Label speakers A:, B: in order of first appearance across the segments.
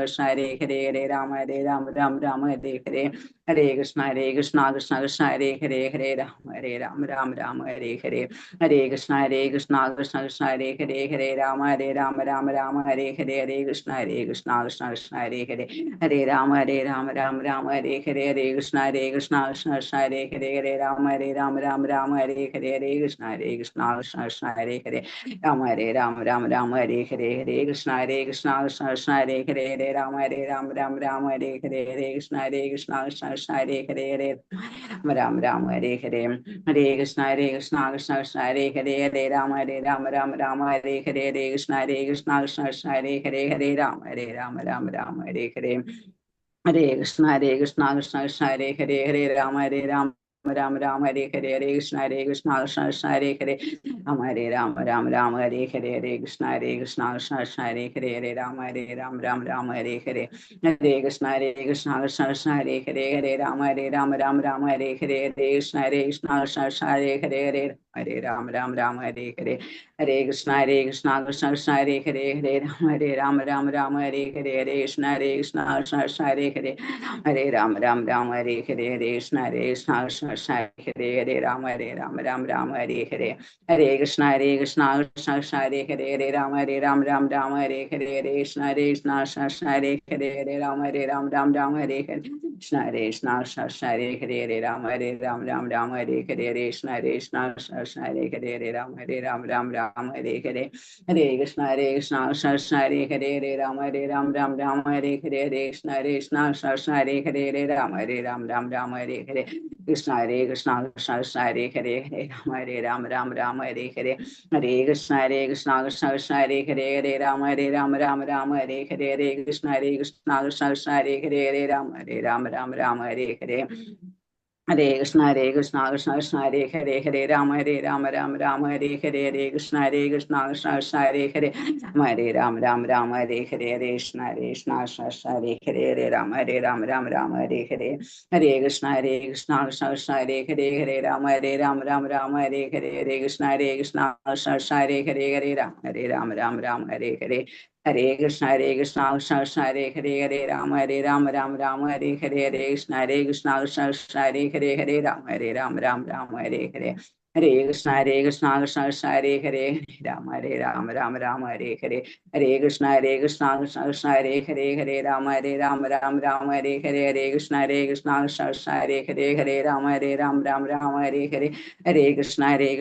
A: കൃഷ്ണ ഹരേ ഹരേ ഹരേ രാമ രാമ രാമ ഹരേ ഹരേ ഹരേ കൃഷ്ണ കൃഷ്ണ കൃഷ്ണ ഹരേ ഹരേ ഹരേ രാമ രാമ രാമ ഹരേ ഹരേ ഹരേ കൃഷ്ണ കൃഷ്ണ കൃഷ്ണ ഹരേ ഹരേ ഹരേ രാമ രാമ രാമ ഹരേ ഹരേ ഹരേ കൃഷ്ണ കൃഷ്ണ കൃഷ്ണ ഹരേ ഹരേ ഹരേ രാമ രാമ ഹരേ ഹരേ ഹരേ കൃഷ്ണ കൃഷ്ണ കൃഷ്ണ ഹരേ ഹരേ ഹരേ രാമ രാമ ഹരേ ഹരേ ഹരേ കൃഷ്ണ കൃഷ്ണ കൃഷ്ണ ഹരേ ഹരേ രാമ രാമ ഹരേ ഹരേ ഹരേ കൃഷ്ണ കൃഷ്ണ കൃഷ്ണ ഹരേ ഹരേ ഹരേ രാമ രാമ ഹരേ ഹരേ ഹരേ കൃഷ്ണ കൃഷ്ണ കൃഷ്ണ ഹരേ ഹരേ ഹരേ രാമ ഹരേ ഹരേ ഹരേ കൃഷ്ണ കൃഷ്ണ കൃഷ്ണ ഹരേ ഹരേ ഹരേ രാമ രാമ ഹരേ ഹരേ ഹരേ കൃഷ്ണ കൃഷ്ണ കൃഷ്ണ ഹരേ ഹരേ ഹരേ രാമ രാമ ഹരേ ഹരേ ഹരേ കൃഷ്ണ കൃഷ്ണ കൃഷ്ണ ഹരേ ഹരേ ഹരേ രാമ രാമ ഹരേ ഹരേ ഹരേ കൃഷ്ണ കൃഷ്ണ കൃഷ്ണ ഹരേ ഹരേ രാമ ഹരേ ഹരേ ഹരേ കൃഷ്ണ കൃഷ്ണ കൃഷ്ണ ഹരേ ഹരേ ഹരേ രാമ രാമ ഹരേ ഹരേ ഹരേ കൃഷ്ണ കൃഷ്ണ ഹരേ ഹരേ ഹരേ രാമ രാമ ഹരേ ഹരേ ഹരേ കൃഷ്ണ കൃഷ്ണ ഹരേ ഹരേ ഹരേ രാമ ഹരേ ഹരേ ഹരേ കൃഷ്ണ കൃഷ്ണ ഹരേ ഹരേ ഹരേ രാമ ഹരേ ഹരേ ഹരേ കൃഷ്ണ കൃഷ്ണ ഹരേ ഹരേ ഹരേ രാമ ഹരേ ഹരേ ഹരേ കൃഷ്ണ കൃഷ്ണ ഹരേ ഹരേ രാമ ഹരേ ഹരേ ഹരേ കൃഷ്ണ കൃഷ്ണ ഹരേ ഹരേ ഹരേ രാമ ഹരേ ഹരേ ഹരേ കൃഷ്ണ കൃഷ്ണ ഹരേ ഹരേ ഹരേ രാമ ഹരേ ഹരേ കൃഷ്ണ കൃഷ്ണ ഹരേ ഹരേ ഹരേ രാമ ഹരേ ഹരേ ഹരേ കൃഷ്ണ കൃഷ്ണ ഹരേ ഹരേ ഹരേ രാമ ഹരേ ഹരേ ഹരേ കൃഷ്ണ കൃഷ്ണ ഹരേ ഹരേ ഹരേ രാമ ഹരേ ഹരേ ഹരേ കൃഷ്ണ കൃഷ്ണ ഹരേ ഹരേ ഹരേ രാമ ഹരേ ഹരേ കൃഷ്ണ കൃഷ്ണ ഹരേ ഹരേ ഹരേ രാമ ഹരേ ഹരേ ഹരേ കൃഷ്ണ കൃഷ്ണ ഹരേ ഹരേ ഹരേ രാമ ഹരേ ഹരേ ഹരേ കൃഷ്ണ കൃഷ്ണ ഹരേ ഹരേ ഹരേ രാമ ഹരേ ഹരേ ഹരേ കൃഷ്ണ കൃഷ്ണ ഹരേ ഹരേ ഹരേ രാമ ഹരേ ഹരേ ഹരേ കൃഷ്ണ കൃഷ്ണ ഹരേ ഹരേ രാമ ഹരേ ഹരേ ഹരേ കൃഷ്ണ ഹരേ ഹരേ ഹരേ രാമ ഹരേ ഹരേ ഹരേ കൃഷ്ണ കൃഷ്ണ ഹരേ ഹരേ ഹരേ രാമ ഹരേ ഹരേ ഹരേ കൃഷ്ണ കൃഷ്ണ ഹരേ ഹരേ ഹരേ രാമ ഹരേ ഹരേ ഹരേ കൃഷ്ണ കൃഷ്ണ ഹരേ ഹരേ ഹരേ രാമ ഹരേ ഹരേ ഹരേ കൃഷ്ണ കൃഷ്ണ ഹരേ ഹരേ ഹരേ രാമ ഹരേ ഹരേ ഹരേ കൃഷ്ണ കൃഷ്ണ ഹരേ ഹരേ രാമ ഹരേ ഹരേ ഹരേ കൃഷ്ണ കൃഷ്ണ ഹരേ ഹരേ ഹരേ രാമ ഹരേ ഹരേ ഹരേ കൃഷ്ണ കൃഷ്ണ ഹരേ ഹരേ ഹരേ രാമ ഹരേ ഹരേ ഹരേ കൃഷ്ണ കൃഷ്ണ ഹരേ ഹരേ ഹരേ രാമ ഹരേ ഹരേ ഹരേ കൃഷ്ണ കൃഷ്ണ ഹരേ ഹരേ ഹരേ രാമ ഹരേ ഹരേ ഹരേ കൃഷ്ണ ഹരേ ഹരേ ഹരേ രാമ ഹരേ ഹരേ ഹരേ കൃഷ്ണ കൃഷ്ണ ഹരേ ഹരേ ഹരേ രാമ ഹരേ ഹരേ ഹരേ കൃഷ്ണ ഹരേ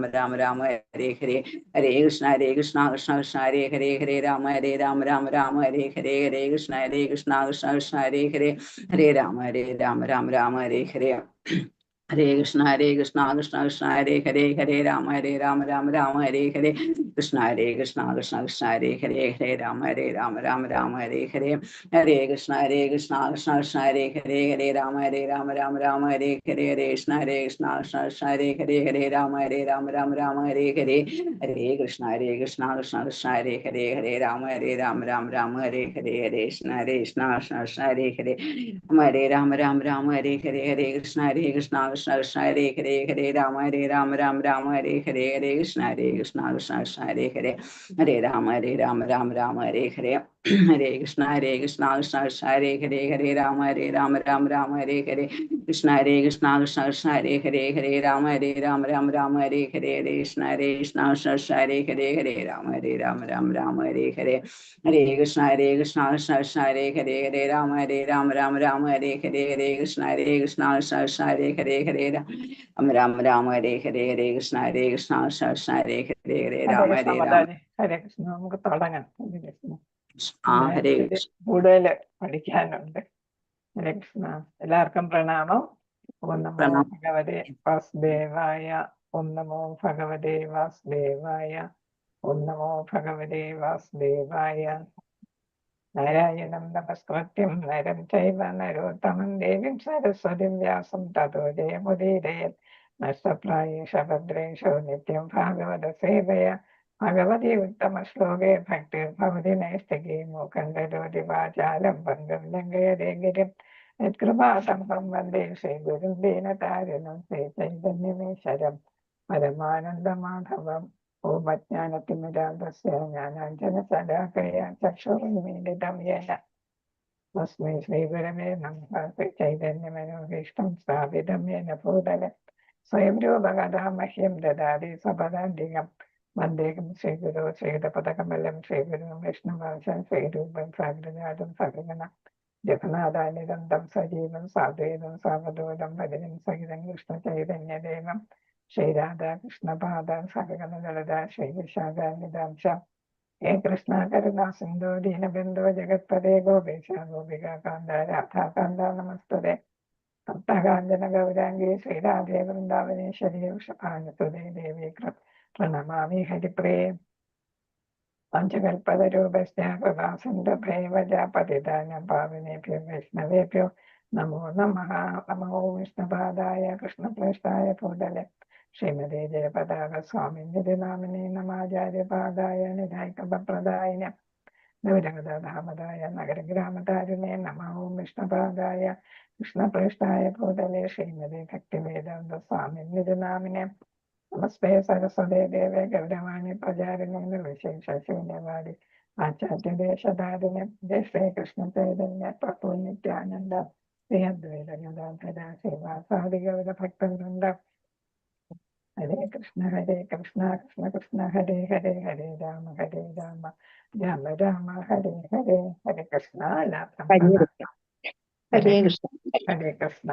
A: ഹരേ ഹരേ രാമ ഹരേ ഹരേ ഹരേ കൃഷ്ണ കൃഷ്ണ ഹരേ ഹരേ ഹരേ രാമ ഹരേ ഹരേ കൃഷ്ണ കൃഷ്ണ ഹരേ ഹരേ ഹരേ രാമ ഹരേ ഹരേ ഹരേ കൃഷ്ണ കൃഷ്ണ ഹരേ ഹരേ ഹരേ രാമ ഹരേ ഹരേ ഹരേ കൃഷ്ണ ഹരേ ഹരേ ഹരേ രാമ ഹരേ ഹരേ ഹരേ കൃഷ്ണ ഹരേ ഹരേ ഹരേ രാമ ഹരേ ഹരേ ഹരേ കൃഷ്ണ ഹരേ ഹരേ രാമ ഹരേ ഹരേ ഹരേ കൃഷ്ണ ഹരേ ഹരേ ഹരേ രാമ ഹരേ ഹരേ ഹരേ കൃഷ്ണ ഹരേ ഹരേ ഹരേ രാമ ഹരേ ഹരേ ഹരേ കൃഷ്ണ ഹരേ ഹരേ ഹരേ രാമ ഹരേ ഹരേ കൃഷ്ണ ഹരേ ഹരേ ഹരേ രാമ ഹരേ ഹരേ ഹരേ കൃഷ്ണ ഹരേ ഹരേ ഹരേ രാമ ഹരേ ഹരേ ഹരേ കൃഷ്ണ ഹരേ ഹരേ ഹരേ രാമ ഹരേ ഹരേ ഹരേ കൃഷ്ണ ഹരേ ഹരേ ഹരേ രാമ ഹരേ ഹരേ ഹരേ കൃഷ്ണ ഹരേ ഹരേ ഹരേ
B: ഹരേ
A: രാമ
B: കൃഷ്ണ മാതാജി. ഹരേ കൃഷ്ണ. നമുക്ക് തുടങ്ങാം. ഹരേ കൃഷ്ണ.
A: ഹരേ
B: കൂടുതൽ പഠിക്കാനുണ്ട്. ഹരേ കൃഷ്ണ. എല്ലാവർക്കും പ്രണാമം. ഓം നമോ
A: പ്രണാമം.
B: ഭഗവതേ വാസുദേവായ. ഓം നമോ ഭഗവതേ വാസുദേവായ. ഓം നമോ ഭഗവതേ വാസുദേവായ. നാരായണം നമസ്കൃത്യം നരം ചൈവ നരോത്തമം ദേവീം സരസ്വതിം വ്യാസം തതോ ജയമുദീരയേത്. നഷ്ടപ്രായേഷ ഭദ്രേഷു നിത്യം ഭാഗവത സേവയ. ഭഗവതി ഉത്തമ ശ്ലോകേ ഭക്തിർഭവതി നൈഷ്ഠികീ മൂകണ്ഠരോതി വാചാലം പങ്കം ലംഘയതേ ഗിരിം. യത്കൃപാതംഭം വന്ദേ ശ്രീഗുരും ദീനതാരിണം ശ്രീചൈതന്യമീശ്വരം പരമാനന്ദമാധവം. ഓം അജ്ഞാനതിമിരാന്ധസ്യ ജ്ഞാനാഞ്ജനശലാകയ ചക്ഷുരുന്മീലിതം യേന തസ്മൈ ശ്രീഗുരവേ നമഃ. ശ്രീചൈതന്യമനോഭീഷ്ടം സ്ഥാപിതം യേന ഭൂതലെ സ്വയം രൂപകഥാ മഹ്യം ദദാതി സപദാന്തികം. വന്ദേഹം ശ്രീഗുരു ശ്രീധപദകമലം ശ്രീഗുരും വിഷ്ണുവാസം ശ്രീരൂപം സാഗ്രജാതം സകലന ജഗന്നാഥാനിരന്തം സജീവം സാദ്വൈതം സാവധൂതം ഭജനം സഹിതം കൃഷ്ണ ചൈതന്യദേവം ശ്രീരാധാകൃഷ്ണപാദ സകലന ലളിത ശ്രീവിശാഖാനിതാംശ. ഹേ കൃഷ്ണ കരുണാ സിന്ധു ദീനബന്ധു ജഗത്പദേ ഗോപേശ ഗോപികാ കാന്ത രാധാകാന്ത നമസ്തുതേ. ഭക്തകാഞ്ചന ഗൗരാംഗീ ശ്രീരാധേ വൃന്ദാവനേശ്വരി വൃഷഭാനുസുതേ ദേവി പ്രണമാമി ഹരിപ്രിയേ. പഞ്ചകൽപതരൂപസ്യ കൃപാസിന്ധുഭൈവജ പതിതാനം പാവനേഭ്യോ വൈഷ്ണവേഭ്യോ നമോ നമഃ. നമോ വിഷ്ണുപാദായ കൃഷ്ണപ്രേഷ്ഠായ ഭൂതലെ ശ്രീമതേ ജയപതാക സ്വാമിന്യതി നാമിനേ നമാചാര്യപാദായ നിധായികപ്രദായിന ഗൗരഗദാധാമതായ നഗരഗ്രാമതാരിണേ നമോ വിഷ്ണുപാദായ കൃഷ്ണപ്രേഷ്ഠായ ഭൂതലെ ശ്രീമതേ ഭക്തിവേദാന്ത സ്വാമിന്യതി നാമിനെ നമസ്തേ സരസ്വതേ ദേവേ ഗൗരവാണി പ്രചാരിണേ നിർവിശേഷശൂന്യവാദി ആചാര്യദേശധാരിണേ ജയ ശ്രീകൃഷ്ണ ചൈതന്യ പ്രഭു നിത്യാനന്ദ ശ്രീ അദ്വൈത ഗദാധര ശ്രീവാസാദി ഗൗര ഭക്തവൃന്ദ. ഹരേ കൃഷ്ണ കൃഷ്ണ കൃഷ്ണ ഹരേ ഹരേ ഹരേ രാമ രാമ രാമ ഹരേ ഹരേ. ഹരേ കൃഷ്ണ.
C: ഹരേ കൃഷ്ണ.
B: ഹരേ കൃഷ്ണ.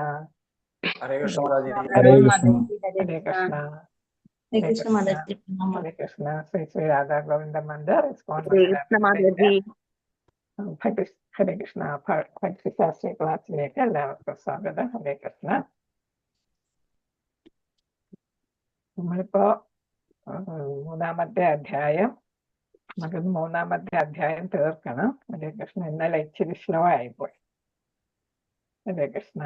D: ഹരേ കൃഷ്ണ.
B: ഹരേ കൃഷ്ണ.
C: ഹരേ
B: കൃഷ്ണ. ശ്രീ ശ്രീ രാധാ ഗോവിന്ദ മന്ദിർ ഹരേ കൃഷ്ണ ഭക്തിശാസ്ത്രീയ ക്ലാസ്സിലേക്ക് എല്ലാവർക്കും സ്വാഗതം. ഹരേ കൃഷ്ണ. നമ്മളിപ്പോ മൂന്നാമത്തെ അധ്യായം നമുക്കിന്ന് മൂന്നാമത്തെ അധ്യായം തീർക്കണം. ഹരേ കൃഷ്ണ. ഇന്നലെ ഇച്ചിരി സ്ലോ ആയിപ്പോയി. ഹരേ കൃഷ്ണ.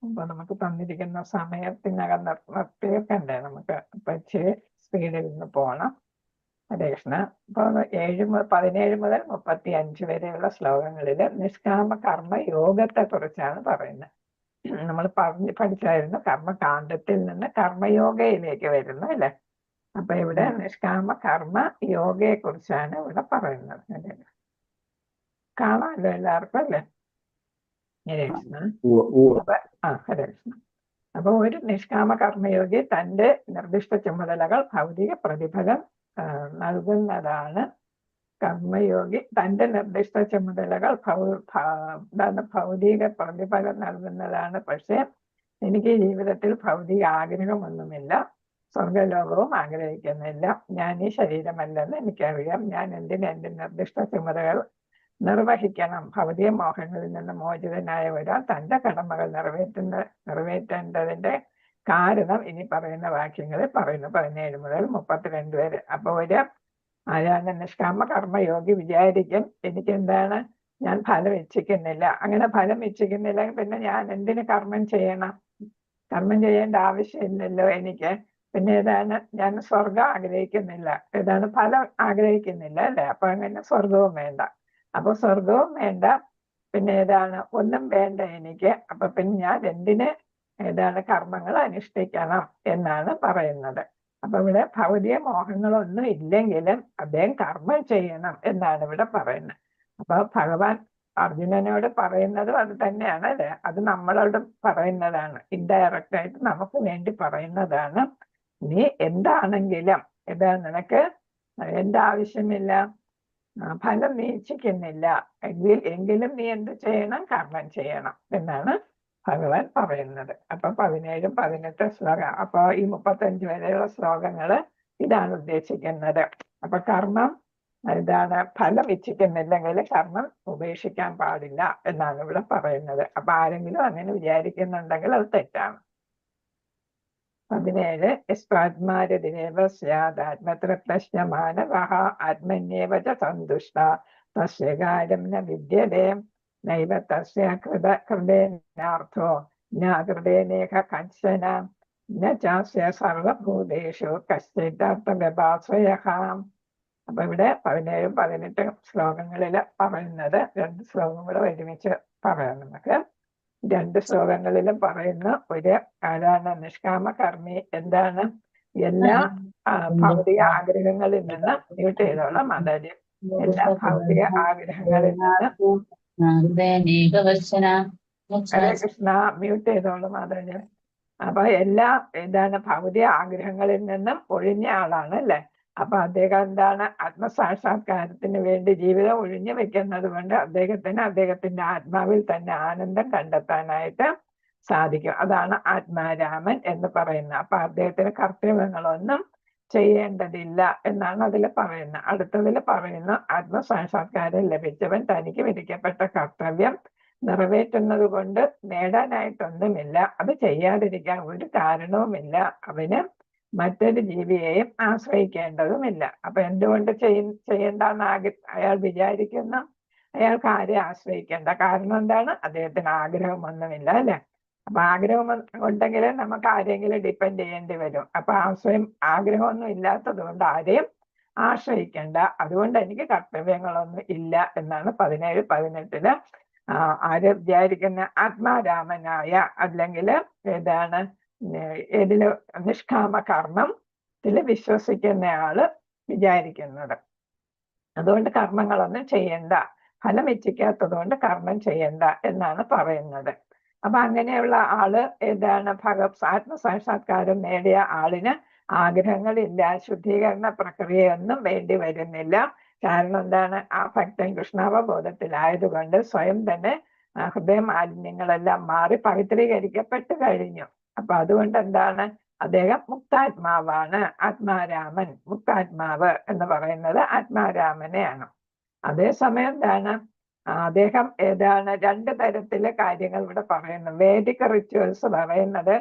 B: അപ്പൊ നമുക്ക് തന്നിരിക്കുന്ന സമയത്തിനകം നിർത്തിയേക്കണ്ടേ, നമുക്ക് ഇപ്പൊ ഇച്ചിരി സ്പീഡിൽ നിന്ന് പോകണം. ഹരേ കൃഷ്ണ. അപ്പൊ 17 മുതൽ 35 വരെയുള്ള ശ്ലോകങ്ങളില് നിഷ്കാമ കർമ്മ യോഗത്തെ കുറിച്ചാണ് പറയുന്നത്. നമ്മൾ പഠിച്ചായിരുന്നു കർമ്മകാണ്ഡത്തിൽ നിന്ന് കർമ്മയോഗയിലേക്ക് വരുന്നു അല്ലെ. അപ്പൊ ഇവിടെ നിഷ്കാമ കർമ്മ യോഗയെ കുറിച്ചാണ് ഇവിടെ പറയുന്നത്. കാണാമല്ലോ എല്ലാവർക്കും അല്ലേ. ഹരേ കൃഷ്ണ. ഹരേ കൃഷ്ണ. അപ്പൊ ഒരു നിഷ്കാമ കർമ്മയോഗി തന്റെ നിർദ്ദിഷ്ട ചുമതലകൾ ഭൗതിക പ്രതിഫലം നൽകുന്നതാണ്. കർമ്മയോഗി തന്റെ നിർദ്ദിഷ്ട ചുമതലകൾ ഭൗതിക പ്രതിഫലം നൽകുന്നതാണ്. പക്ഷെ എനിക്ക് ജീവിതത്തിൽ ഭൗതിക ആഗ്രഹമൊന്നുമില്ല, സ്വർഗലോകവും ആഗ്രഹിക്കുന്നില്ല, ഞാൻ ഈ ശരീരമല്ലെന്ന് എനിക്കറിയാം. ഞാൻ എന്തിന് എന്റെ നിർദ്ദിഷ്ട ചുമതലകൾ നിർവഹിക്കണം. ഭൗതിക മോഹങ്ങളിൽ നിന്ന് മോചിതനായ ഒരാൾ തന്റെ കടമകൾ നിറവേറ്റേണ്ടതിന്റെ കാരണം ഇനി പറയുന്ന വാക്യങ്ങളിൽ പറയുന്നു, 17 മുതൽ 32 വരെ. അപ്പൊ ആരാണ് നിഷ്കാമ കർമ്മയോഗി വിചാരിക്കും എനിക്ക് എന്താണ്, ഞാൻ ഫലം ഇച്ഛിക്കുന്നില്ല. അങ്ങനെ ഫലം ഇച്ഛിക്കുന്നില്ലെങ്കിൽ പിന്നെ ഞാൻ എന്തിന് കർമ്മം ചെയ്യണം? കർമ്മം ചെയ്യേണ്ട ആവശ്യമില്ലല്ലോ എനിക്ക്. പിന്നെ ഏതാണ്, ഞാൻ സ്വർഗം ആഗ്രഹിക്കുന്നില്ല, ഏതാണ് ഫലം ആഗ്രഹിക്കുന്നില്ല അല്ലെ. അപ്പൊ അങ്ങനെ സ്വർഗവും വേണ്ട. അപ്പൊ സ്വർഗവും വേണ്ട, പിന്നെ ഏതാണ്, ഒന്നും വേണ്ട എനിക്ക്. അപ്പൊ പിന്നെ ഞാൻ എന്തിന് കർമ്മങ്ങൾ അനുഷ്ഠിക്കണം എന്നാണ് പറയുന്നത്. അപ്പൊ ഇവിടെ ഭൗതിക മോഹങ്ങളൊന്നും ഇല്ലെങ്കിലും അദ്ദേഹം കർമ്മം ചെയ്യണം എന്നാണ് ഇവിടെ പറയുന്നത്. അപ്പൊ ഭഗവാൻ അർജുനനോട് പറയുന്നതും അത് തന്നെയാണ് അല്ലെ. അത് നമ്മളോട് പറയുന്നതാണ്, ഇൻഡയറക്റ്റ് ആയിട്ട് നമുക്ക് വേണ്ടി പറയുന്നതാണ്. നീ എന്താണെങ്കിലും നിനക്ക് എന്റെ ആവശ്യമില്ല, ഫലം നീ ഇച്ഛിക്കുന്നില്ല എങ്കിലും നീ എന്ത് ചെയ്യണം, കർമ്മം ചെയ്യണം എന്നാണ് ഭഗവാൻ പറയുന്നത്. അപ്പൊ 17, 18 ശ്ലോകം. അപ്പൊ ഈ 35 വരെയുള്ള ശ്ലോകങ്ങള് ഇതാണ് ഉദ്ദേശിക്കുന്നത്. അപ്പൊ കർമ്മം ഫലം ഇച്ഛിക്കുന്നില്ലെങ്കിൽ കർമ്മം ഉപേക്ഷിക്കാൻ പാടില്ല എന്നാണ് ഇവിടെ പറയുന്നത്. അപ്പൊ ആരെങ്കിലും അങ്ങനെ വിചാരിക്കുന്നുണ്ടെങ്കിൽ അത് തെറ്റാണ്. 17 യസ്മാത്മാരതിരേവ സ്യാദ് ആത്മതൃപ്തശ്ച മാനവഃ ആത്മന്യേവ ച സന്തുഷ്ടഃ തസ്യ കാര്യം ന വിദ്യതേ നൈവ തസ്യ കൃതേനാർത്ഥോ ന കൃതേനേക കശ്ചന ന ചാസ്യ സർവഭൂതേഷു കശ്ചിദർത്ഥവ്യപാശ്രയഃ. അപ്പൊ ഇവിടെ 17ഉം 18ഉം ശ്ലോകങ്ങളിൽ പറയുന്നത് 2 ശ്ലോകം കൂടെ ഒരുമിച്ച് പറയാം നമുക്ക്. 2 ശ്ലോകങ്ങളിലും പറയുന്ന ഒരു ആരാണ് നിഷ്കാമ കർമ്മി. എന്താണ്? എല്ലാ ഭൗതിക ആഗ്രഹങ്ങളിൽ നിന്ന് മ്യൂട്ട് ചെയ്തോളാം മാതാജി. എല്ലാ ഭൗതിക ആഗ്രഹങ്ങളിൽ നിന്ന് ഹരേ കൃഷ്ണ മ്യൂട്ട് ചെയ്തോളാം മാതാജി. അപ്പൊ എല്ലാ ഭൗതിക ആഗ്രഹങ്ങളിൽ നിന്നും ഒഴിഞ്ഞ ആളാണ് അല്ലെ. അപ്പൊ അദ്ദേഹം എന്താണ്? ആത്മസാക്ഷാത്കാരത്തിന് വേണ്ടി ജീവിതം ഒഴിഞ്ഞു വെക്കുന്നത് കൊണ്ട് അദ്ദേഹത്തിന്റെ ആത്മാവിൽ തന്നെ ആനന്ദം കണ്ടെത്താനായിട്ട് സാധിക്കും. അതാണ് ആത്മാരാമൻ എന്ന് പറയുന്നത്. അപ്പൊ അദ്ദേഹത്തിന് കർത്തവ്യങ്ങളൊന്നും ചെയ്യേണ്ടതില്ല എന്നാണ് അതിൽ പറയുന്നത്. അടുത്തതിൽ പറയുന്നു, ആത്മസാക്ഷാത്കാരം ലഭിച്ചവൻ തനിക്ക് വിധിക്കപ്പെട്ട കർത്തവ്യം നിറവേറ്റുന്നത് കൊണ്ട് നേടാനായിട്ടൊന്നുമില്ല. അത് ചെയ്യാതിരിക്കാൻ ഒരു കാരണവുമില്ല. അവന് മറ്റൊരു ജീവിയെയും ആശ്രയിക്കേണ്ടതുമില്ല. അപ്പൊ എന്തുകൊണ്ട് ചെയ്യണ്ടെന്ന് അയാൾ വിചാരിക്കുന്നു? അയാൾക്ക് ആരെയും ആശ്രയിക്കേണ്ട. കാരണം എന്താണ്? അദ്ദേഹത്തിന് ആഗ്രഹമൊന്നുമില്ല അല്ലെ. അപ്പൊ ആഗ്രഹം ഉണ്ടെങ്കിൽ നമുക്ക് ആരെങ്കിലും ഡിപ്പെൻഡ് ചെയ്യേണ്ടി വരും. അപ്പൊ ആഗ്രഹമൊന്നും ഇല്ലാത്തത് കൊണ്ട് ആരെയും ആശ്രയിക്കേണ്ട. അതുകൊണ്ട് എനിക്ക് കർത്തവ്യങ്ങളൊന്നും ഇല്ല എന്നാണ് 17, 18 ആര് വിചാരിക്കുന്ന? ആത്മാരാമനായ അല്ലെങ്കിൽ ഏതില് നിഷ്കാമ കർമ്മത്തില് വിശ്വസിക്കുന്നയാള് വിചാരിക്കുന്നത്. അതുകൊണ്ട് കർമ്മങ്ങളൊന്നും ചെയ്യണ്ട, ഫലം ഇച്ഛിക്കാത്തത് കൊണ്ട് കർമ്മം ചെയ്യണ്ട എന്നാണ് പറയുന്നത്. അപ്പൊ അങ്ങനെയുള്ള ആള് ആത്മസാക്ഷാത്കാരം നേടിയ ആളിന് ആഗ്രഹങ്ങളില്ല, ശുദ്ധീകരണ പ്രക്രിയയൊന്നും വേണ്ടി വരുന്നില്ല. കാരണം എന്താണ്? ആ ഭക്തൻ കൃഷ്ണാവബോധത്തിലായതുകൊണ്ട് സ്വയം തന്നെ ഹൃദയ മാലിന്യങ്ങളെല്ലാം മാറി പവിത്രീകരിക്കപ്പെട്ട് കഴിഞ്ഞു. അപ്പൊ അതുകൊണ്ട് എന്താണ്? അദ്ദേഹം മുക്താത്മാവാണ്. ആത്മാരാമൻ, മുക്താത്മാവ് എന്ന് പറയുന്നത് ആത്മാരാമനെയാണ്. അതേസമയം എന്താണ്? അദ്ദേഹം 2 തരത്തിലെ കാര്യങ്ങൾ ഇവിടെ പറയുന്നു. വേദിക റിച്വൽസ് പറയുന്നത്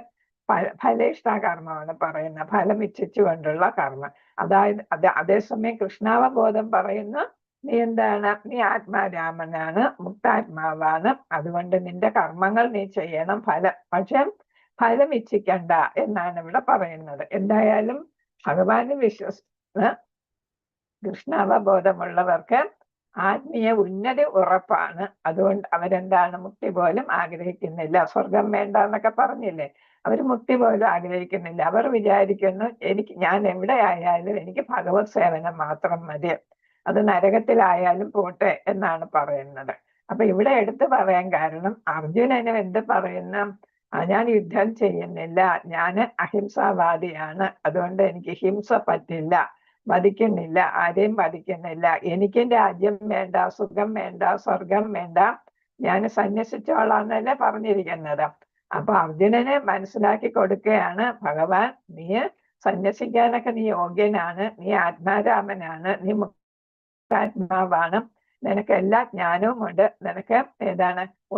B: ഫലേഷ്ട കർമ്മമാണ് പറയുന്നത്, ഫലം ഇച്ഛിച്ചുകൊണ്ടുള്ള കർമ്മം. അതായത് അതേസമയം കൃഷ്ണാവബോധം പറയുന്ന നീ എന്താണ്? നീ ആത്മാരാമനാണ്, മുക്താത്മാവാണ്. അതുകൊണ്ട് നിന്റെ കർമ്മങ്ങൾ നീ ചെയ്യണം, പക്ഷെ ഫലം ഇച്ഛിക്കണ്ട എന്നാണ് ഇവിടെ പറയുന്നത്. എന്തായാലും ഭഗവാന് വിശ്വസിക്കുന്ന കൃഷ്ണാവബോധമുള്ളവർക്ക് ആത്മീയ ഉന്നതി ഉറപ്പാണ്. അതുകൊണ്ട് അവരെന്താണ്? മുക്തി പോലും ആഗ്രഹിക്കുന്നില്ല. സ്വർഗം വേണ്ട എന്നൊക്കെ പറഞ്ഞില്ലേ, അവർ മുക്തി പോലും ആഗ്രഹിക്കുന്നില്ല. അവർ വിചാരിക്കുന്നു, ഞാൻ എവിടെ ആയാലും എനിക്ക് ഭഗവത് സേവനം മാത്രം മതി, അത് നരകത്തിലായാലും പോട്ടെ എന്നാണ് പറയുന്നത്. അപ്പൊ ഇവിടെ എടുത്തു പറയാൻ കാരണം അർജുനനും എന്ത് പറയുന്നു? ഞാൻ യുദ്ധം ചെയ്യുന്നില്ല, ഞാൻ അഹിംസാവാദിയാണ്, അതുകൊണ്ട് എനിക്ക് ഹിംസ പറ്റില്ല, വധിക്കുന്നില്ല, ആരെയും വധിക്കുന്നില്ല, എനിക്ക് രാജ്യം വേണ്ട, സുഖം വേണ്ട, സ്വർഗം വേണ്ട, ഞാൻ സന്യസിച്ചോളാന്നല്ലേ പറഞ്ഞിരിക്കുന്നത്. അപ്പൊ അർജുനനെ മനസ്സിലാക്കി കൊടുക്കുകയാണ് ഭഗവാൻ, നീ സന്യസിക്കാനൊക്കെ നീ യോഗ്യനാണ്, നീ ആത്മാരാമനാണ്, നീ മുക്താത്മാവാണ്, നിനക്ക് എല്ലാ ജ്ഞാനവും ഉണ്ട്, നിനക്ക്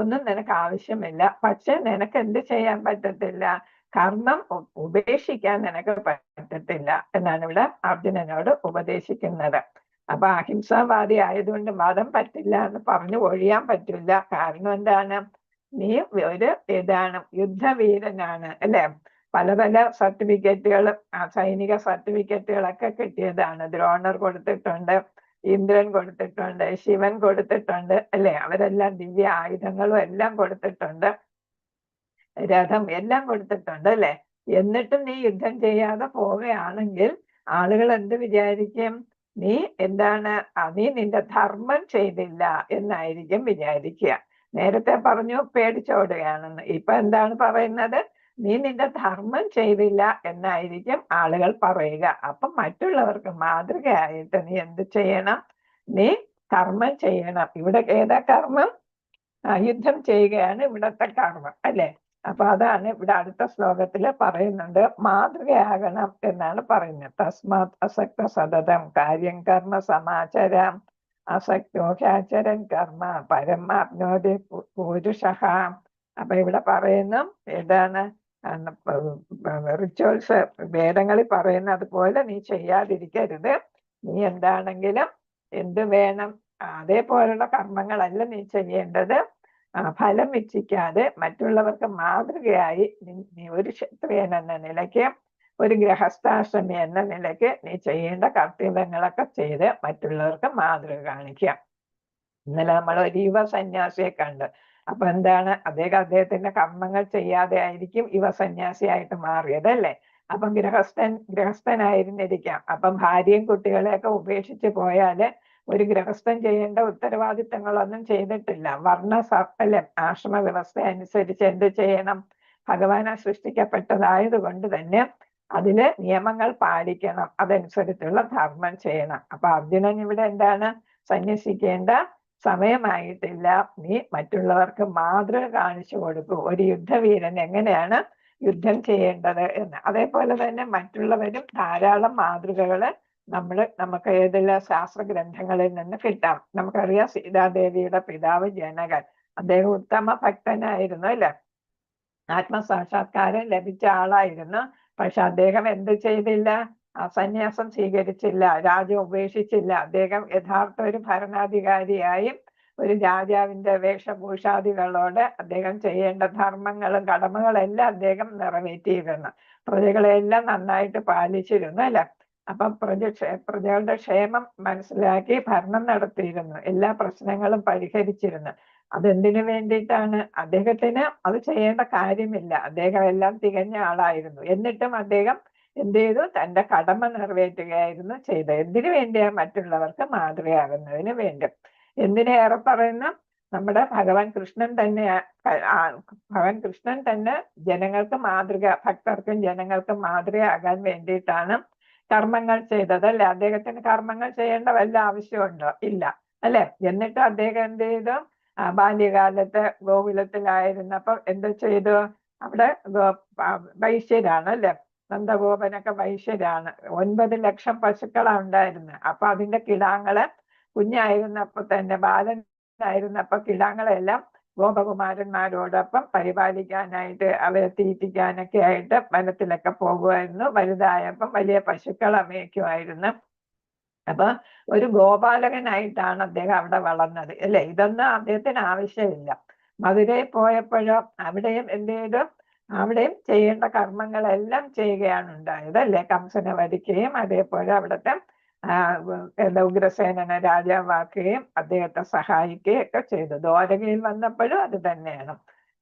B: ഒന്നും നിനക്ക് ആവശ്യമില്ല. പക്ഷെ നിനക്ക് എന്ത് ചെയ്യാൻ പറ്റത്തില്ല? കർമ്മം ഉപേക്ഷിക്കാൻ നിനക്ക് പറ്റത്തില്ല എന്നാണ് ഇവിടെ അർജുനനോട് ഉപദേശിക്കുന്നത്. അപ്പൊ അഹിംസാവാദി ആയതുകൊണ്ട് മതം പറ്റില്ല എന്ന് പറഞ്ഞു ഒഴിയാൻ പറ്റില്ല. കാരണം എന്താണ്? നീ ഒരു യുദ്ധവീരനാണ് അല്ലെ. പല പല സർട്ടിഫിക്കറ്റുകൾ, സൈനിക സർട്ടിഫിക്കറ്റുകളൊക്കെ കിട്ടിയതാണ്. ദ്രോണർ കൊടുത്തിട്ടുണ്ട്, ഇന്ദ്രൻ കൊടുത്തിട്ടുണ്ട്, ശിവൻ കൊടുത്തിട്ടുണ്ട് അല്ലെ. അവരെല്ലാം ദിവ്യ ആയുധങ്ങളും എല്ലാം കൊടുത്തിട്ടുണ്ട്, രഥം എല്ലാം കൊടുത്തിട്ടുണ്ട് അല്ലെ. എന്നിട്ടും നീ യുദ്ധം ചെയ്യാതെ പോവുകയാണെങ്കിൽ ആളുകൾ എന്ത് വിചാരിക്കും? നീ നീ നിന്റെ ധർമ്മം ചെയ്തില്ല എന്നായിരിക്കും വിചാരിക്കുക. നേരത്തെ പറഞ്ഞു പേടിച്ചോടുകയാണെന്ന്, ഇപ്പൊ എന്താണ് പറയുന്നത്? നീ നിന്റെ ധർമ്മം ചെയ്തില്ല എന്നായിരിക്കും ആളുകൾ പറയുക. അപ്പൊ മറ്റുള്ളവർക്ക് മാതൃകയായിട്ട് നീ എന്ത് ചെയ്യണം? നീ കർമ്മം ചെയ്യണം. ഇവിടെ ഏതാ കർമ്മം? യുദ്ധം ചെയ്യുകയാണ് ഇവിടത്തെ കർമ്മം അല്ലെ. അപ്പൊ അതാണ് ഇവിടെ അടുത്ത ശ്ലോകത്തില് പറയുന്നുണ്ട്, മാതൃകയാകണം എന്നാണ് പറയുന്നത്. തസ്മാത് അസക്ത സതതം കാര്യം കർമ്മ സമാചരം അസക്തോചരൻ കർമ്മ പരമാപ്നോതി പുരുഷ. അപ്പൊ ഇവിടെ പറയുന്നു റിച്വൽസ് വേദങ്ങളിൽ പറയുന്ന അതുപോലെ നീ ചെയ്യാതിരിക്കരുത്. നീ എന്താണെങ്കിലും എന്ത് വേണം? അതേപോലുള്ള കർമ്മങ്ങളല്ല നീ ചെയ്യേണ്ടത്. ഫലം ഇച്ഛിക്കാതെ മറ്റുള്ളവർക്ക് മാതൃകയായി നീ ഒരു ക്ഷത്രിയൻ എന്ന നിലയ്ക്ക്, ഒരു ഗൃഹസ്ഥാശ്രമി എന്ന നിലയ്ക്ക് നീ ചെയ്യേണ്ട കർത്തവ്യങ്ങളൊക്കെ ചെയ്ത് മറ്റുള്ളവർക്ക് മാതൃക കാണിക്കുക. ഇന്നലെ നമ്മൾ ഒരു യുവ സന്യാസിയെ കണ്ട്. അപ്പൊ എന്താണ്, അദ്ദേഹത്തിന്റെ കർമ്മങ്ങൾ ചെയ്യാതെ ആയിരിക്കും യുവ സന്യാസിയായിട്ട് മാറിയത് അല്ലേ? അപ്പം ഗൃഹസ്ഥനായിരുന്നിരിക്കാം. അപ്പം ഭാര്യയും കുട്ടികളെയൊക്കെ ഉപേക്ഷിച്ച് പോയാല് ഒരു ഗൃഹസ്ഥൻ ചെയ്യേണ്ട ഉത്തരവാദിത്തങ്ങളൊന്നും ചെയ്തിട്ടില്ല. അല്ലെ, ആശ്രമ വ്യവസ്ഥ അനുസരിച്ച് എന്ത് ചെയ്യണം? ഭഗവാനെ സൃഷ്ടിക്കപ്പെട്ടതായത് കൊണ്ട് തന്നെ അതില് നിയമങ്ങൾ പാലിക്കണം, അതനുസരിച്ചുള്ള ധർമ്മം ചെയ്യണം. അപ്പൊ അർജുനൻ ഇവിടെ എന്താണ്, സന്യസിക്കേണ്ട സമയമായിട്ടില്ല, നീ മറ്റുള്ളവർക്ക് മാതൃക കാണിച്ചു കൊടുക്കൂ. ഒരു യുദ്ധവീരൻ എങ്ങനെയാണ് യുദ്ധം ചെയ്യേണ്ടത് എന്ന്. അതേപോലെ തന്നെ മറ്റുള്ളവരും ധാരാളം മാതൃകകള് നമുക്ക് ഏതെല്ലാം ശാസ്ത്ര ഗ്രന്ഥങ്ങളിൽ നിന്ന് കിട്ടാം. നമുക്കറിയാം, സീതാദേവിയുടെ പിതാവ് ജനകൻ, അദ്ദേഹം ഉത്തമ ഭക്തനായിരുന്നു അല്ലെ, ആത്മസാക്ഷാത്കാരം ലഭിച്ച ആളായിരുന്നു. പക്ഷെ അദ്ദേഹം എന്ത് ചെയ്തില്ല? സന്യാസം സ്വീകരിച്ചില്ല, രാജ്യം ഉപേക്ഷിച്ചില്ല. അദ്ദേഹം യഥാർത്ഥ ഒരു ഭരണാധികാരിയായും ഒരു രാജാവിന്റെ വേഷഭൂഷാദികളോട് അദ്ദേഹം ചെയ്യേണ്ട ധർമ്മങ്ങളും കടമകളെല്ലാം അദ്ദേഹം നിറവേറ്റിയിരുന്നു. പ്രജകളെല്ലാം നന്നായിട്ട് പാലിച്ചിരുന്നു അല്ലെ. അപ്പം പ്രജകളുടെ ക്ഷേമം മനസ്സിലാക്കി ഭരണം നടത്തിയിരുന്നു, എല്ലാ പ്രശ്നങ്ങളും പരിഹരിച്ചിരുന്നു. അതെന്തിനു വേണ്ടിയിട്ടാണ്? അദ്ദേഹത്തിന് അത് ചെയ്യേണ്ട കാര്യമില്ല, അദ്ദേഹം എല്ലാം തികഞ്ഞ ആളായിരുന്നു. എന്നിട്ടും അദ്ദേഹം എന്ത് ചെയ്തു? തന്റെ കടമ നിറവേറ്റുകയായിരുന്നു ചെയ്തത്. എന്തിനു വേണ്ടിയാ? മറ്റുള്ളവർക്ക് മാതൃകയാകുന്നതിന് വേണ്ടി. എന്തിനേറെ പറയുന്ന, നമ്മുടെ ഭഗവാൻ കൃഷ്ണൻ തന്നെ ജനങ്ങൾക്ക് മാതൃക, ഭക്തർക്കും ജനങ്ങൾക്കും മാതൃകയാകാൻ വേണ്ടിയിട്ടാണ് കർമ്മങ്ങൾ ചെയ്തത് അല്ലെ. അദ്ദേഹത്തിന് കർമ്മങ്ങൾ ചെയ്യേണ്ട വല്ല ആവശ്യമുണ്ടോ? ഇല്ല അല്ലെ. എന്നിട്ട് അദ്ദേഹം എന്ത് ചെയ്തു? ബാല്യകാലത്ത് ഗോകുലത്തിലായിരുന്നപ്പം എന്ത് ചെയ്തു? അവിടെ വൈശ്യരാണ് അല്ലെ, നന്ദഗോപനൊക്കെ വൈശ്യരാണ്. 9 ലക്ഷം പശുക്കളാണ് ഉണ്ടായിരുന്നത്. അപ്പൊ അതിന്റെ കിടാങ്ങളെ കുഞ്ഞായിരുന്നപ്പോ തന്നെ, ബാലനായിരുന്നപ്പോ കിടാങ്ങളെല്ലാം ഗോപകുമാരന്മാരോടൊപ്പം പരിപാലിക്കാനായിട്ട്, അവരെ തീറ്റിക്കാനൊക്കെ ആയിട്ട് വനത്തിലൊക്കെ പോകുമായിരുന്നു. വലുതായപ്പം വലിയ പശുക്കളെ മേയ്ക്കുമായിരുന്നു. അപ്പൊ ഒരു ഗോപാലകനായിട്ടാണ് അദ്ദേഹം അവിടെ വളർന്നത് അല്ലെ. ഇതൊന്നും അദ്ദേഹത്തിന് ആവശ്യമില്ല. മധുരയിൽ പോയപ്പോഴോ അവിടെയും എന്ത് ചെയ്തു? അവിടെയും ചെയ്യേണ്ട കർമ്മങ്ങളെല്ലാം ചെയ്യുകയാണ് ഉണ്ടായത് അല്ലെ. കംസനെ വധിക്കുകയും അതേപോലെ അവിടുത്തെ ഉഗ്രസേനനെ രാജാവാക്കുകയും അദ്ദേഹത്തെ സഹായിക്കുകയും ഒക്കെ ചെയ്തു. ദ്വാരകയിൽ വന്നപ്പോഴും അത് തന്നെയാണ്.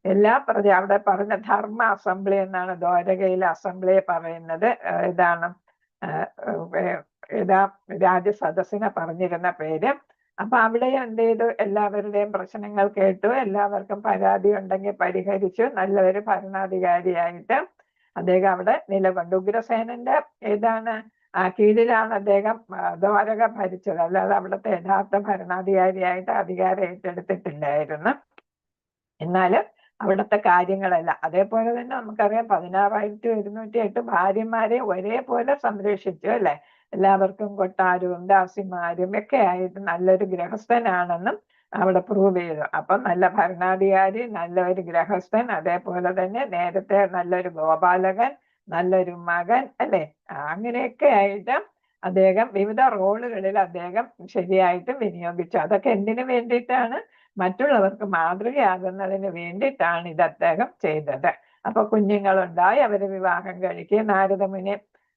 B: എല്ലാ അവിടെ പറഞ്ഞ ധർമ്മ അസംബ്ലി എന്നാണ് ദ്വാരകയിലെ അസംബ്ലിയെ പറയുന്നത്. രാജസദസ്സിനെ പറഞ്ഞിരുന്ന പേര്. അപ്പൊ അവിടെ എന്ത് ചെയ്തു? എല്ലാവരുടെയും പ്രശ്നങ്ങൾ കേട്ടു, എല്ലാവർക്കും പരാതി ഉണ്ടെങ്കിൽ പരിഹരിച്ചു. നല്ലൊരു ഭരണാധികാരിയായിട്ട് അദ്ദേഹം അവിടെ നിലകൊണ്ടു. ഉഗ്രസേനന്റെ കീഴിലാണ് അദ്ദേഹം ദ്വാരക ഭരിച്ചത്, അല്ലാതെ അവിടുത്തെ യഥാർത്ഥ ഭരണാധികാരിയായിട്ട് അധികാരം ഏറ്റെടുത്തിട്ടില്ലായിരുന്നു. എന്നാലും അവിടുത്തെ കാര്യങ്ങളല്ല. അതേപോലെ തന്നെ നമുക്കറിയാം 16,108 ഭാര്യമാരെ ഒരേപോലെ സംരക്ഷിച്ചു അല്ലെ. എല്ലാവർക്കും കൊട്ടാരവും ദാസിമാരും ഒക്കെ ആയിട്ട് നല്ലൊരു ഗൃഹസ്ഥനാണെന്നും അവിടെ പ്രൂവ് ചെയ്തു. അപ്പൊ നല്ല ഭരണാധികാരി, നല്ലൊരു ഗൃഹസ്ഥൻ, അതേപോലെ തന്നെ നേരത്തെ നല്ലൊരു ഗോപാലകൻ, നല്ലൊരു മകൻ അല്ലെ. അങ്ങനെയൊക്കെ ആയിട്ട് അദ്ദേഹം വിവിധ റോളുകളിൽ അദ്ദേഹം ശരിയായിട്ട് വിനിയോഗിച്ചു. അതൊക്കെ എന്തിനു വേണ്ടിയിട്ടാണ്? മറ്റുള്ളവർക്ക് മാതൃകയാകുന്നതിന് വേണ്ടിയിട്ടാണ് ഇത് അദ്ദേഹം ചെയ്തത്. അപ്പൊ കുഞ്ഞുങ്ങളുണ്ടായി, അവര് വിവാഹം കഴിക്കുകയും നാരദമുനി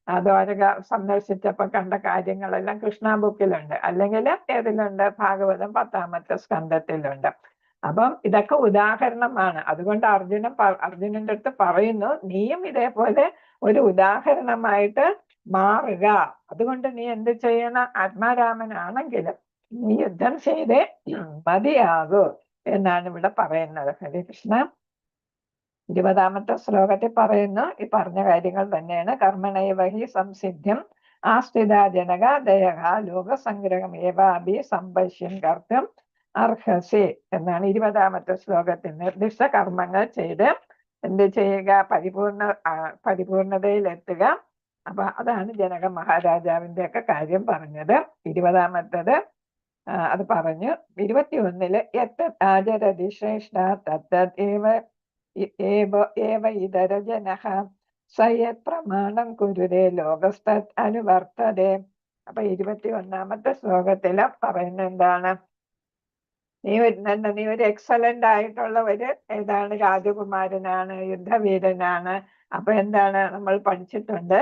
B: ദ്വാരക സന്ദർശിച്ചപ്പോ കണ്ട കാര്യങ്ങളെല്ലാം കൃഷ്ണ ബുക്കിലുണ്ട്, അല്ലെങ്കിൽ ഏതിലുണ്ട്? ഭാഗവതം 10ാമത്തെ സ്കന്ധത്തിലുണ്ട്. അപ്പം ഇതൊക്കെ ഉദാഹരണമാണ്. അതുകൊണ്ട് അർജുനന്റെ അടുത്ത് പറയുന്നു, നീയും ഇതേപോലെ ഒരു ഉദാഹരണമായിട്ട് മാറുക. അതുകൊണ്ട് നീ എന്ത് ചെയ്യണം? ആത്മാരാമനാണെങ്കിലും നീ യുദ്ധം ചെയ്തേ മതിയാകൂ എന്നാണ് ഇവിടെ പറയുന്നത്. ഹരേ കൃഷ്ണ. 20ാമത്തെ ശ്ലോകത്തിൽ പറയുന്നു ഈ പറഞ്ഞ കാര്യങ്ങൾ തന്നെയാണ്. കർമ്മണൈവഹി സംസിദ്ധ്യം ആസ്ഥിത ജനക ദയഃ ലോകസംഗ്രഹം ഏവാഭി സംപശ്യം കർത്തും അർഹസി എന്നാണ് 20ാമത്തെ ശ്ലോകത്തിൽ. നിർദ്ദിഷ്ട കർമ്മങ്ങൾ ചെയ്ത് എന്ത് ചെയ്യുക? പരിപൂർണതയിലെത്തുക. അപ്പൊ അതാണ് ജനക മഹാരാജാവിന്റെ ഒക്കെ കാര്യം പറഞ്ഞത്. 20ാമത്തത് അത് പറഞ്ഞു. 21 ആചരതി ശ്രേഷ്ഠ ഏവ ഇതര ജനഃ സയത് പ്രമാണം കുരുരേ ലോകസ്തത് അനുവർത്തതേ. അപ്പൊ 21ാമത്തെ ശ്ലോകത്തില് പറയുന്ന എന്താണ്? നീ ഒരു എക്സലന്റ് ആയിട്ടുള്ള ഒരു ഏതാണ് രാജകുമാരനാണ്, യുദ്ധവീരനാണ്. അപ്പൊ എന്താണ് നമ്മൾ പഠിച്ചിട്ടുണ്ട്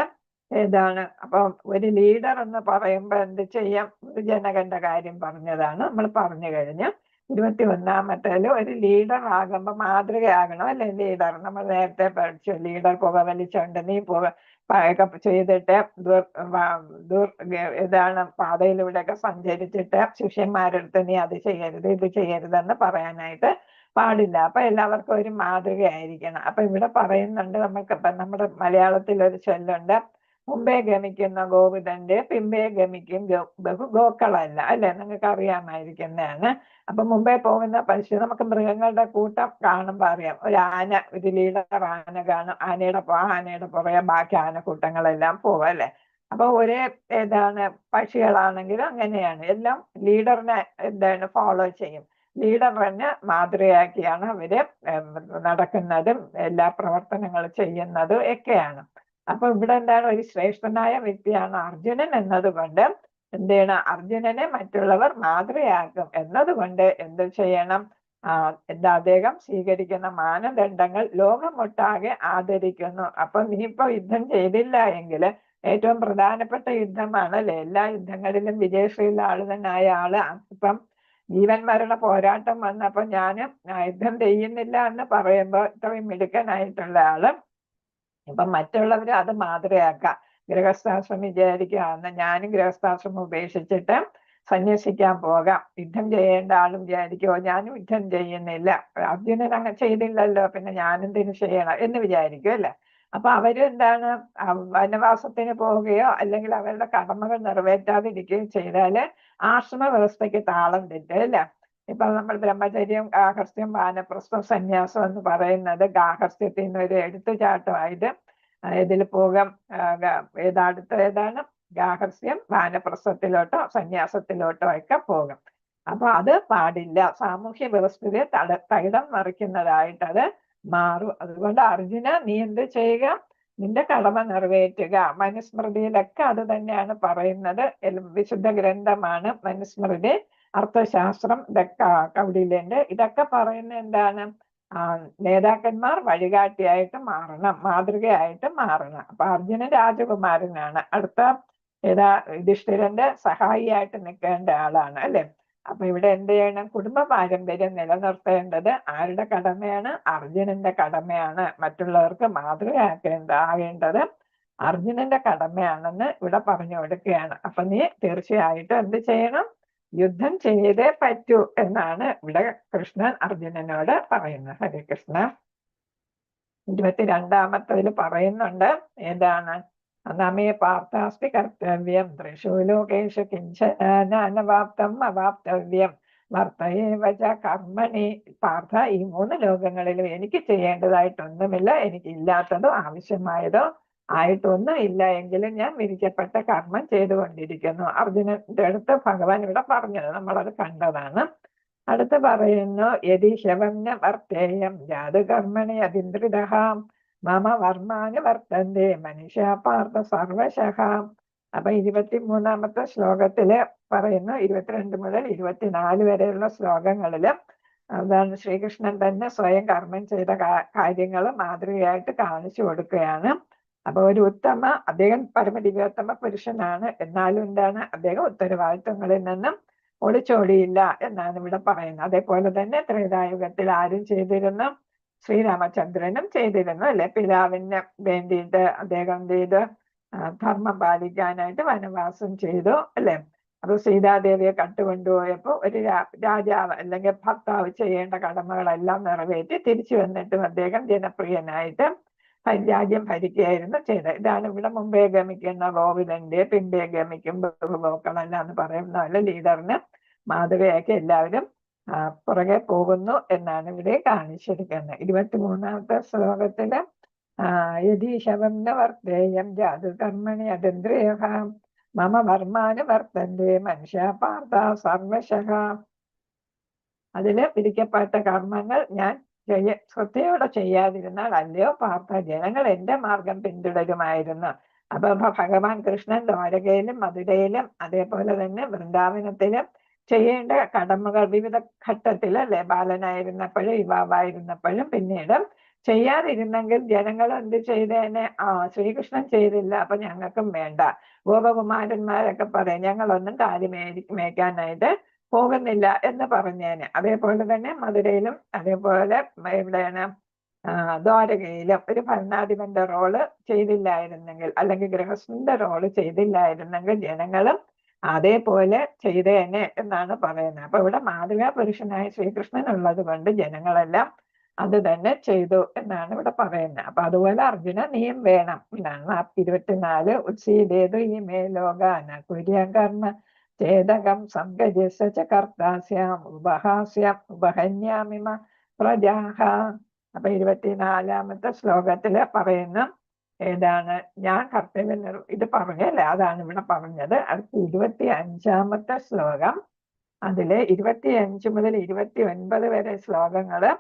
B: ഏതാണ്. അപ്പൊ ഒരു ലീഡർ എന്ന് പറയുമ്പോ എന്ത് ചെയ്യാം? ഒരു ജനകന്റെ കാര്യം പറഞ്ഞതാണ് നമ്മൾ പറഞ്ഞു കഴിഞ്ഞു. 21-ാമത്തേല് ഒരു ലീഡർ ആകുമ്പോ മാതൃകയാകണം അല്ലെ? ലീഡർ നമ്മൾ നേരത്തെ പഠിച്ചു. ലീഡർ പുകവലിച്ചുണ്ട്, നീ ചെയ്തിട്ട് ഏതാണ് പാതയിലൂടെയൊക്കെ സഞ്ചരിച്ചിട്ട് ശിഷ്യന്മാരെടുത്ത് നീ അത് ചെയ്യരുത് ഇത് ചെയ്യരുതെന്ന് പറയാനായിട്ട് പാടില്ല. അപ്പൊ എല്ലാവർക്കും ഒരു മാതൃകയായിരിക്കണം. അപ്പൊ ഇവിടെ പറയുന്നുണ്ട്, നമ്മുടെ മലയാളത്തിൽ ഒരു ചൊല്ലുണ്ട്, മുമ്പേ ഗമിക്കുന്ന ഗോവിന്ദന്റെ പിമ്പേ ഗമിക്കും ഗോക്കളല്ല അല്ലെ? നിങ്ങൾക്ക് അറിയാമായിരിക്കുന്നതാണ്. അപ്പൊ മുമ്പേ പോകുന്ന പശു, നമുക്ക് മൃഗങ്ങളുടെ കൂട്ടം കാണുമ്പോ അറിയാം. ഒരു ആന, ഒരു ലീഡർ ആന കാണും, ആനയുടെ പുറകെ ബാക്കി ആനക്കൂട്ടങ്ങളെല്ലാം പോവും അല്ലെ? അപ്പൊ ഒരേ ഏതാണ് പക്ഷികളാണെങ്കിലും അങ്ങനെയാണ്, എല്ലാം ലീഡറിനെ എന്താണ് ഫോളോ ചെയ്യും. ലീഡറിനെ മാതൃകയാക്കിയാണ് അവര് നടക്കുന്നതും എല്ലാ പ്രവർത്തനങ്ങളും ചെയ്യുന്നതും ഒക്കെയാണ്. അപ്പൊ ഇവിടെ എന്താണ്, ഒരു ശ്രേഷ്ഠനായ വ്യക്തിയാണ് അർജുനൻ എന്നതുകൊണ്ട് എന്ത് ചെയ്യണം? അർജുനനെ മറ്റുള്ളവർ മാതൃകയാക്കും എന്നതുകൊണ്ട് എന്ത് ചെയ്യണം? അദ്ദേഹം സ്വീകരിക്കുന്ന മാനദണ്ഡങ്ങൾ ലോകമൊട്ടാകെ ആദരിക്കുന്നു. അപ്പൊ നീ ഇപ്പൊ യുദ്ധം ചെയ്തില്ല എങ്കിൽ, ഏറ്റവും പ്രധാനപ്പെട്ട യുദ്ധമാണ് അല്ലെ? എല്ലാ യുദ്ധങ്ങളിലും വിജയശ്രീലാളിതനായ ആള് ഇപ്പം ജീവൻ മരണ പോരാട്ടം വന്നപ്പോ ഞാന് യുദ്ധം ചെയ്യുന്നില്ല എന്ന് പറയുമ്പോ ഇത്രയും മിടുക്കനായിട്ടുള്ള ആള് ഇപ്പൊ മറ്റുള്ളവര് അത് മാതൃകയാക്കാം. ഗൃഹസ്ഥാശ്രമം വിചാരിക്കുക, ഞാനും ഗൃഹസ്ഥാശ്രമം ഉപേക്ഷിച്ചിട്ട് സന്യസിക്കാൻ പോകാം. യുദ്ധം ചെയ്യേണ്ട ആളും വിചാരിക്കുമോ ഞാനും യുദ്ധം ചെയ്യുന്നില്ല, അർജുനൻ അങ്ങനെ ചെയ്തില്ലല്ലോ, പിന്നെ ഞാനെന്തിനു ചെയ്യണം എന്ന് വിചാരിക്കും അല്ലെ? അപ്പൊ അവര് എന്താണ്, വനവാസത്തിന് പോവുകയോ അല്ലെങ്കിൽ അവരുടെ കടമകൾ നിറവേറ്റാതിരിക്കുകയോ ചെയ്താല് ആശ്രമ വ്യവസ്ഥയ്ക്ക് താളം തെറ്റും അല്ലെ? ഇപ്പൊ നമ്മൾ ബ്രഹ്മചര്യം, ഗാർഹസ്ഥ്യം, വാനപ്രസ്ഥം, സന്യാസം എന്ന് പറയുന്നത് ഗാർഹസ്ഥ്യത്തിൽ നിന്ന് ഒരു എടുത്തുചാട്ടമായിട്ട് ഇതിൽ പോകാം. ഏതാണ് ഗാർഹസ്ഥ്യം വാനപ്രസ്ഥത്തിലോട്ടോ സന്യാസത്തിലോട്ടോ ഒക്കെ പോകും. അപ്പൊ അത് പാടില്ല. സാമൂഹ്യ വ്യവസ്ഥയെ തകിടം മറിക്കുന്നതായിട്ട് അത് മാറും. അതുകൊണ്ട് അർജുന, നീ എന്ത് ചെയ്യുക? നിന്റെ കടമ നിറവേറ്റുക. മനുസ്മൃതിയിലൊക്കെ അത് തന്നെയാണ് പറയുന്നത്. വിശുദ്ധ ഗ്രന്ഥമാണ് മനുസ്മൃതി, അർത്ഥശാസ്ത്രം, ഇതൊക്കെ കൗടില്യന്റെ ഇതൊക്കെ പറയുന്നത് എന്താണ്? നേതാക്കന്മാർ വഴികാട്ടിയായിട്ട് മാറണം, മാതൃകയായിട്ട് മാറണം. അപ്പൊ അർജുനൻ രാജകുമാരനാണ്, അടുത്ത യുധിഷ്ഠിരന്റെ സഹായിയായിട്ട് നിൽക്കേണ്ട ആളാണ് അല്ലെ? അപ്പൊ ഇവിടെ എന്ത് ചെയ്യണം? കുടുംബ പാരമ്പര്യം നിലനിർത്തേണ്ടത് ആരുടെ കടമയാണ്? അർജുനന്റെ കടമയാണ്. മറ്റുള്ളവർക്ക് ആകേണ്ടത് അർജുനന്റെ കടമയാണെന്ന് ഇവിടെ പറഞ്ഞു കൊടുക്കുകയാണ്. അപ്പൊ നീ തീർച്ചയായിട്ടും എന്ത് ചെയ്യണം? യുദ്ധം ചെയ്തേ പറ്റൂ എന്നാണ് ഇവിടെ കൃഷ്ണൻ അർജുനനോട് പറയുന്നത്. ഹരേ കൃഷ്ണ. 22-ാമത്തതിൽ പറയുന്നുണ്ട് ഏതാണ്? നമേ പാർത്ഥാസ്തി കർത്തവ്യം ത്രിഷു ലോകേഷു കിഞ്ചനാനവാപ്തം അവാപ്തവ്യം വർത്തയേവച കർമ്മണി. പാർത്ഥ, ഈ 3 ലോകങ്ങളിലും എനിക്ക് ചെയ്യേണ്ടതായിട്ടൊന്നുമില്ല, എനിക്കില്ലാത്തതോ ആവശ്യമായതോ ആയിട്ടൊന്നും ഇല്ല എങ്കിലും ഞാൻ വിധിക്കപ്പെട്ട കർമ്മം ചെയ്തുകൊണ്ടിരിക്കുന്നു. അർജുനന്റെ അടുത്ത് ഭഗവാൻ ഇവിടെ പറഞ്ഞത് നമ്മളത് കണ്ടതാണ്. അടുത്ത് പറയുന്നു, യതി ശവം വർത്തേയം ജാതുകർമ്മണി അതിന്ദ്രിതഹാം മമ വർമാന് വർത്തന്തേ മനുഷ്യ പാർത്ഥ സർവശഃ. അപ്പൊ 23-ാമത്തെ ശ്ലോകത്തില് പറയുന്നു, 22 മുതൽ 24 വരെയുള്ള ശ്ലോകങ്ങളില് അതാണ് ശ്രീകൃഷ്ണൻ തന്നെ സ്വയം കർമ്മം ചെയ്ത കാര്യങ്ങൾ മാതൃകയായിട്ട് കാണിച്ചു കൊടുക്കുകയാണ്. അപ്പൊ ഒരു അദ്ദേഹം പരമദിവ്യോത്തമ പുരുഷനാണ്, എന്നാലും എന്താണ്, അദ്ദേഹം ഉത്തരവാദിത്വങ്ങളിൽ നിന്നും ഒളിച്ചോടിയില്ല എന്നാണ് ഇവിടെ പറയുന്നത്. അതേപോലെ തന്നെ ത്രേതായുഗത്തിൽ ആരും ചെയ്തിരുന്നു? ശ്രീരാമചന്ദ്രനും ചെയ്തിരുന്നു അല്ലെ? പിതാവിന് വേണ്ടിയിട്ട് അദ്ദേഹം ചെയ്ത് ധർമ്മം പാലിക്കാനായിട്ട് വനവാസം ചെയ്തു അല്ലെ? അപ്പൊ സീതാദേവിയെ കട്ടുകൊണ്ടുപോയപ്പോ ഒരു രാജാവ് അല്ലെങ്കിൽ ഭർത്താവ് ചെയ്യേണ്ട കടമകളെല്ലാം നിറവേറ്റി തിരിച്ചു വന്നിട്ടും അദ്ദേഹം ജനപ്രിയനായിട്ട് രാജ്യം ഭരിക്കുകയായിരുന്നു ചെയ്തത്. ഇതാണ് ഇവിടെ മുമ്പേ ഗമിക്കുന്ന ഗോവിന്ദന്റെ പിമ്പേ ഗമിക്കും ബഹുഗോക്കളല്ല എന്ന് പറയുന്ന പോലെ ലീഡറിന് മാതൃകയാക്കി എല്ലാവരും പുറകെ പോകുന്നു എന്നാണ് ഇവിടെ കാണിച്ചിരിക്കുന്നത്. 23-ാമത്തെ ശ്ലോകത്തില് യതി ശവം ന വർത്തേയം ജാതു കർമ്മണി അതന്ത്രേഹ മമ വർമാന് വർത്തന്തേ മനുഷ്യ പാർത്ഥ സർവശഃ. അതില് വിധിക്കപ്പെട്ട കർമ്മങ്ങൾ ഞാൻ ശ്രദ്ധയോടെ ചെയ്യാതിരുന്നാൽ അല്ലയോ പാർത്ഥ, ജനങ്ങൾ എന്റെ മാർഗം പിന്തുടരുമായിരുന്നു. അപ്പൊ ഭഗവാൻ കൃഷ്ണൻ ദ്വാരകയിലും മധുരയിലും അതേപോലെ തന്നെ വൃന്ദാവനത്തിലും ചെയ്യേണ്ട കടമകൾ വിവിധ ഘട്ടത്തിൽ അല്ലെ, ബാലനായിരുന്നപ്പോഴും യുവാവായിരുന്നപ്പോഴും, പിന്നീട് ചെയ്യാതിരുന്നെങ്കിൽ ജനങ്ങൾ എന്ത് ചെയ്തേനെ? ശ്രീകൃഷ്ണൻ ചെയ്തില്ല, അപ്പൊ ഞങ്ങൾക്കും വേണ്ട. ഗോപകുമാരന്മാരൊക്കെ പറയും ഞങ്ങളൊന്നും കാലി മേയ്ക്കാനായിട്ട് പോകുന്നില്ല എന്ന് പറഞ്ഞേനെ. അതേപോലെ തന്നെ മധുരയിലും അതേപോലെ എവിടെയാണ് ദ്വാരകയിലും ഒരു ഭരണാധിപന്റെ റോള് ചെയ്തില്ലായിരുന്നെങ്കിൽ, അല്ലെങ്കിൽ ഗൃഹസ്ഥന്റെ റോള് ചെയ്തില്ലായിരുന്നെങ്കിൽ ജനങ്ങളും അതേപോലെ ചെയ്തേനെ എന്നാണ് പറയുന്നത്. അപ്പൊ ഇവിടെ മാതൃകാ പുരുഷനായ ശ്രീകൃഷ്ണൻ ഉള്ളത് കൊണ്ട് ജനങ്ങളെല്ലാം അത് തന്നെ ചെയ്തു എന്നാണ് ഇവിടെ പറയുന്നത്. അപ്പൊ അതുപോലെ അർജുന നീയും വേണം എന്നാണ് 24. ഉത്സീതേതു ഈ മേലോകാന കുര്യം കർമ്മ ചേതകം സംഗജസ്യ ച കർത്താസ്യം ഉപഹാസ്യം ഉപഹന്യാമിമ പ്രജാഹ. അപ്പൊ 24-ാമത്തെ ശ്ലോകത്തില് പറയുന്ന ഏതാണ്? ഞാൻ കർത്തവ്യം ഇത് പറഞ്ഞല്ലേ, അതാണ് ഇവിടെ പറഞ്ഞത്. അടുത്ത 25-ാമത്തെ ശ്ലോകം, അതില് 25 മുതൽ 29 വരെ ശ്ലോകങ്ങള്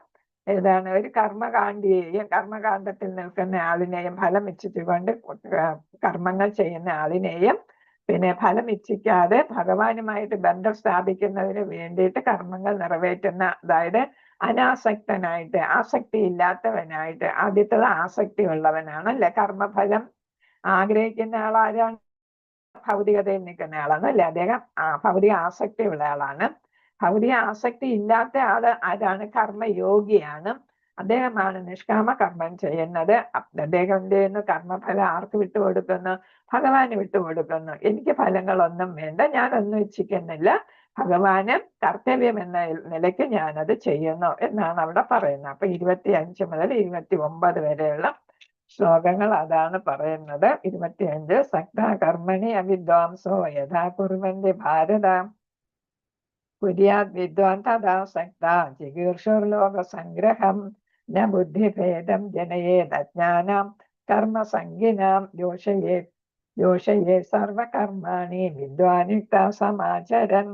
B: ഏതാണ്? ഒരു കർമ്മകാണ്ഡിയെയും കർമ്മകാണ്ഡത്തിൽ നിൽക്കുന്ന ആളിനെയും ഫലം ഇച്ഛിച്ചുകൊണ്ട് കർമ്മങ്ങൾ ചെയ്യുന്ന ആളിനെയും, പിന്നെ ഫലം ഇച്ഛിക്കാതെ ഭഗവാനുമായിട്ട് ബന്ധം സ്ഥാപിക്കുന്നതിന് വേണ്ടിയിട്ട് കർമ്മങ്ങൾ നിറവേറ്റുന്ന, അതായത് അനാസക്തനായിട്ട് ആസക്തി ഇല്ലാത്തവനായിട്ട്. ആദ്യത്തത് ആസക്തി ഉള്ളവനാണ് അല്ലെ. കർമ്മഫലം ആഗ്രഹിക്കുന്ന ആളാരാണ്? ഭൗതികതയിൽ നിൽക്കുന്ന ആളാണ് അല്ലെ. അദ്ദേഹം ഭൗതിക ആസക്തി ഉള്ള ആളാണ്. ഭൗതിക ആസക്തി ഇല്ലാത്ത ആള് ആരാണ്? കർമ്മയോഗിയാണ്. അദ്ദേഹമാണ് നിഷ്കാമ കർമ്മം ചെയ്യുന്നത്. അദ്ദേഹം എന്ത് ചെയ്യുന്നു? കർമ്മഫലം ആർക്ക് വിട്ടുകൊടുക്കുന്നു? ഭഗവാന് വിട്ടുകൊടുക്കുന്നു. എനിക്ക് ഫലങ്ങളൊന്നും വേണ്ട, ഞാനൊന്നും ഇച്ഛിക്കുന്നില്ല, ഭഗവാന് കർത്തവ്യം എന്ന നിലയ്ക്ക് ഞാനത് ചെയ്യുന്നു എന്നാണ് അവിടെ പറയുന്നത്. അപ്പൊ 25 മുതൽ 29 വരെയുള്ള ശ്ലോകങ്ങൾ അതാണ് പറയുന്നത്. 25 സക്ത കർമ്മണി അവിദ്വാംസോ യഥാ കുർവന്തി ഭാരത കുര്യാത് വിദ്വാൻ തഥാ സക്ത ചികീർഷുർലോക സംഗ്രഹം ന ബുദ്ധിഭേദം ജനയേത് അജ്ഞാനാം കർമ്മസംഗിനാം യോഷയേ സർവകർമാണി വിദ്വാനുക്ത സമാചരൻ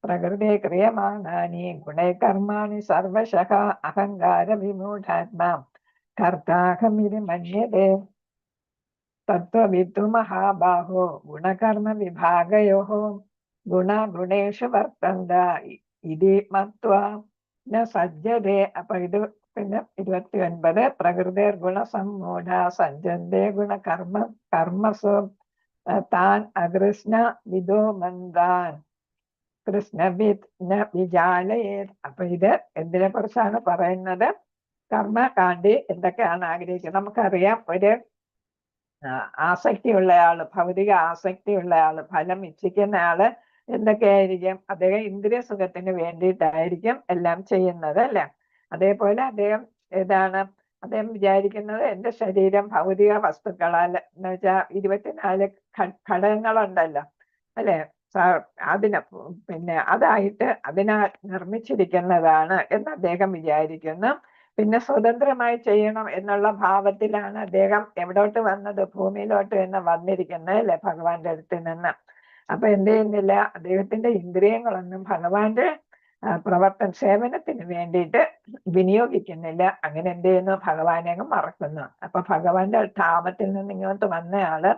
B: പ്രകൃതി ക്രിയമാണാനി ഗുണൈ കർമാണി സർവശഃ അഹങ്കാര വിമൂഢാത്മാ കർത്താഹമിതി മന്യതേ തത്വവിദ്തു മഹാബാഹോ ഗുണകർമ്മ വിഭാഗയോഃ ഗുണേഷു വർത്തന്ത ഇതി മത്വാ ന സജ്ജതേ. അപ്പൊ ഇത് പിന്നെ 29 പ്രകൃതിർ ഗുണസമ്മൂഢ സജ്ജന്തേ കർമ്മസു താൻ അകൃഷ്ണ വിദോ മന്ദാൻ കൃഷ്ണവിത് ന വിജാലയേത്. അപ്പൊ ഇത് എന്തിനെ കുറിച്ചാണ് പറയുന്നത്? കർമ്മകാണ്ഡി എന്തൊക്കെയാണ് ആഗ്രഹിക്കുന്നത്? നമുക്കറിയാം, ഒരു ആസക്തിയുള്ള ആള്, ഭൗതിക ആസക്തിയുള്ള ആള്, ഫലം ഇച്ഛിക്കുന്ന ആള് എന്തൊക്കെയായിരിക്കും? അദ്ദേഹം ഇന്ദ്രിയ സുഖത്തിന് വേണ്ടിയിട്ടായിരിക്കും എല്ലാം ചെയ്യുന്നത് അല്ലെ. അതേപോലെ അദ്ദേഹം ഏതാണ്? അദ്ദേഹം വിചാരിക്കുന്നത് എന്റെ ശരീരം ഭൗതിക വസ്തുക്കളാൽ, എന്ന് വെച്ചാൽ 24 ഘടകങ്ങളുണ്ടല്ലോ അല്ലെ, അതിന് പിന്നെ അതായിട്ട് അതിനാൽ നിർമ്മിച്ചിരിക്കുന്നതാണ് എന്ന് അദ്ദേഹം വിചാരിക്കുന്നു. പിന്നെ സ്വതന്ത്രമായി ചെയ്യണം എന്നുള്ള ഭാവത്തിലാണ് അദ്ദേഹം എവിടോട്ട് വന്നത്? ഭൂമിയിലോട്ട് തന്നെ വന്നിരിക്കുന്നത് അല്ലെ, ഭഗവാന്റെ അടുത്ത് നിന്ന്. അപ്പൊ എന്ത് ചെയ്യുന്നില്ല? അദ്ദേഹത്തിന്റെ ഇന്ദ്രിയങ്ങളൊന്നും ഭഗവാന്റെ സേവനത്തിന് വേണ്ടിയിട്ട് വിനിയോഗിക്കുന്നില്ല. അങ്ങനെ എന്ത് ചെയ്യുന്നു? ഭഗവാനെ അങ്ങ് മറക്കുന്നു. അപ്പൊ ഭഗവാന്റെ ധാമത്തിൽ നിന്ന് ഇങ്ങോട്ട് വന്നയാള്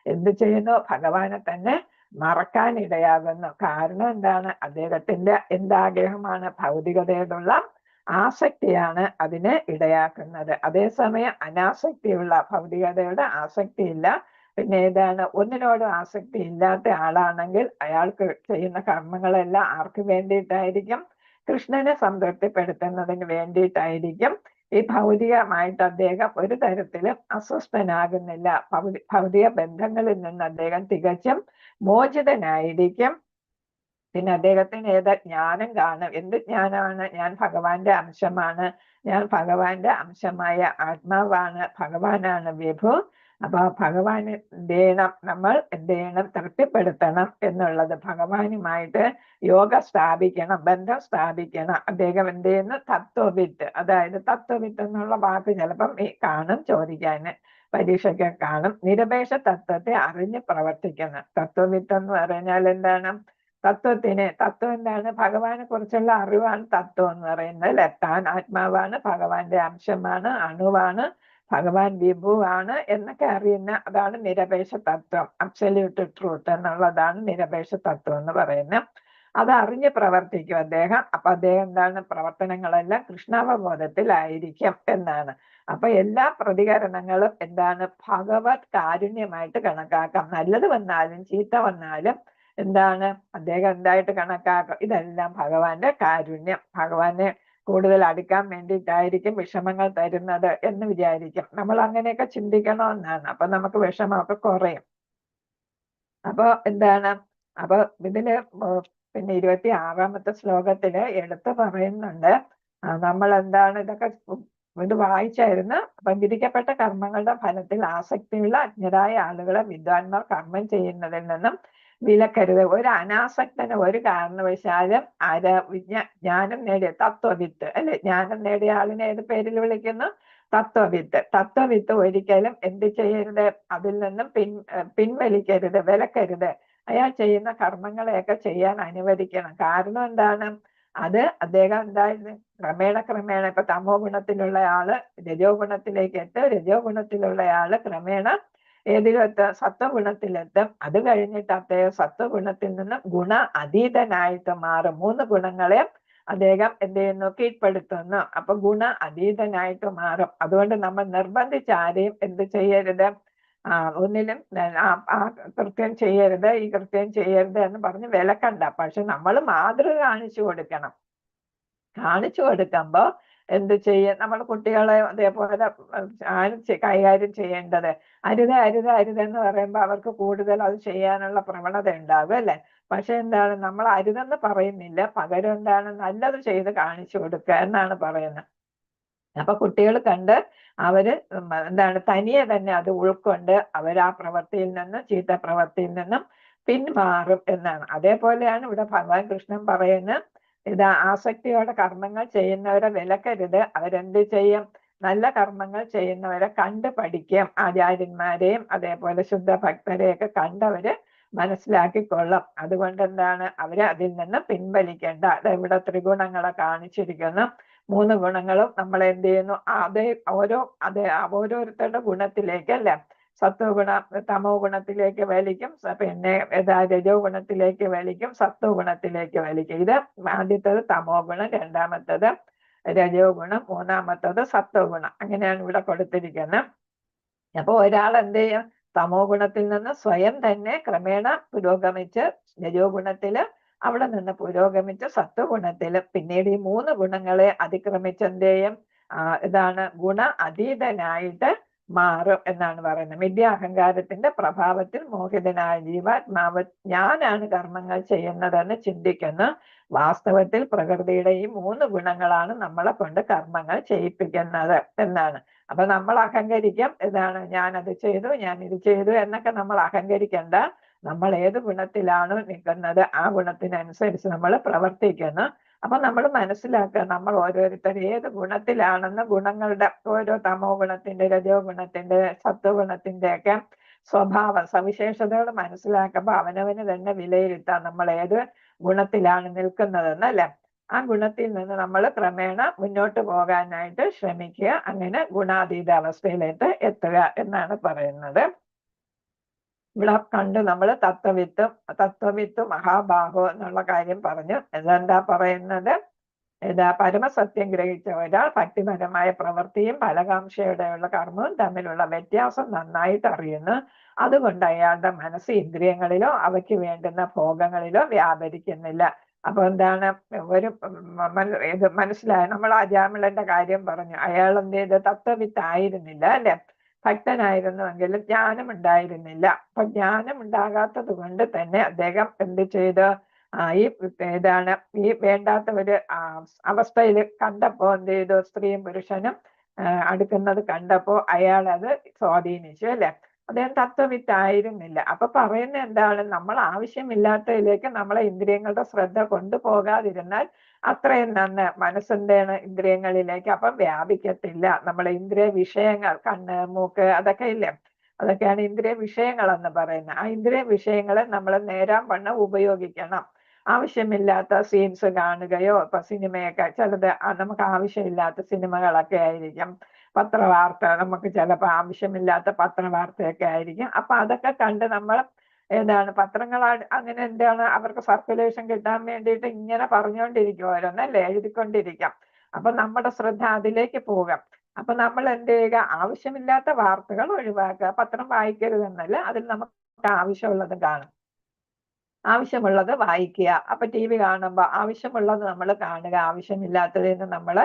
B: എന്ത് ചെയ്യുന്നു? ഭഗവാനെ തന്നെ മറക്കാൻ ഇടയാകുന്നു. കാരണം എന്താണ്? അദ്ദേഹത്തിന്റെ എന്താഗ്രഹമാണ്? ഭൗതികതയോടുള്ള ആസക്തിയാണ് അതിന് ഇടയാക്കുന്നത്. അതേസമയം അനാസക്തിയുള്ള, ഭൗതികതയുടെ ആസക്തി ഇല്ല, പിന്നെ ഏതാണ്? ഒന്നിനോടും ആസക്തി ഇല്ലാത്ത ആളാണെങ്കിൽ അയാൾക്ക് ചെയ്യുന്ന കർമ്മങ്ങളെല്ലാം ആർക്ക് വേണ്ടിയിട്ടായിരിക്കും? കൃഷ്ണനെ സംതൃപ്തിപ്പെടുത്തുന്നതിന് വേണ്ടിയിട്ടായിരിക്കും. ഈ ഭൗതികമായിട്ട് അദ്ദേഹം ഒരു തരത്തിലും അസ്വസ്ഥനാകുന്നില്ല. ഭൗതിക ബന്ധങ്ങളിൽ നിന്ന് അദ്ദേഹം തികച്ചും മോചിതനായിരിക്കും. പിന്നെ അദ്ദേഹത്തിന് ഏതാ? ജ്ഞാനം കാണും. എന്ത് ജ്ഞാനമാണ്? ഞാൻ ഭഗവാന്റെ അംശമാണ്, ഞാൻ ഭഗവാന്റെ അംശമായ ആത്മാവാണ്, ഭഗവാനാണ് വിഭു. അപ്പൊ ഭഗവാന് എന്ത് ചെയ്യണം? നമ്മൾ എന്ത് ചെയ്യണം? തൃപ്തിപ്പെടുത്തണം എന്നുള്ളത്. ഭഗവാനുമായിട്ട് യോഗ സ്ഥാപിക്കണം, ബന്ധം സ്ഥാപിക്കണം. അദ്ദേഹം എന്ത് ചെയ്യുന്നു? തത്വവിത്ത്, അതായത് തത്വവിത്ത് എന്നുള്ള വാക്ക് ചിലപ്പം കാണും, ചോദിക്കാന് പരീക്ഷയ്ക്ക് കാണും. നിരപേക്ഷ തത്വത്തെ അറിഞ്ഞ് പ്രവർത്തിക്കണം. തത്വവിത്ത് എന്ന് പറഞ്ഞാൽ എന്താണ്? തത്വം എന്താണ്? ഭഗവാനെ കുറിച്ചുള്ള അറിവാണ് തത്വം എന്ന് പറയുന്നത് അല്ലെ. താൻ ആത്മാവാണ്, ഭഗവാന്റെ അംശമാണ്, അണുവാണ്, ഭഗവാൻ വിഭുവാണ് എന്നൊക്കെ അറിയുന്ന അതാണ് നിരപേക്ഷ തത്വം. അബ്സല്യൂട്ട് ട്രൂത്ത് എന്നുള്ളതാണ് നിരപേക്ഷ തത്വം എന്ന് പറയുന്നത്. അത് അറിഞ്ഞ് പ്രവർത്തിക്കും അദ്ദേഹം. അപ്പൊ അദ്ദേഹം എന്താണ്, പ്രവർത്തനങ്ങളെല്ലാം കൃഷ്ണാവബോധത്തിലായിരിക്കും എന്നാണ്. അപ്പൊ എല്ലാ പ്രതികരണങ്ങളും എന്താണ്, ഭഗവത് കാരുണ്യമായിട്ട് കണക്കാക്കാം. നല്ലത് വന്നാലും ചീത്ത വന്നാലും എന്താണ്, അദ്ദേഹം എന്തായിട്ട് കണക്കാക്കാം, ഇതെല്ലാം ഭഗവാന്റെ കാരുണ്യം, ഭഗവാനെ കൂടുതൽ അടുക്കാൻ വേണ്ടിയിട്ടായിരിക്കും വിഷമങ്ങൾ തരുന്നത് എന്ന് വിചാരിക്കും. നമ്മൾ അങ്ങനെയൊക്കെ ചിന്തിക്കണമെന്നാണ്. അപ്പൊ നമുക്ക് വിഷമമൊക്കെ കുറയും. അപ്പൊ എന്താണ്, അപ്പൊ ഇതില് പിന്നെ 26-ാമത്തെ ശ്ലോകത്തില് എടുത്ത് പറയുന്നുണ്ട്, നമ്മൾ എന്താണ് ഇതൊക്കെ ഇത് വായിച്ചായിരുന്നു. അപ്പൊ വിധിക്കപ്പെട്ട കർമ്മങ്ങളുടെ ഫലത്തിൽ ആസക്തിയുള്ള അജ്ഞരായ ആളുകളെ വിദ്വാൻമാർ കർമ്മം ചെയ്യുന്നതിൽ നിന്നും വിലക്കരുത്. ഒരു അനാസക്തന് ഒരു കാരണവശാലും ജ്ഞാനം നേടിയ തത്വവിത്ത് അല്ലെ, ജ്ഞാനം നേടിയ ആളിനെ ഏത് പേരിൽ വിളിക്കുന്നു, തത്വവിത്ത് ഒരിക്കലും എന്ത് ചെയ്യരുത്, അതിൽ നിന്നും പിൻവലിക്കരുത്, വിലക്കരുത്. അയാൾ ചെയ്യുന്ന കർമ്മങ്ങളെയൊക്കെ ചെയ്യാൻ അനുവദിക്കണം. കാരണം എന്താണ്, അത് അദ്ദേഹം എന്തായിരുന്നു, ക്രമേണ ഇപ്പൊ തമോ ഗുണത്തിലുള്ള ആള് രജോ ഗുണത്തിലേക്ക് എത്തും, രജോ ഗുണത്തിലുള്ള ആള് ക്രമേണ ഏതിലെത്തും, സത്വഗുണത്തിലെത്തും. അത് കഴിഞ്ഞിട്ട് അദ്ദേഹം സത്വഗുണത്തിൽ നിന്ന് ഗുണ അതീതനായിട്ട് മാറും. 3 ഗുണങ്ങളെ അദ്ദേഹം എന്ത് ചെയ്യുന്നു, കീഴ്പ്പെടുത്തുന്നു. അപ്പൊ ഗുണ അതീതനായിട്ട് മാറും. അതുകൊണ്ട് നമ്മൾ നിർബന്ധിച്ച് ആരെയും എന്ത് ചെയ്യരുത്, ഒന്നിലും ആ കൃത്യം ചെയ്യരുത്, ഈ കൃത്യം ചെയ്യരുത് എന്ന് പറഞ്ഞ് വിലക്കണ്ട. പക്ഷെ നമ്മൾ മാതൃക കാണിച്ചു കൊടുക്കണം. കാണിച്ചു കൊടുക്കുമ്പോ എന്ത് ചെയ്യും, നമ്മൾ കുട്ടികളെ അതേപോലെ കൈകാര്യം ചെയ്യേണ്ടത്. അരുതെന്ന് പറയുമ്പോൾ അവർക്ക് കൂടുതൽ അത് ചെയ്യാനുള്ള പ്രവണത ഉണ്ടാകും അല്ലെ. പക്ഷെ എന്താണ്, നമ്മൾ അരുതെന്ന് പറയുന്നില്ല, പകരം എന്താണ്, നല്ലത് ചെയ്ത് കാണിച്ചു കൊടുക്കുക എന്നാണ് പറയുന്നത്. അപ്പൊ കുട്ടികൾ കണ്ട് അവര് എന്താണ്, തനിയെ തന്നെ അത് ഉൾക്കൊണ്ട് അവർ ആ പ്രവൃത്തിയിൽ നിന്നും, ചീത്ത പ്രവൃത്തിയിൽ നിന്നും പിന്മാറും എന്നാണ്. അതേപോലെയാണ് ഇവിടെ ഭഗവാൻ കൃഷ്ണൻ പറയുന്നത്, ഇത് ആസക്തിയോടെ കർമ്മങ്ങൾ ചെയ്യുന്നവരെ വിലക്കരുത്. അവരെന്ത് ചെയ്യും, നല്ല കർമ്മങ്ങൾ ചെയ്യുന്നവരെ കണ്ട് പഠിക്കും. ആചാര്യന്മാരെയും അതേപോലെ ശുദ്ധ ഭക്തരെയൊക്കെ കണ്ടവര് മനസ്സിലാക്കിക്കൊള്ളും. അതുകൊണ്ട് എന്താണ്, അവര് അതിൽ നിന്ന് പിൻവലിക്കേണ്ട. ഇവിടെ ത്രിഗുണങ്ങളെ കാണിച്ചിരിക്കുന്നു. 3 ഗുണങ്ങളും നമ്മൾ എന്ത് ചെയ്യുന്നു, ഓരോരുത്തരുടെ ഗുണത്തിലേക്ക് അല്ലെ, സത്വഗുണ തമോ ഗുണത്തിലേക്ക് വലിക്കും, പിന്നെ രജോ ഗുണത്തിലേക്ക് വലിക്കും, സത്വ ഗുണത്തിലേക്ക് വലിക്കും. ഇത് ആദ്യത്തേത് തമോ ഗുണം, രണ്ടാമത്തേത് രജോ ഗുണം, മൂന്നാമത്തേത് സത്വ ഗുണം. അങ്ങനെയാണ് ഇവിടെ കൊടുത്തിരിക്കുന്നത്. അപ്പൊ ഒരാൾ എന്ത് ചെയ്യും, തമോ ഗുണത്തിൽ നിന്ന് സ്വയം തന്നെ ക്രമേണ പുരോഗമിച്ച് രജോ ഗുണത്തില്, അവിടെ നിന്ന് പുരോഗമിച്ച് സത്വഗുണത്തില്, പിന്നീട് ഈ 3 ഗുണങ്ങളെ അതിക്രമിച്ച് എന്ത് ചെയ്യും, ഇതാണ് ഗുണ അതീതനായിട്ട് മാറും എന്നാണ് പറയുന്നത്. മിഥ്യാഹങ്കാരത്തിന്റെ പ്രഭാവത്തിൽ മോഹിതനായ ജീവാത്മാവ് ഞാനാണ് കർമ്മങ്ങൾ ചെയ്യുന്നതെന്ന് ചിന്തിക്കുന്നു. വാസ്തവത്തിൽ പ്രകൃതിയുടെ ഈ 3 ഗുണങ്ങളാണ് നമ്മളെ കൊണ്ട് കർമ്മങ്ങൾ ചെയ്യിപ്പിക്കുന്നത് എന്നാണ്. അപ്പൊ നമ്മൾ അഹങ്കരിക്കും, ഇതാണ് ഞാനത് ചെയ്തു, ഞാൻ ഇത് ചെയ്തു എന്നൊക്കെ നമ്മൾ അഹങ്കരിക്കേണ്ട. നമ്മൾ ഏത് ഗുണത്തിലാണ് നിൽക്കുന്നത് ആ ഗുണത്തിനനുസരിച്ച് നമ്മൾ പ്രവർത്തിക്കുന്നു. അപ്പൊ നമ്മൾ മനസ്സിലാക്കുക, നമ്മൾ ഓരോരുത്തർ ഏത് ഗുണത്തിലാണെന്ന് ഗുണങ്ങളുടെ ഓരോ തമോ ഗുണത്തിന്റെ, രജോ ഗുണത്തിന്റെ, സത്വഗുണത്തിന്റെ ഒക്കെ സ്വഭാവ സവിശേഷതകൾ മനസ്സിലാക്കുമ്പോൾ അവനവന് തന്നെ വിലയിരുത്താം നമ്മൾ ഏത് ഗുണത്തിലാണ് നിൽക്കുന്നതെന്ന് അല്ലെ. ആ ഗുണത്തിൽ നിന്ന് നമ്മൾ ക്രമേണ മുന്നോട്ട് പോകാനായിട്ട് ശ്രമിക്കുക. അങ്ങനെ ഗുണാതീത അവസ്ഥയിലേക്ക് എത്തുക എന്നാണ് പറയുന്നത്. ഇവിടെ കണ്ട് നമ്മൾ തത്വവിത്ത് മഹാബാഹോ എന്നുള്ള കാര്യം പറഞ്ഞു. ഇതെന്താ പറയുന്നത്, പരമസത്യം ഗ്രഹിച്ച ഒരാൾ ഭക്തിപരമായ പ്രവൃത്തിയും ഫലകാംക്ഷയുടെയുള്ള കർമ്മവും തമ്മിലുള്ള വ്യത്യാസം നന്നായിട്ട് അറിയുന്നു. അതുകൊണ്ട് അയാളുടെ മനസ്സ് ഇന്ദ്രിയങ്ങളിലോ അവയ്ക്ക് വേണ്ടുന്ന ഭോഗങ്ങളിലോ വ്യാപരിക്കുന്നില്ല. അപ്പൊ എന്താണ്, ഒരു ഇത് മനസ്സിലായ, നമ്മൾ അജാമിളന്റെ കാര്യം പറഞ്ഞു. അയാൾ എന്ത് ചെയ്ത്, തത്വവിത്തായിരുന്നില്ല അല്ലെ, ഭക്തനായിരുന്നുവെങ്കിലും ജ്ഞാനം ഉണ്ടായിരുന്നില്ല. അപ്പൊ ജ്ഞാനം ഉണ്ടാകാത്തത് കൊണ്ട് തന്നെ അദ്ദേഹം എന്ത് ചെയ്തു, ഈ വേണ്ടാത്ത ഒരു അവസ്ഥയിൽ കണ്ടപ്പോ എന്ത് ചെയ്തു, സ്ത്രീയും പുരുഷനും അടുക്കുന്നത് കണ്ടപ്പോ അയാൾ അത് സ്വാധീനിച്ചു അല്ലെ. അദ്ദേഹം തത്വവിത്തായിരുന്നില്ല. അപ്പൊ പറയുന്ന എന്താണ്, നമ്മൾ ആവശ്യമില്ലാത്തതിലേക്ക് നമ്മളെ ഇന്ദ്രിയങ്ങളുടെ ശ്രദ്ധ കൊണ്ടുപോകാതിരുന്നാൽ അത്രയും നന്ന്. മനസ്സെന്താണ്, ഇന്ദ്രിയങ്ങളിലേക്ക് അപ്പം വ്യാപിക്കത്തില്ല. നമ്മളെ ഇന്ദ്രിയ വിഷയങ്ങൾ, കണ്ണ്, മൂക്ക്, അതൊക്കെ ഇല്ലേ, അതൊക്കെയാണ് ഇന്ദ്രിയ വിഷയങ്ങൾ എന്ന് പറയുന്നത്. ആ ഇന്ദ്രിയ വിഷയങ്ങളെ നമ്മൾ നേരാൻ വണ്ണം ഉപയോഗിക്കണം. ആവശ്യമില്ലാത്ത സീൻസ് കാണുകയോ, ഇപ്പൊ സിനിമയൊക്കെ ചിലത് നമുക്ക് ആവശ്യമില്ലാത്ത സിനിമകളൊക്കെ ആയിരിക്കും, പത്രവാർത്ത നമുക്ക് ചിലപ്പോൾ ആവശ്യമില്ലാത്ത പത്രവാർത്തയൊക്കെ ആയിരിക്കും. അപ്പൊ അതൊക്കെ കണ്ട് നമ്മൾ ഏതാണ് പത്രങ്ങൾ അങ്ങനെ എന്താണ് അവർക്ക് സർക്കുലേഷൻ കിട്ടാൻ വേണ്ടിയിട്ട് ഇങ്ങനെ പറഞ്ഞുകൊണ്ടിരിക്കും, ഓരോന്നല്ലേ എഴുതിക്കൊണ്ടിരിക്കാം. അപ്പൊ നമ്മുടെ ശ്രദ്ധ അതിലേക്ക് പോകാം. അപ്പൊ നമ്മൾ എന്ത് ചെയ്യുക, ആവശ്യമില്ലാത്ത വാർത്തകൾ ഒഴിവാക്കുക. പത്രം വായിക്കരുതെന്നല്ല, അതിൽ നമുക്ക് ആവശ്യമുള്ളത് കാണും, ആവശ്യമുള്ളത് വായിക്കുക. അപ്പൊ ടി വി കാണുമ്പോൾ ആവശ്യമുള്ളത് നമ്മൾ കാണുക, ആവശ്യമില്ലാത്തതിൽ നിന്ന് നമ്മൾ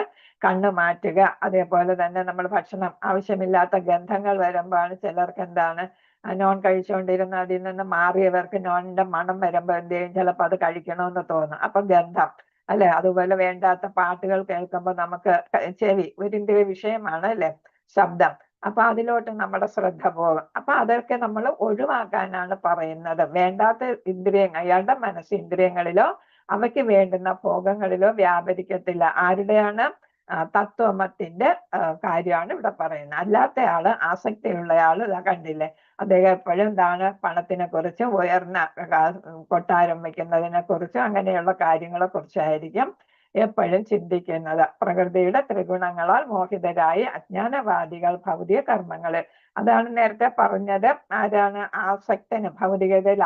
B: കണ്ണു മാറ്റുക. അതേപോലെ തന്നെ നമ്മൾ ഭക്ഷണം, ആവശ്യമില്ലാത്ത ഗന്ധങ്ങൾ വരുമ്പോഴാണ് ചിലർക്ക് എന്താണ് നോൺ കഴിച്ചുകൊണ്ടിരുന്ന അതിൽ നിന്ന് മാറിയവർക്ക് നോണിന്റെ മണം വരുമ്പോൾ എന്ത് ചെയ്യും, ചിലപ്പോൾ അത് കഴിക്കണമെന്ന് തോന്നും. അപ്പൊ ഗന്ധം അല്ലെ, അതുപോലെ വേണ്ടാത്ത പാട്ടുകൾ കേൾക്കുമ്പോൾ നമുക്ക് ചെവി ഒരു ഇന്ദ്രിയ വിഷയമാണ് അല്ലെ, ശബ്ദം. അപ്പൊ അതിലോട്ട് നമ്മുടെ ശ്രദ്ധ പോകും. അപ്പൊ അതൊക്കെ നമ്മൾ ഒഴിവാക്കാനാണ് പറയുന്നത്. വേണ്ടാത്ത ഇന്ദ്രിയങ്ങൾ, അയാളുടെ മനസ്സ് ഇന്ദ്രിയങ്ങളിലോ അവയ്ക്ക് വേണ്ടുന്ന ഭോഗങ്ങളിലോ വ്യാപരിക്കത്തില്ല. ആരുടെയാണ്? തത്വമത്തിന്റെ കാര്യമാണ് ഇവിടെ പറയുന്നത്. അല്ലാത്ത ആള്, ആസക്തിയുള്ളയാള് ഇതാ കണ്ടില്ലേ, അദ്ദേഹം എപ്പോഴും എന്താണ് പണത്തിനെ കുറിച്ചും ഉയർന്ന കൊട്ടാരം വെക്കുന്നതിനെ കുറിച്ചും അങ്ങനെയുള്ള കാര്യങ്ങളെ കുറിച്ചായിരിക്കും എപ്പോഴും ചിന്തിക്കുന്നത്. പ്രകൃതിയുടെ ത്രിഗുണങ്ങളാൽ മോഹിതരായി അജ്ഞാനവാദികൾ ഭൗതിക കർമ്മങ്ങള്, അതാണ് നേരത്തെ പറഞ്ഞത്. ആരാണ്? ആസക്തനും, ഭൗതികതയിൽ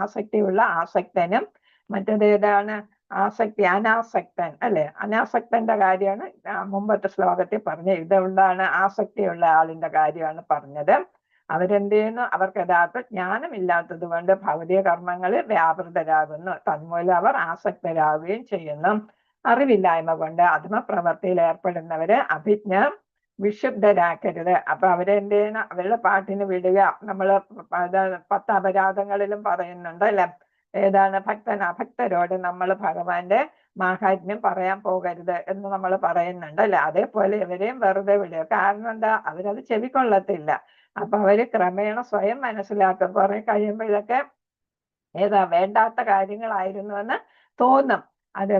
B: ആസക്തിയുള്ള ആസക്തനും. മറ്റേത് ഏതാണ്? അനാസക്തൻ അല്ലെ, അനാസക്തന്റെ കാര്യമാണ് മുമ്പത്തെ ശ്ലോകത്തിൽ പറഞ്ഞത്. ഇതുകൊണ്ടാണ് ആസക്തിയുള്ള ആളിന്റെ കാര്യമാണ് പറഞ്ഞത്. അവരെന്ത് ചെയ്യുന്നു? അവർക്ക് യഥാർത്ഥ ജ്ഞാനമില്ലാത്തത് കൊണ്ട് ഭൗതിക കർമ്മങ്ങളിൽ വ്യാപൃതരാകുന്നു. തന്മൂലം അവർ ആസക്തരാകുകയും ചെയ്യുന്നു. അറിവില്ലായ്മ കൊണ്ട് അധമപ്രവർത്തിയിൽ ഏർപ്പെടുന്നവര് അഭിജ്ഞ വിശുദ്ധരാക്കരുത്. അപ്പൊ അവരെന്ത് ചെയ്യണം? അവരുടെ പാട്ടിന് വിടുക. നമ്മള് 10 അപരാധങ്ങളിലും പറയുന്നുണ്ട് അല്ലെ, ഏതാണ്? അഭക്തരോട് നമ്മൾ ഭഗവാന്റെ മാഹാത്മ്യം പറയാൻ പോകരുത് എന്ന് നമ്മൾ പറയുന്നുണ്ട് അല്ലെ. അതേപോലെ ഇവരെയും വെറുതെ വിടുക. കാരണം എന്താ? അവരത് ചെവിക്കൊള്ളത്തില്ല. അപ്പൊ അവര് ക്രമേണ സ്വയം മനസ്സിലാക്കും. കുറെ കഴിയുമ്പോൾ ഇതൊക്കെ വേണ്ടാത്ത കാര്യങ്ങളായിരുന്നുവെന്ന് തോന്നും. അത്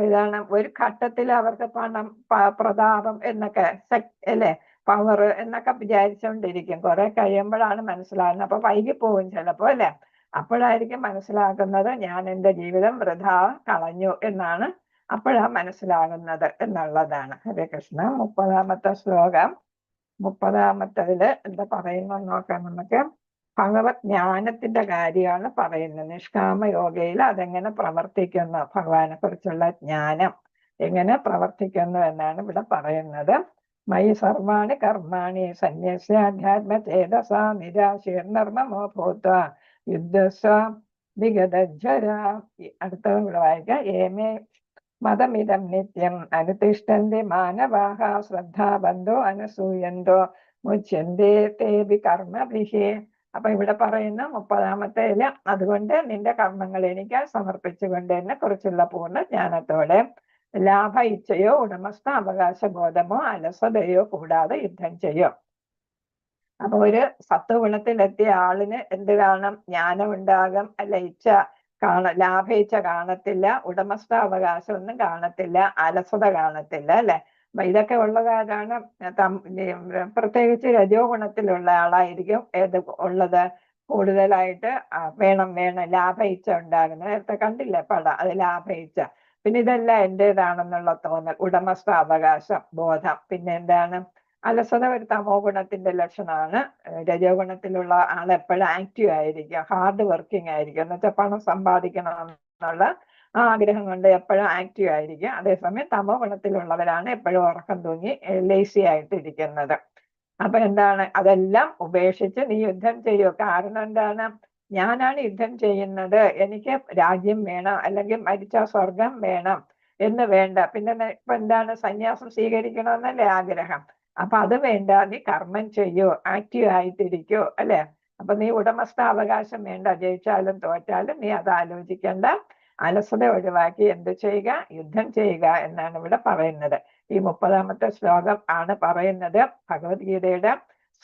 B: ഇതാണ് ഒരു ഘട്ടത്തിൽ അവർക്ക് പണം, പ്രതാപം എന്നൊക്കെ അല്ലെ, പവർ എന്നൊക്കെ വിചാരിച്ചുകൊണ്ടിരിക്കും. കുറെ കഴിയുമ്പോഴാണ് മനസ്സിലാകുന്നത്. അപ്പൊ വൈകിപ്പോവും ചിലപ്പോ അല്ലെ. അപ്പോഴായിരിക്കും മനസ്സിലാക്കുന്നത് ഞാൻ എൻ്റെ ജീവിതം വൃഥാ കളഞ്ഞു എന്നാണ് അപ്പോഴാണ് മനസ്സിലാകുന്നത് എന്നുള്ളതാണ്. ഹരേ കൃഷ്ണ. 30-ാമത്തെ ശ്ലോകം. 30-ാമത്തതില് എന്താ പറയുന്നത് നോക്കാം നമുക്ക്. ഭഗവത് ജ്ഞാനത്തിന്റെ കാര്യമാണ് പറയുന്നത്. നിഷ്കാമ യോഗയിൽ അതെങ്ങനെ പ്രവർത്തിക്കുന്നു, ഭഗവാനെ കുറിച്ചുള്ള ജ്ഞാനം എങ്ങനെ പ്രവർത്തിക്കുന്നു എന്നാണ് ഇവിടെ പറയുന്നത്. മയി സർവാണി കർമാണി സന്യസ്യാധ്യാത്മ ചേതസ നിരാശീർനർമ്മമോ ഭൂത്വ യുദ്ധസ്വ വിഗതജ്വര. അടുത്തതും ഇവിടെ വായിക്കാം. ഏമേ മതമിതം നിത്യം അനുതിഷ്ഠന്തി മാനവാഹ ശ്രദ്ധാബന്ധോ അനസൂയന്തോ മുച്യന്തേ തേബി കർമ്മഭിഹി. അപ്പൊ ഇവിടെ പറയുന്ന 30-ാമത്തേല്, അതുകൊണ്ട് നിന്റെ കർമ്മങ്ങൾ എനിക്ക് സമർപ്പിച്ചുകൊണ്ട് എന്നെ കുറിച്ചുള്ള പൂർണ്ണ ജ്ഞാനത്തോടെ ലാഭ ഇച്ഛയോ ഉടമസ്ഥ അവകാശ ബോധമോ അലസതയോ കൂടാതെ യുദ്ധം ചെയ്യും. അപ്പൊ ഒരു സത്വഗുണത്തിലെത്തിയ ആളിന് എന്ത് കാണും? ജ്ഞാനം ഉണ്ടാകും അല്ല, ഇച്ഛ ലാഭ ഇച്ഛ കാണത്തില്ല, ഉടമസ്ഥ അവകാശം ഒന്നും കാണത്തില്ല, അലസത കാണത്തില്ല അല്ലെ. ഇതൊക്കെ ഉള്ളതാരാണ്? പ്രത്യേകിച്ച് രജോ ഗുണത്തിലുള്ള ആളായിരിക്കും ഏത് ഉള്ളത് കൂടുതലായിട്ട്. വേണം ലാഭ ഇച്ഛ ഉണ്ടാകുന്നത്. നേരത്തെ കണ്ടില്ലേ പടം, അത് ലാഭ ഇച്ഛ. പിന്നെ ഇതെല്ലാം എന്റേതാണെന്നുള്ള തോന്നൽ, ഉടമസ്ഥ അവകാശം ബോധം. പിന്നെ എന്താണ്? അലസത ഒരു തമോ ഗുണത്തിന്റെ ലക്ഷണമാണ്. രജോ ഗുണത്തിലുള്ള ആൾ എപ്പോഴും ആക്റ്റീവ് ആയിരിക്കും, ഹാർഡ് വർക്കിംഗ് ആയിരിക്കും. എന്ന് വെച്ചാൽ പണം സമ്പാദിക്കണം എന്നുള്ള ആഗ്രഹം കൊണ്ട് എപ്പോഴും ആക്റ്റീവ് ആയിരിക്കും. അതേസമയം തമോ ഗുണത്തിലുള്ളവരാണ് എപ്പോഴും ഉറക്കം തൂങ്ങി ലേസി ആയിട്ട് ഇരിക്കുന്നത്. അപ്പൊ എന്താണ്? അതെല്ലാം ഉപേക്ഷിച്ച് നീ യുദ്ധം ചെയ്യൂ. കാരണം എന്താണ്? ഞാനാണ് യുദ്ധം ചെയ്യുന്നത്, എനിക്ക് രാജ്യം വേണം അല്ലെങ്കിൽ മരിച്ച സ്വർഗം വേണം എന്ന് വേണ്ട. പിന്നെ ഇപ്പൊ എന്താണ്? സന്യാസം സ്വീകരിക്കണമെന്നല്ലേ ആഗ്രഹം. അപ്പൊ അത് വേണ്ട, നീ കർമ്മം ചെയ്യൂ, ആക്റ്റീവ് ആയിട്ടിരിക്കൂ അല്ലെ. അപ്പൊ നീ ഉടമസ്ഥ അവകാശം വേണ്ട, ജയിച്ചാലും തോറ്റാലും നീ അത് ആലോചിക്കേണ്ട. അലസത ഒഴിവാക്കി എന്ത് ചെയ്യുക? യുദ്ധം ചെയ്യുക എന്നാണ് ഇവിടെ പറയുന്നത്. ഈ 30-ാമത്തെ ശ്ലോകം ആണ് പറയുന്നത്. ഭഗവത്ഗീതയുടെ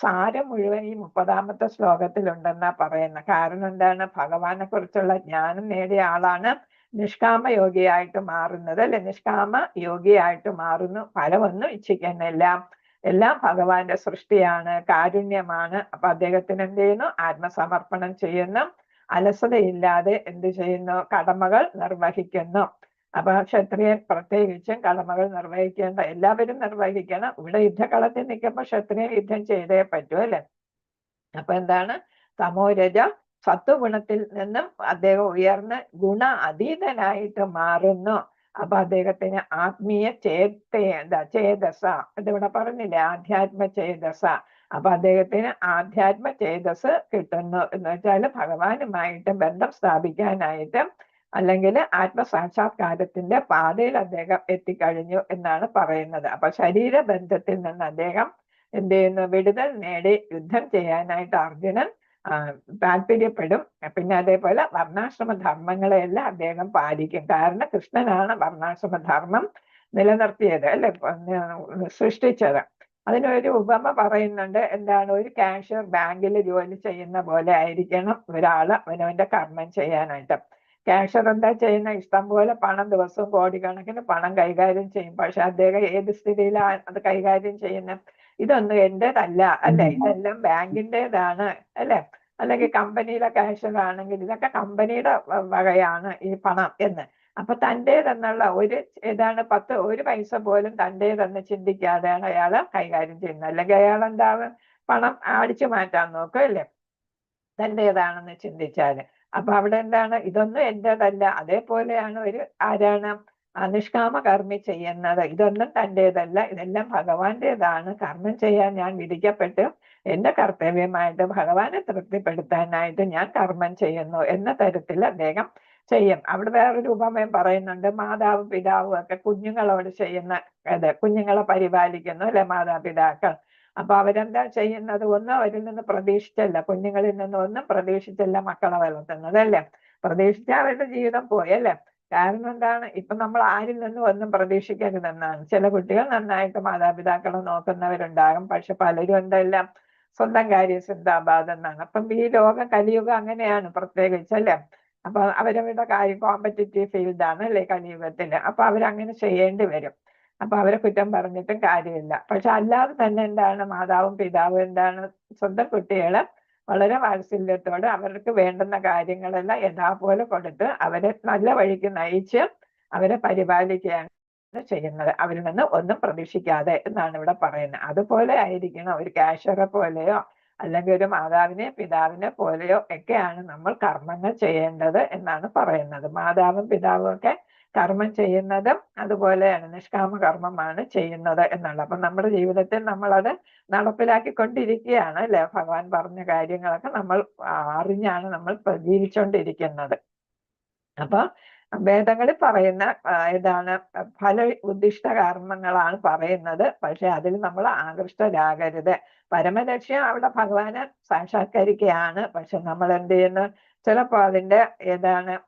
B: സാരം മുഴുവൻ ഈ 30-ാമത്തെ ശ്ലോകത്തിലുണ്ടെന്നാ പറയുന്നത്. കാരണം എന്താണ്? ഭഗവാനെ കുറിച്ചുള്ള ജ്ഞാനം നേടിയ ആളാണ് നിഷ്കാമ യോഗിയായിട്ട് മാറുന്നത് അല്ലെ. നിഷ്കാമ യോഗിയായിട്ട് മാറുന്നു, ഫലമൊന്നും ഇച്ഛിക്കുന്നില്ല. എല്ലാം ഭഗവാന്റെ സൃഷ്ടിയാണ്, കാരുണ്യമാണ്. അപ്പൊ അദ്ദേഹത്തിന് എന്ത് ചെയ്യുന്നു? ആത്മസമർപ്പണം ചെയ്യുന്നു. അലസതയില്ലാതെ എന്ത് ചെയ്യുന്നു? കടമകൾ നിർവഹിക്കുന്നു. അപ്പൊ ക്ഷത്രിയൻ പ്രത്യേകിച്ചും കടമകൾ നിർവഹിക്കേണ്ട, എല്ലാവരും നിർവഹിക്കണം. ഇവിടെ യുദ്ധകളത്തിൽ നിൽക്കുമ്പോൾ ക്ഷത്രിയൻ യുദ്ധം ചെയ്തേ പറ്റൂ അല്ലെ. അപ്പൊ എന്താണ്? തമോരജ സത്വഗുണത്തിൽ നിന്നും അദ്ദേഹം ഉയർന്ന് ഗുണ അതീതനായിട്ട് മാറുന്നു. അപ്പൊ അദ്ദേഹത്തിന് ആത്മീയ ചേതസ, ഇതിവിടെ പറഞ്ഞില്ലേ, ആധ്യാത്മ ചേതസ. അപ്പൊ അദ്ദേഹത്തിന് ആധ്യാത്മ ചേതസ് കിട്ടുന്നു എന്ന് വെച്ചാൽ ഭഗവാനുമായിട്ട് ബന്ധം സ്ഥാപിക്കാനായിട്ട് അല്ലെങ്കിൽ ആത്മസാക്ഷാത്കാരത്തിന്റെ പാതയിൽ അദ്ദേഹം എത്തിക്കഴിഞ്ഞു എന്നാണ് പറയുന്നത്. അപ്പൊ ശരീരബന്ധത്തിൽ നിന്ന് അദ്ദേഹം എന്ത് ചെയ്യുന്നു, വിടുതൽ നേടി യുദ്ധം ചെയ്യാനായിട്ട് അർജുനൻ താല്പര്യപ്പെടും. പിന്നെ അതേപോലെ വർണ്ണാശ്രമ ധർമ്മങ്ങളെല്ലാം അദ്ദേഹം പാലിക്കും. കാരണം കൃഷ്ണനാണ് വർണ്ണാശ്രമ ധർമ്മം നിലനിർത്തിയത്, അല്ലെ, സൃഷ്ടിച്ചത്. അതിനൊരു ഉപമ പറയുന്നുണ്ട്. എന്താണ്, ഒരു കാഷ്യർ ബാങ്കിൽ ജോലി ചെയ്യുന്ന പോലെ ആയിരിക്കണം ഒരാള് അവനവന്റെ കർമ്മം ചെയ്യാനായിട്ട്. കാഷ്യർ എന്താ ചെയ്യുന്ന, ഇഷ്ടം പോലെ പണം, ദിവസവും കോടിക്കണക്കിന് പണം കൈകാര്യം ചെയ്യും. പക്ഷെ അദ്ദേഹം ഏത് സ്ഥിതിയിലാണ് അത് കൈകാര്യം ചെയ്യുന്നത്? ഇതൊന്നും എന്റേതല്ല, അല്ലെ, ഇതെല്ലാം ബാങ്കിൻ്റെതാണ്, അല്ലെ, അല്ലെങ്കിൽ കമ്പനിയിലെ കാഷ്യർ ആണെങ്കിൽ ഇതൊക്കെ കമ്പനിയുടെ വകയാണ് ഈ പണം എന്ന്. അപ്പൊ തൻ്റേതെന്നുള്ള ഒരു പൈസ പോലും തൻ്റേതെന്ന് ചിന്തിക്കാതെയാണ് അയാള് കൈകാര്യം ചെയ്യുന്നത്. അല്ലെങ്കിൽ അയാൾ എന്താവും, പണം അടിച്ചു മാറ്റാൻ നോക്കും, അല്ലേ, തൻ്റേതാണെന്ന് ചിന്തിച്ചാല്. അപ്പൊ അവിടെ എന്താണ്, ഇതൊന്നും എന്റേതല്ല. അതേപോലെയാണ് ആരാണ് നിഷ്കാമ കർമ്മി ചെയ്യുന്നത്. ഇതൊന്നും തൻ്റേതല്ല, ഇതെല്ലാം ഭഗവാന്റേതാണ്. കർമ്മം ചെയ്യാൻ ഞാൻ വിധിക്കപ്പെട്ട് എന്റെ കർത്തവ്യമായിട്ട് ഭഗവാനെ തൃപ്തിപ്പെടുത്താനായിട്ട് ഞാൻ കർമ്മം ചെയ്യുന്നു എന്ന തരത്തിൽ അദ്ദേഹം ചെയ്യും. അവിടെ വേറൊരു ഉപമയും പറയുന്നുണ്ട്. മാതാവും പിതാവും ഒക്കെ കുഞ്ഞുങ്ങളോട് ചെയ്യുന്ന കുഞ്ഞുങ്ങളെ പരിപാലിക്കുന്നു, അല്ലെ, മാതാപിതാക്കൾ. അപ്പൊ അവരെന്താ ചെയ്യുന്നത്, ഒന്നും അവരിൽ നിന്ന് പ്രതീക്ഷിച്ചല്ല, കുഞ്ഞുങ്ങളിൽ നിന്ന് ഒന്നും പ്രതീക്ഷിച്ചല്ല മക്കളെ വളർത്തുന്നത്, അല്ലേ. പ്രതീക്ഷിച്ച അവരുടെ ജീവിതം പോയി, അല്ലേ. കാരണം എന്താണ്, ഇപ്പൊ നമ്മൾ ആരിൽ നിന്നും ഒന്നും പ്രതീക്ഷിക്കരുതെന്നാണ്. ചില കുട്ടികൾ നന്നായിട്ട് മാതാപിതാക്കളെ നോക്കുന്നവരുണ്ടാകും. പക്ഷെ പലരും എന്തെല്ലാം സ്വന്തം കാര്യം ചിന്താബാധ എന്നാണ്. അപ്പം ഈ ലോകം കലിയുഗം അങ്ങനെയാണ് പ്രത്യേകിച്ച്, അല്ലേ. അപ്പൊ അവരവരുടെ കാര്യം കോമ്പറ്റിറ്റീവ് ഫീൽഡാണ്, അല്ലേ, കലിയുഗത്തില്. അപ്പൊ അവരങ്ങനെ ചെയ്യേണ്ടി വരും. അപ്പൊ അവരെ കുറ്റം പറഞ്ഞിട്ടും കാര്യമില്ല. പക്ഷെ അല്ലാതെ തന്നെ എന്താണ്, മാതാവും പിതാവും എന്താണ്, സ്വന്തം കുട്ടികളെ വളരെ വാത്സല്യത്തോടെ അവർക്ക് വേണ്ടുന്ന കാര്യങ്ങളെല്ലാം യഥാപോലെ കൊടുത്ത് അവരെ നല്ല വഴിക്ക് നയിച്ച് അവരെ പരിപാലിക്കുകയാണ് ചെയ്യുന്നത്, അവരിൽ നിന്ന് ഒന്നും പ്രതീക്ഷിക്കാതെ എന്നാണ് ഇവിടെ പറയുന്നത്. അതുപോലെ ആയിരിക്കണം ഒരു കാഷ്യറെ പോലെയോ അല്ലെങ്കിൽ ഒരു മാതാവിനെ പിതാവിനെ പോലെയോ ഒക്കെയാണ് നമ്മൾ കർമ്മങ്ങൾ ചെയ്യേണ്ടത് എന്നാണ് പറയുന്നത്. മാതാവും പിതാവും ഒക്കെ കർമ്മം ചെയ്യുന്നതും അതുപോലെയാണ്, നിഷ്കാമ കർമ്മമാണ് ചെയ്യുന്നത് എന്നുള്ളത്. അപ്പൊ നമ്മുടെ ജീവിതത്തിൽ നമ്മളത് നടപ്പിലാക്കിക്കൊണ്ടിരിക്കുകയാണ്, അല്ലെ. ഭഗവാൻ പറഞ്ഞ കാര്യങ്ങളൊക്കെ നമ്മൾ അറിഞ്ഞാണ് നമ്മൾ ജീവിച്ചുകൊണ്ടിരിക്കുന്നത്. അപ്പൊ വേദങ്ങളിൽ പറയുന്ന ഫല ഉദ്ദിഷ്ട കർമ്മങ്ങളാണ് പറയുന്നത്. പക്ഷെ അതിൽ നമ്മൾ ആകൃഷ്ടരാകരുത്. പരമലക്ഷ്യം അവിടെ ഭഗവാനെ സാക്ഷാത്കരിക്കുകയാണ്. പക്ഷെ നമ്മൾ എന്ത് ചെയ്യുന്നു, ചിലപ്പോൾ അതിന്റെ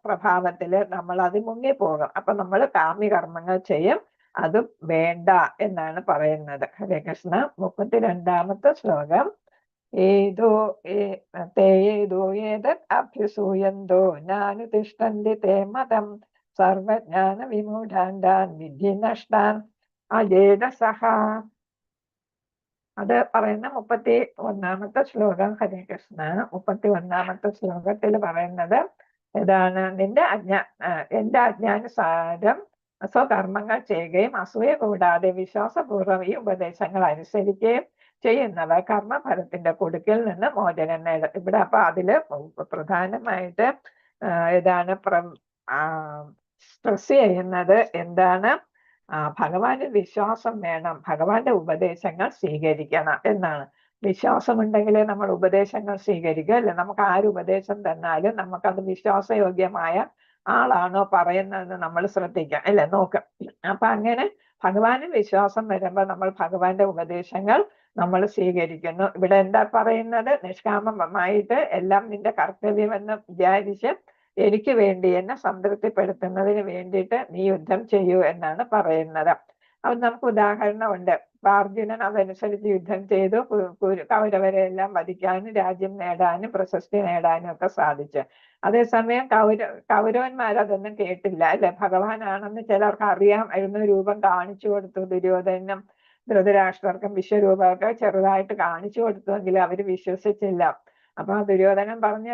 B: പ്രഭാവത്തില് നമ്മൾ അത് മുങ്ങിപ്പോകും. അപ്പൊ നമ്മൾ കാമ്യകർമ്മങ്ങൾ ചെയ്യും, അതും വേണ്ട എന്നാണ് പറയുന്നത്. ഹരേ കൃഷ്ണ. 32ാമത്തെ ശ്ലോകം. ഏതോ അഭ്യസൂയന്തോ നാനുതിഷ്ഠന്തി തേ മതം സർവജ്ഞാന വിമൂഢാൻ വിധി നഷ്ടാൻ അജേതസഹ. അത് പറയുന്ന 31ാമത്തെ ശ്ലോകം. ഹരേ കൃഷ്ണ. 31ാമത്തെ ശ്ലോകത്തിൽ പറയുന്നത് നിന്റെ എന്റെ അജ്ഞാനുസാരം സ്വകർമ്മങ്ങൾ ചെയ്യുകയും അസൂയ കൂടാതെ വിശ്വാസപൂർവ്വം ഈ ഉപദേശങ്ങൾ അനുസരിക്കുകയും ചെയ്യുന്നവർ കർമ്മഫലത്തിന്റെ കുടുക്കിൽ നിന്ന് മോചനം നേടും. ഇവിടെ അപ്പൊ അതില് പ്രധാനമായിട്ട് സ്ട്രെസ് ചെയ്യുന്നത് ഭഗവാന് വിശ്വാസം വേണം, ഭഗവാന്റെ ഉപദേശങ്ങൾ സ്വീകരിക്കണം എന്നാണ്. വിശ്വാസമുണ്ടെങ്കിലേ നമ്മൾ ഉപദേശങ്ങൾ സ്വീകരിക്കുക, അല്ലെ. നമുക്ക് ആര് ഉപദേശം തന്നാലും നമുക്കത് വിശ്വാസയോഗ്യമായ ആളാണോ പറയുന്നതെന്ന് നമ്മൾ ശ്രദ്ധിക്കാം, അല്ലെ, നോക്കാം. അപ്പൊ അങ്ങനെ ഭഗവാന് വിശ്വാസം വരുമ്പോൾ നമ്മൾ ഭഗവാന്റെ ഉപദേശങ്ങൾ നമ്മൾ സ്വീകരിക്കുന്നു. ഇവിടെ എന്താ പറയുന്നത്, നിഷ്കാമമായിട്ട് എല്ലാം നിന്റെ കർത്തവ്യമെന്ന് വിചാരിച്ച് എനിക്ക് വേണ്ടി എന്നെ സംതൃപ്തിപ്പെടുത്തുന്നതിന് വേണ്ടിയിട്ട് നീ യുദ്ധം ചെയ്യൂ എന്നാണ് പറയുന്നത്. അത് നമുക്ക് ഉദാഹരണമുണ്ട്. അർജുനൻ അതനുസരിച്ച് യുദ്ധം ചെയ്തു, കൗരവരെ എല്ലാം വധിക്കാനും രാജ്യം നേടാനും പ്രശസ്തി നേടാനും ഒക്കെ സാധിച്ചു. അതേസമയം കൗരവന്മാരതൊന്നും കേട്ടില്ല, അല്ലെ. ഭഗവാനാണെന്ന് ചിലർക്ക് അറിയാമായിരുന്നു, രൂപം കാണിച്ചു കൊടുത്തു ദുര്യോധനും ധൃതരാഷ്ട്രർക്കും വിശ്വരൂപമൊക്കെ ചെറുതായിട്ട് കാണിച്ചു കൊടുത്തുവെങ്കിലും അവര് വിശ്വസിച്ചില്ല. അപ്പൊ ദുര്യോധനൻ പറഞ്ഞ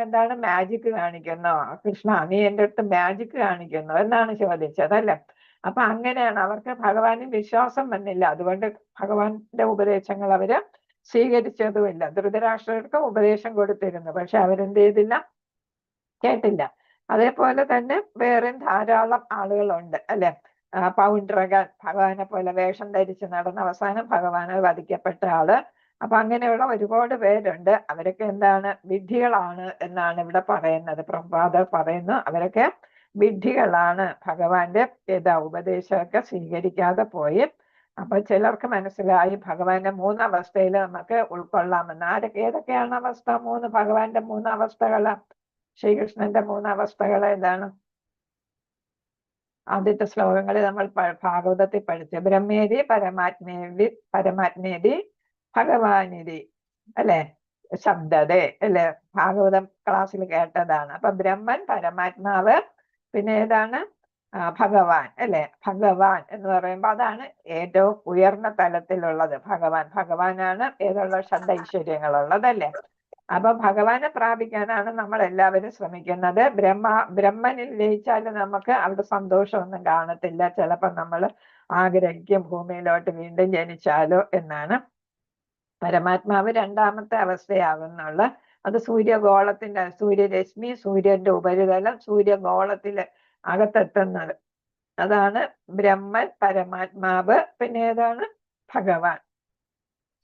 B: മാജിക് കാണിക്കുന്നോ കൃഷ്ണ, നീ എൻ്റെ അടുത്ത് മാജിക് കാണിക്കുന്നു എന്നാണ് ചോദിച്ചത്, അല്ലെ. അപ്പൊ അങ്ങനെയാണ്, അവർക്ക് ഭഗവാന് വിശ്വാസം വന്നില്ല. അതുകൊണ്ട് ഭഗവാന്റെ ഉപദേശങ്ങൾ അവര് സ്വീകരിച്ചതുമില്ല. ധൃതരാഷ്ട്രർക്ക് ഉപദേശം കൊടുത്തിരുന്നു, പക്ഷെ അവരെന്ത് ചെയ്തില്ല, കേട്ടില്ല. അതേപോലെ തന്നെ വേറെയും ധാരാളം ആളുകളുണ്ട് അല്ലെ. പൗണ്ഡ്രകൻ ഭഗവാനെ പോലെ വേഷം ധരിച്ച് നടന്ന അവസാനം ഭഗവാന് വധിക്കപ്പെട്ട ആള്. അപ്പൊ അങ്ങനെയുള്ള ഒരുപാട് പേരുണ്ട്. അവരൊക്കെ എന്താണ്? വിഡ്ഢികളാണ് എന്നാണ് ഇവിടെ പറയുന്നത്. പ്രഭുപാദർ പറയുന്നു അവരൊക്കെ വിഡ്ഢികളാണ്, ഭഗവാന്റെ ഉപദേശമൊക്കെ സ്വീകരിക്കാതെ പോയി. അപ്പൊ ചിലർക്ക് മനസ്സിലായി ഭഗവാന്റെ 3 അവസ്ഥയിൽ നമുക്ക് ഉൾക്കൊള്ളാമെന്ന്. ഏതൊക്കെയാണ് അവസ്ഥ? ഭഗവാന്റെ 3 അവസ്ഥകള്, ശ്രീകൃഷ്ണന്റെ 3 അവസ്ഥകൾ ഏതാണ്? ആദ്യത്തെ ശ്ലോകങ്ങളിൽ നമ്മൾ ഭാഗവതത്തിൽ പഠിച്ച ബ്രഹ്മേരി പരമാത്മേരി ഭഗവാനിരി അല്ലെ, ശബ്ദതേ അല്ലെ, ഭാഗവതം ക്ലാസ്സിൽ കേട്ടതാണ്. അപ്പൊ ബ്രഹ്മൻ, പരമാത്മാവ്, പിന്നെ ഏതാണ്? ഭഗവാൻ അല്ലെ. ഭഗവാൻ എന്ന് പറയുമ്പോൾ അതാണ് ഏറ്റവും ഉയർന്ന തലത്തിലുള്ളത്. ഭഗവാനാണ് ഏതുള്ള ഷഡൈശ്വര്യങ്ങളുള്ളതല്ലേ. അപ്പൊ ഭഗവാനെ പ്രാപിക്കാനാണ് നമ്മൾ എല്ലാവരും ശ്രമിക്കുന്നത്. ബ്രഹ്മനിൽ ലയിച്ചാൽ നമുക്ക് അവിടെ സന്തോഷമൊന്നും കാണത്തില്ല. ചിലപ്പോൾ നമ്മൾ ആഗ്രഹിക്കും ഭൂമിയിലോട്ട് വീണ്ടും ജനിച്ചാലോ എന്നാണ്. പരമാത്മാവ് 2ാമത്തെ അവസ്ഥയാകുന്നുള്ള. അത് സൂര്യരശ്മി, സൂര്യന്റെ ഉപരിതലം, സൂര്യഗോളത്തില് അകത്തെത്തുന്നത്. അതാണ് ബ്രഹ്മൻ, പരമാത്മാവ്. പിന്നെ ഏതാണ്? ഭഗവാൻ.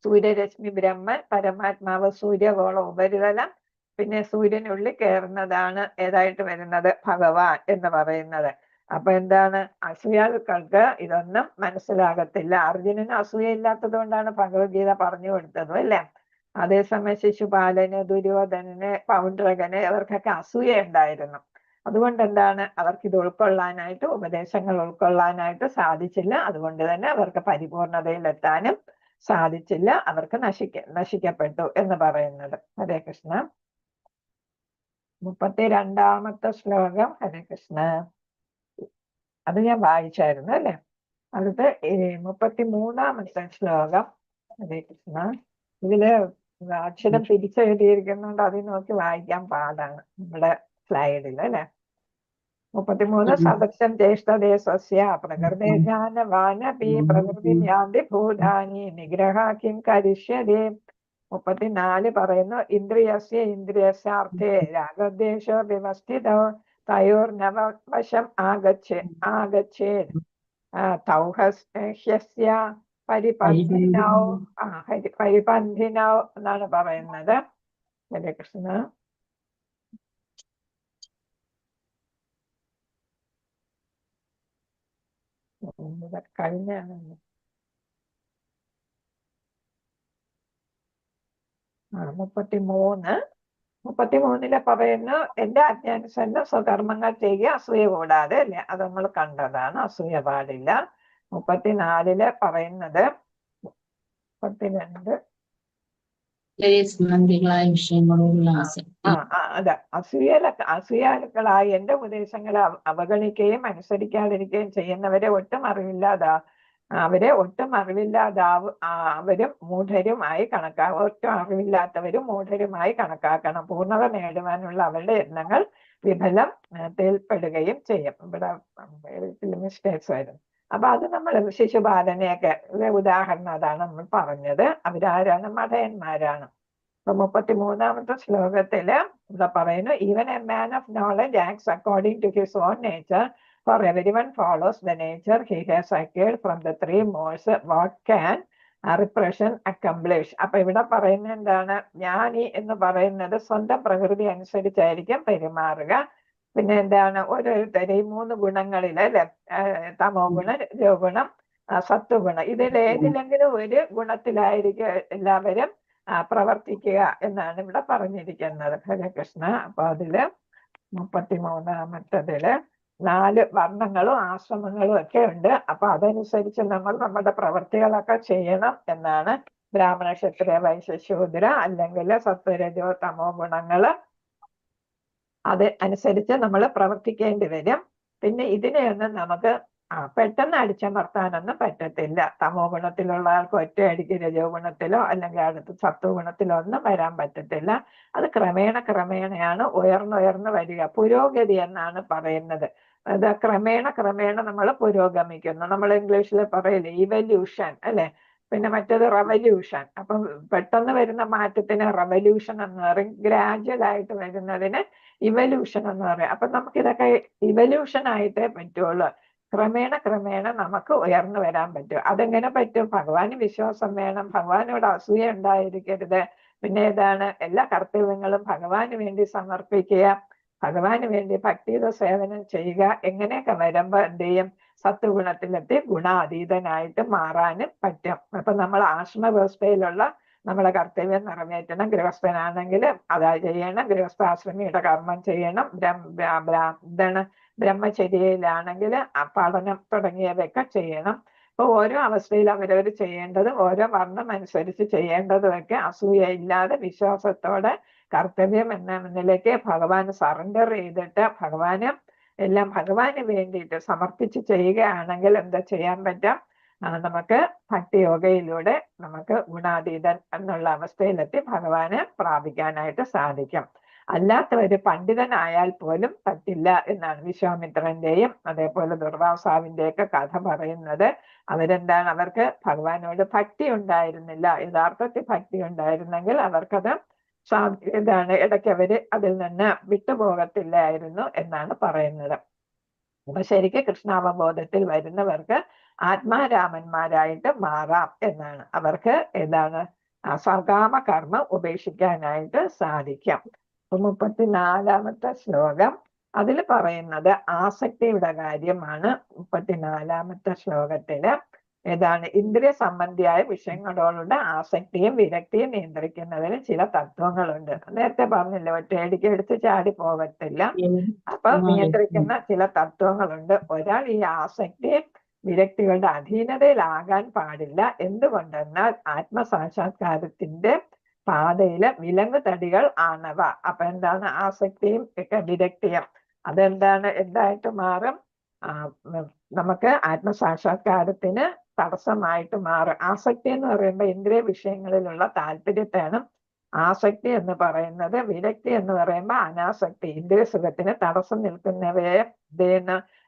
B: സൂര്യരശ്മി ബ്രഹ്മൻ, പരമാത്മാവ് സൂര്യഗോള ഉപരിതലം, പിന്നെ സൂര്യനുള്ളിൽ കയറുന്നതാണ് ഏതായിട്ട് വരുന്നത്? ഭഗവാൻ എന്ന് പറയുന്നത്. അപ്പൊ എന്താണ്? അസൂയാലുക്കൾക്ക് ഇതൊന്നും മനസ്സിലാകത്തില്ല. അർജുനന് അസൂയ ഇല്ലാത്തത് കൊണ്ടാണ് ഭഗവത്ഗീത പറഞ്ഞു കൊടുത്തതും അല്ലേ. അതേസമയം ശിശുപാലന്, ദുര്യോധനന്, പൗണ്ഡ്രകന് ഇവർക്കൊക്കെ അസൂയ ഉണ്ടായിരുന്നു. അതുകൊണ്ട് എന്താണ്? അവർക്ക് ഇത് ഉൾക്കൊള്ളാനായിട്ട്, ഉപദേശങ്ങൾ ഉൾക്കൊള്ളാനായിട്ട് സാധിച്ചില്ല. അതുകൊണ്ട് തന്നെ അവർക്ക് പരിപൂർണതയിലെത്താനും സാധിച്ചില്ല. അവർക്ക് നശിക്കപ്പെട്ടു എന്ന് പറയുന്നത്. ഹരേ കൃഷ്ണ. 32ാമത്തെ ശ്ലോകം. ഹരേ കൃഷ്ണ. അത് ഞാൻ വായിച്ചായിരുന്നു അല്ലെ. അടുത്ത് 33ാമത്തെ ശ്ലോകം. ഹരേ കൃഷ്ണ. ഇതില് അക്ഷരം തിരിച്ചെഴുതിയിരിക്കുന്നുണ്ട്, അതിൽ നോക്കി വായിക്കാൻ പാടാണ് നമ്മുടെ സ്ലൈഡിൽ അല്ലെ. 33 സദൃശം ജ്യേഷ്ഠതേ സ്വസ്യ പ്രകൃതേ ജ്ഞാനവാനപി പ്രകൃതി യാന്തി ഭൂതാനി നിഗ്രഹ കിം കരിഷ്യതേ. 34 പറയുന്നു ഇന്ദ്രിയസ്യ ഇന്ദ്രിയസ്യാർത്ഥേ രാഗദ്വേഷോ വ്യവസ്ഥിതോ തയോർനവശം ആഗച്ഛേത് തൗഹ്യസ്യ പരിപന്ഥിനൗ എന്നാണ് പറയുന്നത്. ഹരേ കൃഷ്ണ. കഴിഞ്ഞാണ് 33 പറയുന്നു എന്റെ ആജ്ഞാനുസരണം സ്വകർമ്മങ്ങൾ ചെയ്യുക അസൂയ കൂടാതെ അല്ലെ. അത് നമ്മൾ കണ്ടതാണ്, അസൂയ പാടില്ല. 34 പറയുന്നത് 32 അതെ, അസൂയാലുക്കളായി എന്റെ ഉപദേശങ്ങളെ അവഗണിക്കുകയും അനുസരിക്കാതിരിക്കുകയും ചെയ്യുന്നവരെ ഒട്ടും അവരും മൂഢരുമായി ഒട്ടും അറിവില്ലാത്തവരും മൂഢരുമായി കണക്കാക്കണം. പൂർണ്ണത നേടുവാനുള്ള അവരുടെ യത്നങ്ങൾ വിഫലത്തിൽപ്പെടുകയും ചെയ്യും. ഇവിടെ മിസ്റ്റേക്സ് വരും. അപ്പൊ അത് നമ്മൾ ശിശുപാലനെയൊക്കെ ഉദാഹരണം അതാണ് നമ്മൾ പറഞ്ഞത്. അവരാരാണ്? മഠയന്മാരാണ്. അപ്പൊ 33ാമത്തെ ശ്ലോകത്തില് ഇവിടെ പറയുന്നു even a man of knowledge acts according to his own nature, for everyone follows the nature he has acquired from the 3 modes. What can repression accomplish? അപ്പൊ ഇവിടെ പറയുന്നത് എന്താണ്? ജ്ഞാനി എന്ന് പറയുന്നത് സ്വന്തം പ്രകൃതി അനുസരിച്ചായിരിക്കും പെരുമാറുക. പിന്നെ എന്താണ്? ഓരോരുത്തരെയും 3 ഗുണങ്ങളിൽ അല്ലെ, തമോ ഗുണം, രജോ ഗുണം, സത്വഗുണം, ഇതിൽ ഏതിലെങ്കിലും ഒരു ഗുണത്തിലായിരിക്കും എല്ലാവരും പ്രവർത്തിക്കുക എന്നാണ് ഇവിടെ പറഞ്ഞിരിക്കുന്നത്. ഹരേ കൃഷ്ണ. അപ്പൊ അതില് 33ാമത്തതില് 4 വർണ്ണങ്ങളും ആശ്രമങ്ങളും ഒക്കെ ഉണ്ട്. അപ്പൊ അതനുസരിച്ച് നമ്മൾ നമ്മുടെ പ്രവർത്തികളൊക്കെ ചെയ്യണം എന്നാണ്. ബ്രാഹ്മണ, ക്ഷത്രിയ, വൈശ്യ, ശൂദ്ര അല്ലെങ്കിൽ സത്വരജോ തമോ ഗുണങ്ങള് അത് അനുസരിച്ച് നമ്മൾ പ്രവർത്തിക്കേണ്ടി വരും. പിന്നെ ഇതിനെയൊന്നും നമുക്ക് പെട്ടെന്ന് അടിച്ചമർത്താനൊന്നും പറ്റത്തില്ല. തമോ ഗുണത്തിലുള്ള ആൾക്ക് ഒറ്റയടിക്ക് രജോ ഗുണത്തിലോ അല്ലെങ്കിൽ അടുത്ത് സത്വ ഗുണത്തിലോ ഒന്നും വരാൻ പറ്റത്തില്ല. അത് ക്രമേണയാണ് ഉയർന്നുയർന്ന് വരിക. പുരോഗതി എന്നാണ് പറയുന്നത്. അത് ക്രമേണ നമ്മൾ പുരോഗമിക്കുന്നു. നമ്മൾ ഇംഗ്ലീഷിൽ പറയില്ലേ ഇവല്യൂഷൻ അല്ലെ. പിന്നെ മറ്റേത് റവല്യൂഷൻ. അപ്പം പെട്ടെന്ന് വരുന്ന മാറ്റത്തിന് റവല്യൂഷൻ എന്ന് പറയും, ഗ്രാജുവൽ ആയിട്ട് വരുന്നതിന് ഇവല്യൂഷൻ എന്ന് പറയും. അപ്പൊ നമുക്കിതൊക്കെ ഇവല്യൂഷൻ ആയിട്ടേ പറ്റുള്ളൂ. ക്രമേണ ക്രമേണ നമുക്ക് ഉയർന്നു വരാൻ പറ്റും. അതെങ്ങനെ പറ്റും? ഭഗവാന് വിശ്വാസം വേണം, ഭഗവാനോട് അസൂയ ഉണ്ടായിരിക്കരുത്. പിന്നെ ഏതാണ്? എല്ലാ കർത്തവ്യങ്ങളും ഭഗവാന് വേണ്ടി സമർപ്പിക്കുക, ഭഗവാന് വേണ്ടി ഭക്തിയുടെ സേവനം ചെയ്യുക. എങ്ങനെയൊക്കെ വരുമ്പോ എന്ത് ചെയ്യും? സത്വഗുണത്തിലെത്തി ഗുണാതീതനായിട്ട് മാറാനും പറ്റും. അപ്പൊ നമ്മൾ ആശ്രമവ്യവസ്ഥയിലുള്ള നമ്മളെ കർത്തവ്യം നിറവേറ്റണം. ഗൃഹസ്ഥനാണെങ്കിൽ അതാ ചെയ്യണം, ഗൃഹസ്ഥാശ്രമിയുടെ കർമ്മം ചെയ്യണം. എന്താണ് ബ്രഹ്മചര്യയിലാണെങ്കിൽ പഠനം തുടങ്ങിയവയൊക്കെ ചെയ്യണം. അപ്പൊ ഓരോ അവസ്ഥയിൽ അവരവർ ചെയ്യേണ്ടത് ഓരോ വർണ്ണം അനുസരിച്ച് ചെയ്യേണ്ടതൊക്കെ അസൂയയില്ലാതെ വിശ്വാസത്തോടെ കർത്തവ്യം എന്ന നിലയ്ക്ക് ഭഗവാന് സറണ്ടർ ചെയ്തിട്ട് ഭഗവാന് എല്ലാം ഭഗവാന് വേണ്ടിയിട്ട് സമർപ്പിച്ച് ചെയ്യുകയാണെങ്കിൽ എന്താ ചെയ്യാൻ പറ്റാം? നമുക്ക് ഭക്തിയോഗയിലൂടെ നമുക്ക് ഗുണാതീതൻ എന്നുള്ള അവസ്ഥയിലെത്തി ഭഗവാനെ പ്രാപിക്കാനായിട്ട് സാധിക്കും. അല്ലാത്ത ഒരു പണ്ഡിതനായാൽ പോലും പറ്റില്ല എന്നാണ് വിശ്വാമിത്രന്റെയും അതേപോലെ ദുർവാസാവിന്റെയൊക്കെ കഥ പറയുന്നത്. അവരെന്താണ്? അവർക്ക് ഭഗവാനോട് ഭക്തി ഉണ്ടായിരുന്നില്ല. യഥാർത്ഥത്തിൽ ഭക്തി ഉണ്ടായിരുന്നെങ്കിൽ അവർക്കത് ഇതാണ് ഇടയ്ക്ക് അവര് അതിൽ നിന്ന് വിട്ടുപോകത്തില്ലായിരുന്നു എന്നാണ് പറയുന്നത്. അപ്പൊ ശരിക്കും കൃഷ്ണാവബോധത്തിൽ വരുന്നവർക്ക് ആത്മാരാമന്മാരായിട്ട് മാറാം എന്നാണ്. അവർക്ക് ഏതാണ്? സകാമ കർമ്മം ഉപേക്ഷിക്കാനായിട്ട് സാധിക്കും. 34-ാമത്തെ ശ്ലോകം അതിൽ പറയുന്നത് ആസക്തിയുടെ കാര്യമാണ്. 34-ാമത്തെ ശ്ലോകത്തില് ഏതാണ്? ഇന്ദ്രിയ സംബന്ധിയായ വിഷയങ്ങളോടുള്ള ആസക്തിയും വിരക്തിയും നിയന്ത്രിക്കുന്നതിന് ചില തത്വങ്ങളുണ്ട്. നേരത്തെ പറഞ്ഞില്ല, ഒറ്റയടിക്ക് എടുത്ത് ചാടി പോകത്തില്ല. അപ്പൊ നിയന്ത്രിക്കുന്ന ചില തത്വങ്ങളുണ്ട്. ഒരാൾ ഈ ആസക്തി വിരക്തികളുടെ അധീനതയിലാകാൻ പാടില്ല. എന്തുകൊണ്ടെന്നാൽ ആത്മസാക്ഷാത്കാരത്തിന്റെ പാതയില് വിലങ്ങ് തടികൾ ആണവ. അപ്പൊ എന്താണ്? ആസക്തിയും വിരക്തിയും അതെന്താണ്? എന്തായിട്ട് മാറും? നമുക്ക് ആത്മസാക്ഷാത്കാരത്തിന് തടസ്സമായിട്ട് മാറും. ആസക്തി എന്ന് പറയുമ്പോൾ ഇന്ദ്രിയ വിഷയങ്ങളിലുള്ള താല്പര്യത്തെയാണ് ആസക്തി എന്ന് പറയുന്നത്. വിരക്തി എന്ന് പറയുമ്പോൾ അനാസക്തി, ഇന്ദ്രിയ സുഖത്തിന് തടസ്സം നിൽക്കുന്നവയെ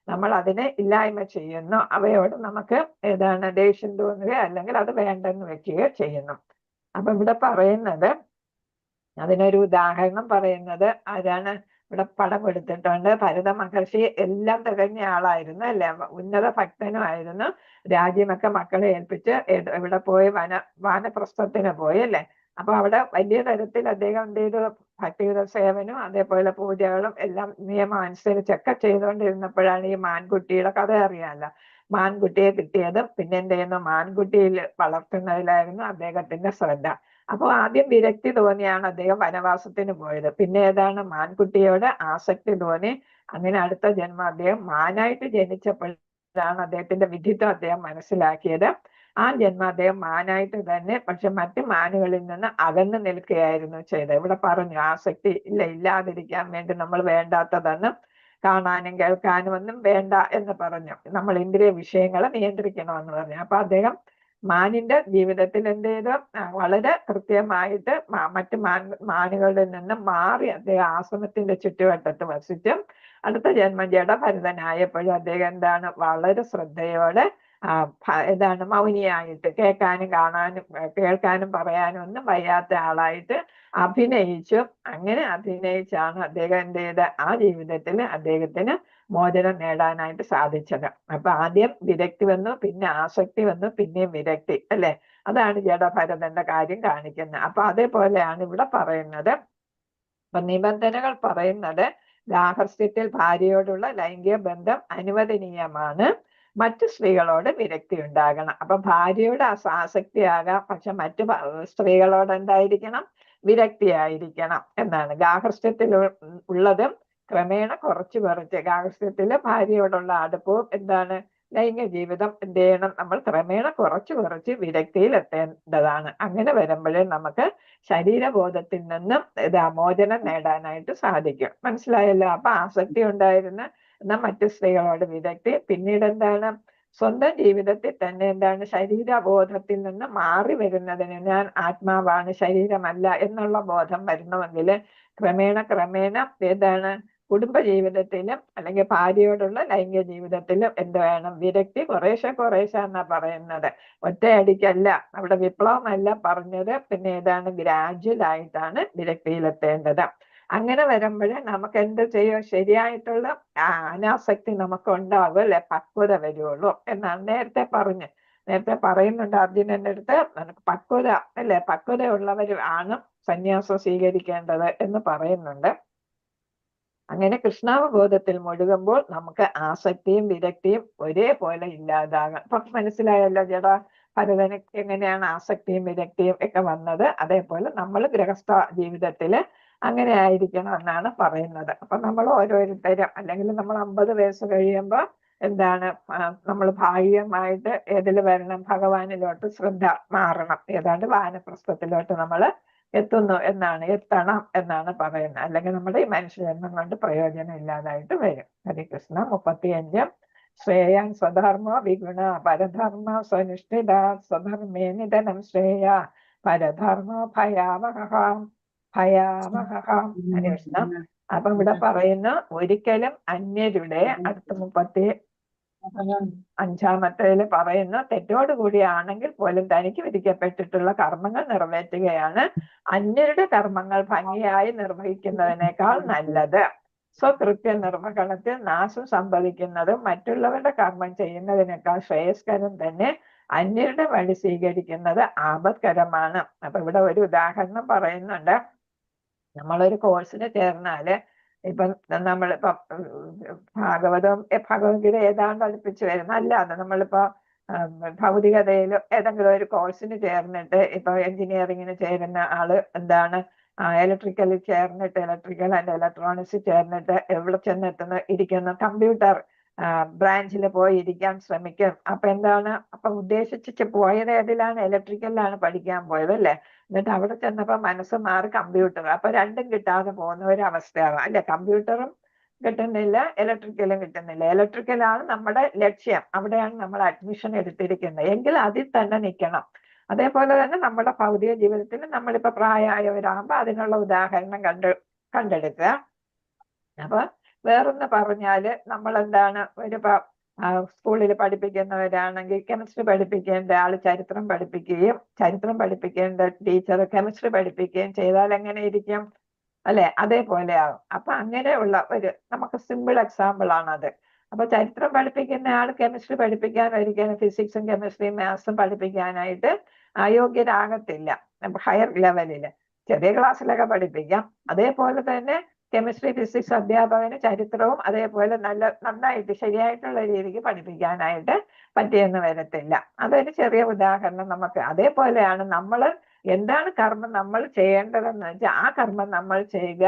B: നമ്മൾ അതിനെ ഇല്ലായ്മ ചെയ്യുന്നു. അവയോട് നമുക്ക് ഏതാണ്? ദേഷ്യം തോന്നുകയോ അല്ലെങ്കിൽ അത് വേണ്ടെന്ന് വെക്കുകയോ ചെയ്യുന്നു. അപ്പൊ ഇവിടെ പറയുന്നത്, അതിനൊരു ഉദാഹരണം പറയുന്നത് ആരാണ്? ഇവിടെ പടം കൊടുത്തിട്ടുണ്ട്. ഭരത മഹർഷി എല്ലാം തികഞ്ഞ ആളായിരുന്നു അല്ലെ, ഉന്നത ഭക്തനുമായിരുന്നു. രാജ്യമൊക്കെ മക്കളെ ഏൽപ്പിച്ച് ഇവിടെ പോയി വാനപ്രസ്ഥത്തിന് പോയി അല്ലെ. അപ്പൊ അവിടെ വലിയ തരത്തിൽ അദ്ദേഹം എന്ത് ചെയ്തു? ഭക്തിയുടെ സേവനവും അതേപോലെ പൂജകളും എല്ലാം നിയമം അനുസരിച്ചൊക്കെ ചെയ്തുകൊണ്ടിരുന്നപ്പോഴാണ് ഈ മാൻകുട്ടിയുടെ കഥ അറിയാമല്ലോ. മാൻകുട്ടിയെ കിട്ടിയതും പിന്നെ എന്ത് ചെയ്യുന്നു? മാൻകുട്ടിയിൽ വളർത്തുന്നതിലായിരുന്നു അദ്ദേഹത്തിന്റെ ശ്രദ്ധ. അപ്പോൾ ആദ്യം വിരക്തി തോന്നിയാണ് അദ്ദേഹം വനവാസത്തിന് പോയത്. പിന്നെ ഏതാണ്? മാൻകുട്ടിയോട് ആസക്തി തോന്നി. അങ്ങനെ അടുത്ത ജന്മം അദ്ദേഹം മാനായിട്ട് ജനിച്ചപ്പോഴാണ് അദ്ദേഹത്തിന്റെ വിധിത്വം അദ്ദേഹം മനസ്സിലാക്കിയത്. ആ ജന്മം അദ്ദേഹം മാനായിട്ട് തന്നെ, പക്ഷെ മറ്റു മാനുകളിൽ നിന്ന് അകന്നു നിൽക്കുകയായിരുന്നു ചെയ്തത്. ഇവിടെ പറഞ്ഞു ആസക്തി ഇല്ലാതിരിക്കാൻ വേണ്ടി നമ്മൾ വേണ്ടാത്തതെന്ന് കാണാനും കേൾക്കാനും ഒന്നും വേണ്ട എന്ന് പറഞ്ഞു. നമ്മൾ ഇന്ദ്രിയ വിഷയങ്ങളെ നിയന്ത്രിക്കണമെന്ന് പറഞ്ഞു. അപ്പൊ അദ്ദേഹം മാനിന്റെ ജീവിതത്തിൽ എന്ത് ചെയ്തു? വളരെ കൃത്യമായിട്ട് മറ്റു മാനുകളിൽ നിന്ന് മാറി അദ്ദേഹം ആശ്രമത്തിന്റെ ചുറ്റുവട്ടത്ത് വസിച്ചും അടുത്ത ജന്മം ജഡഭരതനായപ്പോഴും അദ്ദേഹം എന്താണ്? വളരെ ശ്രദ്ധയോടെ ഏതാണ്? മൗനിയായിട്ട് കേൾക്കാനും കാണാനും കേൾക്കാനും പറയാനും ഒന്നും വയ്യാത്ത ആളായിട്ട് അഭിനയിച്ചു. അങ്ങനെ അഭിനയിച്ചാണ് അദ്ദേഹം എന്ത് ചെയ്ത്? ആ ജീവിതത്തിൽ അദ്ദേഹത്തിന് മോചനം നേടാനായിട്ട് സാധിച്ചത്. അപ്പൊ ആദ്യം വിരക്തി വന്നു, പിന്നെ ആസക്തി വന്നു, പിന്നെയും വിരക്തി അല്ലെ. അതാണ് ജഡഭരതന്റെ കാര്യം കാണിക്കുന്നത്. അപ്പൊ അതേപോലെയാണ് ഇവിടെ പറയുന്നത്. അപ്പൊ നിബന്ധനകൾ പറയുന്നത്, ഗാർഹസ്ഥ്യത്തിൽ ഭാര്യയോടുള്ള ലൈംഗിക ബന്ധം അനുവദനീയമാണ്. മറ്റു സ്ത്രീകളോട് വിരക്തി ഉണ്ടാകണം. അപ്പൊ ഭാര്യയോട് ആസക്തിയാകാം, പക്ഷെ മറ്റു സ്ത്രീകളോട് എന്തായിരിക്കണം? വിരക്തിയായിരിക്കണം എന്നാണ്. ഗാർഹസ്ഥ്യത്തിൽ ഉള്ളതും ക്രമേണ കുറച്ച് ഗാർഹസ്ഥ്യത്തില് ഭാര്യയോടുള്ള അടുപ്പവും എന്താണ്? ലൈംഗിക ജീവിതം എന്ത് ചെയ്യണം? നമ്മൾ ക്രമേണ കുറച്ച് വിരക്തിയിൽ എത്തേണ്ടതാണ്. അങ്ങനെ വരുമ്പോഴേ നമുക്ക് ശരീരബോധത്തിൽ നിന്നും മോചനം നേടാനായിട്ട് സാധിക്കും. മനസ്സിലായല്ലോ? അപ്പൊ ആസക്തി ഉണ്ടായിരുന്ന എന്നാൽ മറ്റു സ്ത്രീകളോട് വിരക്തി. പിന്നീട് എന്താണ്? സ്വന്തം ജീവിതത്തിൽ തന്നെ എന്താണ്? ശരീരബോധത്തിൽ നിന്ന് മാറി വരുന്നതിന്, ഞാൻ ആത്മാവാണ് ശരീരമല്ല എന്നുള്ള ബോധം വരണമെങ്കിൽ ക്രമേണ ഏതാണ്? കുടുംബ ജീവിതത്തിലും അല്ലെങ്കിൽ ഭാര്യയോടുള്ള ലൈംഗിക ജീവിതത്തിലും എന്ത് വേണം? വിരക്തി കുറേശ്ശെ എന്നാ പറയുന്നത്. ഒറ്റയടിക്കല്ല, അവിടെ വിപ്ലവമല്ല പറഞ്ഞത്. പിന്നെ ഏതാണ്? ഗ്രാജുവൽ ആയിട്ടാണ് വിരക്തിയിലെത്തേണ്ടത്. അങ്ങനെ വരുമ്പോഴേ നമുക്ക് എന്ത് ചെയ്യും? ശരിയായിട്ടുള്ള അനാസക്തി നമുക്ക് ഉണ്ടാകും, അല്ലെ? പക്വത വരുള്ളൂ എന്നാണ് നേരത്തെ പറയുന്നുണ്ട് അർജുനന്റെ അടുത്ത്. നമുക്ക് പക്വത, അല്ലെ? പക്വതയുള്ളവർ ആണ് സന്യാസം സ്വീകരിക്കേണ്ടത് എന്ന് പറയുന്നുണ്ട്. അങ്ങനെ കൃഷ്ണാവബോധത്തിൽ മുഴുകുമ്പോൾ നമുക്ക് ആസക്തിയും വിരക്തിയും ഒരേപോലെ ഇല്ലാതാകാം. ഇപ്പൊ മനസ്സിലായല്ലോ ചേട്ടാ, ഭരതന് എങ്ങനെയാണ് ആസക്തിയും വിരക്തിയും ഒക്കെ വന്നത്? അതേപോലെ നമ്മൾ ഗൃഹസ്ഥ ജീവിതത്തില് അങ്ങനെ ആയിരിക്കണം എന്നാണ് പറയുന്നത്. അപ്പൊ നമ്മൾ ഓരോരുത്തരും, അല്ലെങ്കിൽ നമ്മൾ 50 വയസ്സ് കഴിയുമ്പോൾ എന്താണ്, നമ്മൾ ഭാഗികമായിട്ട് ഏതിൽ വരണം? ഭഗവാനിലോട്ട് ശ്രദ്ധ മാറണം. ഏതാണ്ട് വാനപ്രസ്ഥത്തിലോട്ട് നമ്മൾ എത്തണം എന്നാണ് പറയുന്നത്. അല്ലെങ്കിൽ നമ്മുടെ ഈ മനുഷ്യജന്മം കൊണ്ട് പ്രയോജനം ഇല്ലാതായിട്ട് വരും. ഹരികൃഷ്ണ. 35 ശ്രേയാൻ സ്വധർമ്മ വിഗുണ പരധർമ്മ സ്വനിഷ്ഠിത സ്വധർമ്മേ നിധനം ശ്രേയ പരധർമ്മ ഭയാവഹം. ഹരികൃഷ്ണ. അപ്പൊ ഇവിടെ പറയുന്നു, ഒരിക്കലും അന്യരുടെ, അടുത്ത 35 പറയുന്നു, തെറ്റോടുകൂടിയാണെങ്കിൽ പോലും തനിക്ക് വിധിക്കപ്പെട്ടിട്ടുള്ള കർമ്മങ്ങൾ നിറവേറ്റുകയാണ് അന്യരുടെ കർമ്മങ്ങൾ ഭംഗിയായി നിർവഹിക്കുന്നതിനേക്കാൾ നല്ലത്. സ്വകൃത്യ നിർവഹണത്തിൽ നാശം സംഭവിക്കുന്നതും മറ്റുള്ളവരുടെ കർമ്മം ചെയ്യുന്നതിനേക്കാൾ ശ്രേയസ്കരം തന്നെ അന്യരുടെ വഴി സ്വീകരിക്കുന്നത് ആപത്കരമാണ്. അപ്പൊ ഇവിടെ ഒരു ഉദാഹരണം പറയുന്നുണ്ട്. നമ്മളൊരു കോഴ്സിന് ചേർന്നാല്, ഇപ്പം നമ്മളിപ്പോ ഭഗവത്ഗീത ഏതാണ്ട് അടുപ്പിച്ച് വരുന്ന, അല്ലാതെ നമ്മളിപ്പോ ഭൗതികതയിൽ ഏതെങ്കിലും ഒരു കോഴ്സിന് ചേർന്നിട്ട്, ഇപ്പൊ എഞ്ചിനീയറിങ്ങിന് ചേരുന്ന ആള് എന്താണ്, ഇലക്ട്രിക്കലിൽ ചേർന്നിട്ട്, ഇലക്ട്രിക്കൽ ആൻഡ് ഇലക്ട്രോണിക്സിൽ ചേർന്നിട്ട് എവിടെ ചെന്നെത്തുന്ന ഇരിക്കുന്ന കമ്പ്യൂട്ടർ ബ്രാഞ്ചിൽ പോയി ഇരിക്കാൻ ശ്രമിക്കും. അപ്പൊ എന്താണ്, അപ്പൊ ഉദ്ദേശിച്ച് പോയത് ഏതിലാണ്? ഇലക്ട്രിക്കലിലാണ് പഠിക്കാൻ പോയത്, അല്ലെ? എന്നിട്ട് അവിടെ ചെന്നപ്പോ മനസ്സ് മാറി കമ്പ്യൂട്ടർ. അപ്പൊ രണ്ടും കിട്ടാതെ പോകുന്ന ഒരു അവസ്ഥയാവാം, അല്ലെ? കമ്പ്യൂട്ടറും കിട്ടുന്നില്ല, ഇലക്ട്രിക്കലും കിട്ടുന്നില്ല. ഇലക്ട്രിക്കലാണ് നമ്മുടെ ലക്ഷ്യം, അവിടെയാണ് നമ്മൾ അഡ്മിഷൻ എടുത്തിരിക്കുന്നത് എങ്കിൽ അതിൽ തന്നെ നിൽക്കണം. അതേപോലെ തന്നെ നമ്മുടെ ഭൗതിക ജീവിതത്തിൽ നമ്മളിപ്പോ പ്രായമായവരാകുമ്പോ അതിനുള്ള ഉദാഹരണം കണ്ടെടുക്കുക. അപ്പൊ വേറൊന്ന് പറഞ്ഞാല്, നമ്മൾ എന്താണ്, ഒരു സ്കൂളിൽ പഠിപ്പിക്കുന്നവരാണെങ്കിൽ കെമിസ്ട്രി പഠിപ്പിക്കേണ്ട ആള് ചരിത്രം പഠിപ്പിക്കുകയും ചരിത്രം പഠിപ്പിക്കേണ്ട ടീച്ചർ കെമിസ്ട്രി പഠിപ്പിക്കുകയും ചെയ്താൽ എങ്ങനെ ഇരിക്കും, അല്ലെ? അതേപോലെ ആകും. അപ്പൊ അങ്ങനെയുള്ള ഒരു നമുക്ക് സിമ്പിൾ എക്സാമ്പിൾ ആണത്. അപ്പൊ ചരിത്രം പഠിപ്പിക്കുന്ന ആൾ കെമിസ്ട്രി പഠിപ്പിക്കാൻ ഒരിക്കലും ഫിസിക്സും കെമിസ്ട്രിയും മാത്സും പഠിപ്പിക്കാനായിട്ട് അയോഗ്യരാകത്തില്ല. ഹയർ ലെവലില് ചെറിയ ക്ലാസ്സിലൊക്കെ പഠിപ്പിക്കാം. അതേപോലെ തന്നെ കെമിസ്ട്രി ഫിസിക്സ് അധ്യാപകന് ചരിത്രവും അതേപോലെ നന്നായിട്ട് ശരിയായിട്ടുള്ള രീതിക്ക് പഠിപ്പിക്കാനായിട്ട് പറ്റിയെന്ന് വരത്തില്ല. അതൊരു ചെറിയ ഉദാഹരണം നമുക്ക്. അതേപോലെയാണ് നമ്മൾ എന്താണ് കർമ്മം നമ്മൾ ചെയ്യേണ്ടതെന്ന് വെച്ചാൽ ആ കർമ്മം നമ്മൾ ചെയ്യുക.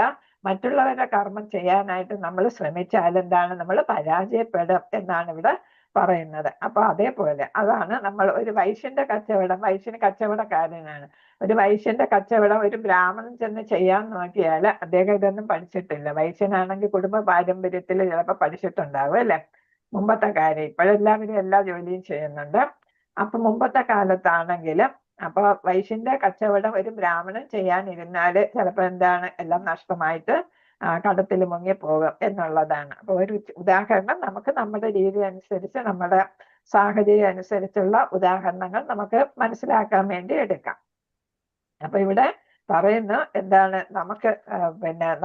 B: മറ്റുള്ളവരുടെ കർമ്മം ചെയ്യാനായിട്ട് നമ്മൾ ശ്രമിച്ചാൽ എന്താണ്, നമ്മൾ പരാജയപ്പെടും എന്നാണ് ഇവിടെ പറയുന്നത്. അപ്പൊ അതേപോലെ അതാണ് നമ്മൾ ഒരു വൈശ്യന്റെ കച്ചവടം, വൈശ്യന് കച്ചവടക്കാരനാണ്. ഒരു വൈശ്യന്റെ കച്ചവടം ഒരു ബ്രാഹ്മണൻ ചെന്ന് ചെയ്യാൻ നോക്കിയാൽ അദ്ദേഹം ഇതൊന്നും പഠിച്ചിട്ടില്ല. വൈശ്യനാണെങ്കിൽ കുടുംബ പാരമ്പര്യത്തിൽ ചിലപ്പോൾ പഠിച്ചിട്ടുണ്ടാവും, അല്ലെ? മുമ്പത്തെ കാര്യം. ഇപ്പോഴെല്ലാവരും എല്ലാ ജോലിയും ചെയ്യുന്നുണ്ട്. അപ്പൊ മുമ്പത്തെ കാലത്താണെങ്കിലും അപ്പൊ വൈശ്യന്റെ കച്ചവടം ഒരു ബ്രാഹ്മണൻ ചെയ്യാനിരുന്നാല് ചിലപ്പോ എന്താണ്, എല്ലാം നഷ്ടമായിട്ട് കടത്തിൽ മുങ്ങിപ്പോകും എന്നുള്ളതാണ്. അപ്പൊ ഒരു ഉദാഹരണം നമുക്ക് നമ്മുടെ രീതി അനുസരിച്ച്, നമ്മുടെ സാഹചര്യം അനുസരിച്ചുള്ള ഉദാഹരണങ്ങൾ നമുക്ക് മനസ്സിലാക്കാൻ വേണ്ടി എടുക്കാം. അപ്പൊ ഇവിടെ പറയുന്നു എന്താണ്, നമുക്ക്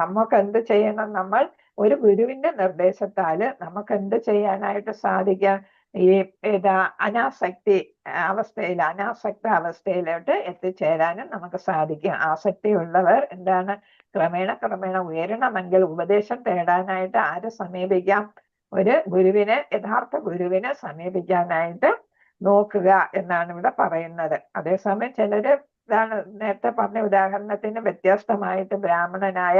B: നമുക്ക് എന്ത് ചെയ്യണം? നമ്മൾ ഒരു ഗുരുവിന്റെ നിർദ്ദേശത്താല് നമുക്ക് എന്ത് ചെയ്യാനായിട്ട് സാധിക്കാം? ഈ അനാസക്ത അവസ്ഥയിലോട്ട് എത്തിച്ചേരാനും നമുക്ക് സാധിക്കും. ആസക്തി ഉള്ളവർ എന്താണ്, ക്രമേണ ഉയരണമെങ്കിൽ ഉപദേശം തേടാനായിട്ട് ആരെ സമീപിക്കാം? ഒരു ഗുരുവിനെ, യഥാർത്ഥ ഗുരുവിനെ സമീപിക്കാനായിട്ട് നോക്കുക എന്നാണ് ഇവിടെ പറയുന്നത്. അതേസമയം ചിലര് ഇതാണ് നേരത്തെ പറഞ്ഞ ഉദാഹരണത്തിന് വ്യത്യസ്തമായിട്ട് ബ്രാഹ്മണനായ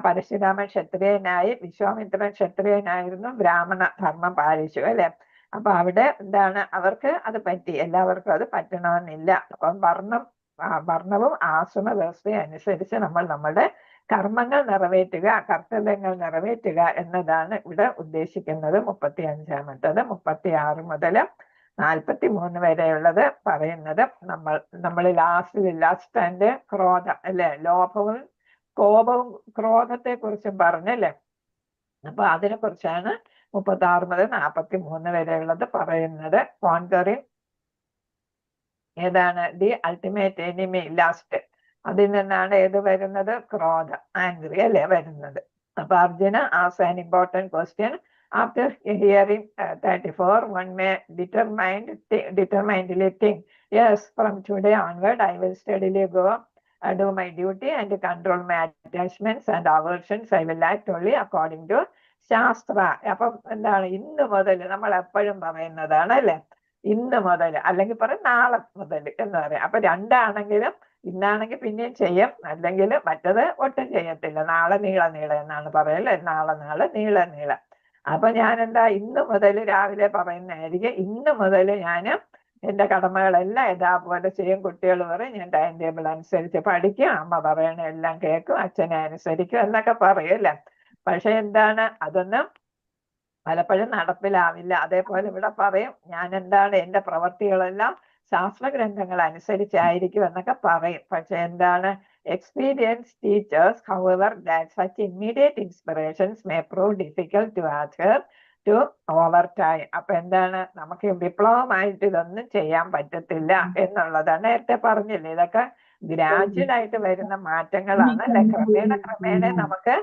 B: പരശുരാമൻ ക്ഷത്രിയനായി, വിശ്വാമിത്രൻ ക്ഷത്രിയനായിരുന്നു, ബ്രാഹ്മണ ധർമ്മം പാലിച്ചു, അല്ലെ? അപ്പൊ അവിടെ എന്താണ്, അവർക്ക് അത് പറ്റി. എല്ലാവർക്കും അത് പറ്റണമെന്നില്ല. അപ്പം വർണ്ണവും ആശ്രമ വ്യവസ്ഥയും അനുസരിച്ച് നമ്മൾ നമ്മുടെ കർമ്മങ്ങൾ നിറവേറ്റുക, കർത്തവ്യങ്ങൾ നിറവേറ്റുക എന്നതാണ് ഇവിടെ ഉദ്ദേശിക്കുന്നത്. 35-ാമത്തത് 36 മുതൽ 43 വരെയുള്ളത് പറയുന്നത് നമ്മൾ ലാസ്റ്റ് ക്രോധം, അല്ലെ? ലോഭവും കോപവും ക്രോധത്തെ കുറിച്ചും പറഞ്ഞല്ലേ? അപ്പൊ അതിനെ കുറിച്ചാണ് 36 മുതൽ 43 വരെയുള്ളത് പറയുന്നത്. കോൺകറിങ് ഏതാണ്? The ultimate enemy, last. അതിൽ നിന്നാണ് ഏത് വരുന്നത്? ക്രോധം, ആംഗ്രി അല്ലേ വരുന്നത്. അപ്പൊ Arjuna as an important question after hearing 34 one may determinedly think, yes, from today onward I will steadily go do my duty and control my attachments and aversions. I will act only according to ശാസ്ത്ര. അപ്പം എന്താണ്? ഇന്ന് മുതൽ നമ്മൾ എപ്പോഴും പറയുന്നതാണ് അല്ലെ, ഇന്ന് മുതൽ, അല്ലെങ്കിൽ പറയും നാളെ മുതൽ എന്ന് പറയാം. അപ്പൊ രണ്ടാണെങ്കിലും ഇന്നാണെങ്കിൽ പിന്നെയും ചെയ്യും, അല്ലെങ്കിൽ മറ്റത് ഒട്ടും ചെയ്യത്തില്ല. നാളെ നീള എന്നാണ് പറയല്ലേ, നാളെ നീള. അപ്പൊ ഞാൻ എന്താ ഇന്ന് മുതൽ രാവിലെ പറയുന്നതായിരിക്കും. ഇന്ന് മുതൽ ഞാൻ എന്റെ കടമകളെല്ലാം യഥാപോലെ ചെയ്യും. കുട്ടികൾ പറയും ഞാൻ ടൈം ടേബിൾ അനുസരിച്ച് പഠിക്കും, അമ്മ പറയണ എല്ലാം കേൾക്കും, അച്ഛനെ അനുസരിക്കും എന്നൊക്കെ പറയും അല്ലേ. പക്ഷെ എന്താണ്, അതൊന്നും പലപ്പോഴും നടപ്പിലാവില്ല. അതേപോലെ ഇവിടെ പറയും ഞാൻ എന്താണ് എന്റെ പ്രവർത്തികളെല്ലാം ശാസ്ത്രഗ്രന്ഥങ്ങൾ അനുസരിച്ചായിരിക്കും എന്നൊക്കെ പറയും. പക്ഷെ എന്താണ്, experience teachers however that such immediate inspirations may prove difficult to adhere to over time. അപ്പൊ എന്താണ്, നമുക്ക് വിപ്ലവമായിട്ട് ഇതൊന്നും ചെയ്യാൻ പറ്റത്തില്ല എന്നുള്ളതാണ്. നേരത്തെ പറഞ്ഞില്ലേ, ഇതൊക്കെ ഗ്രാജുവൽ ആയിട്ട് വരുന്ന മാറ്റങ്ങളാണ് അല്ലെ. ക്രമേണ നമുക്ക്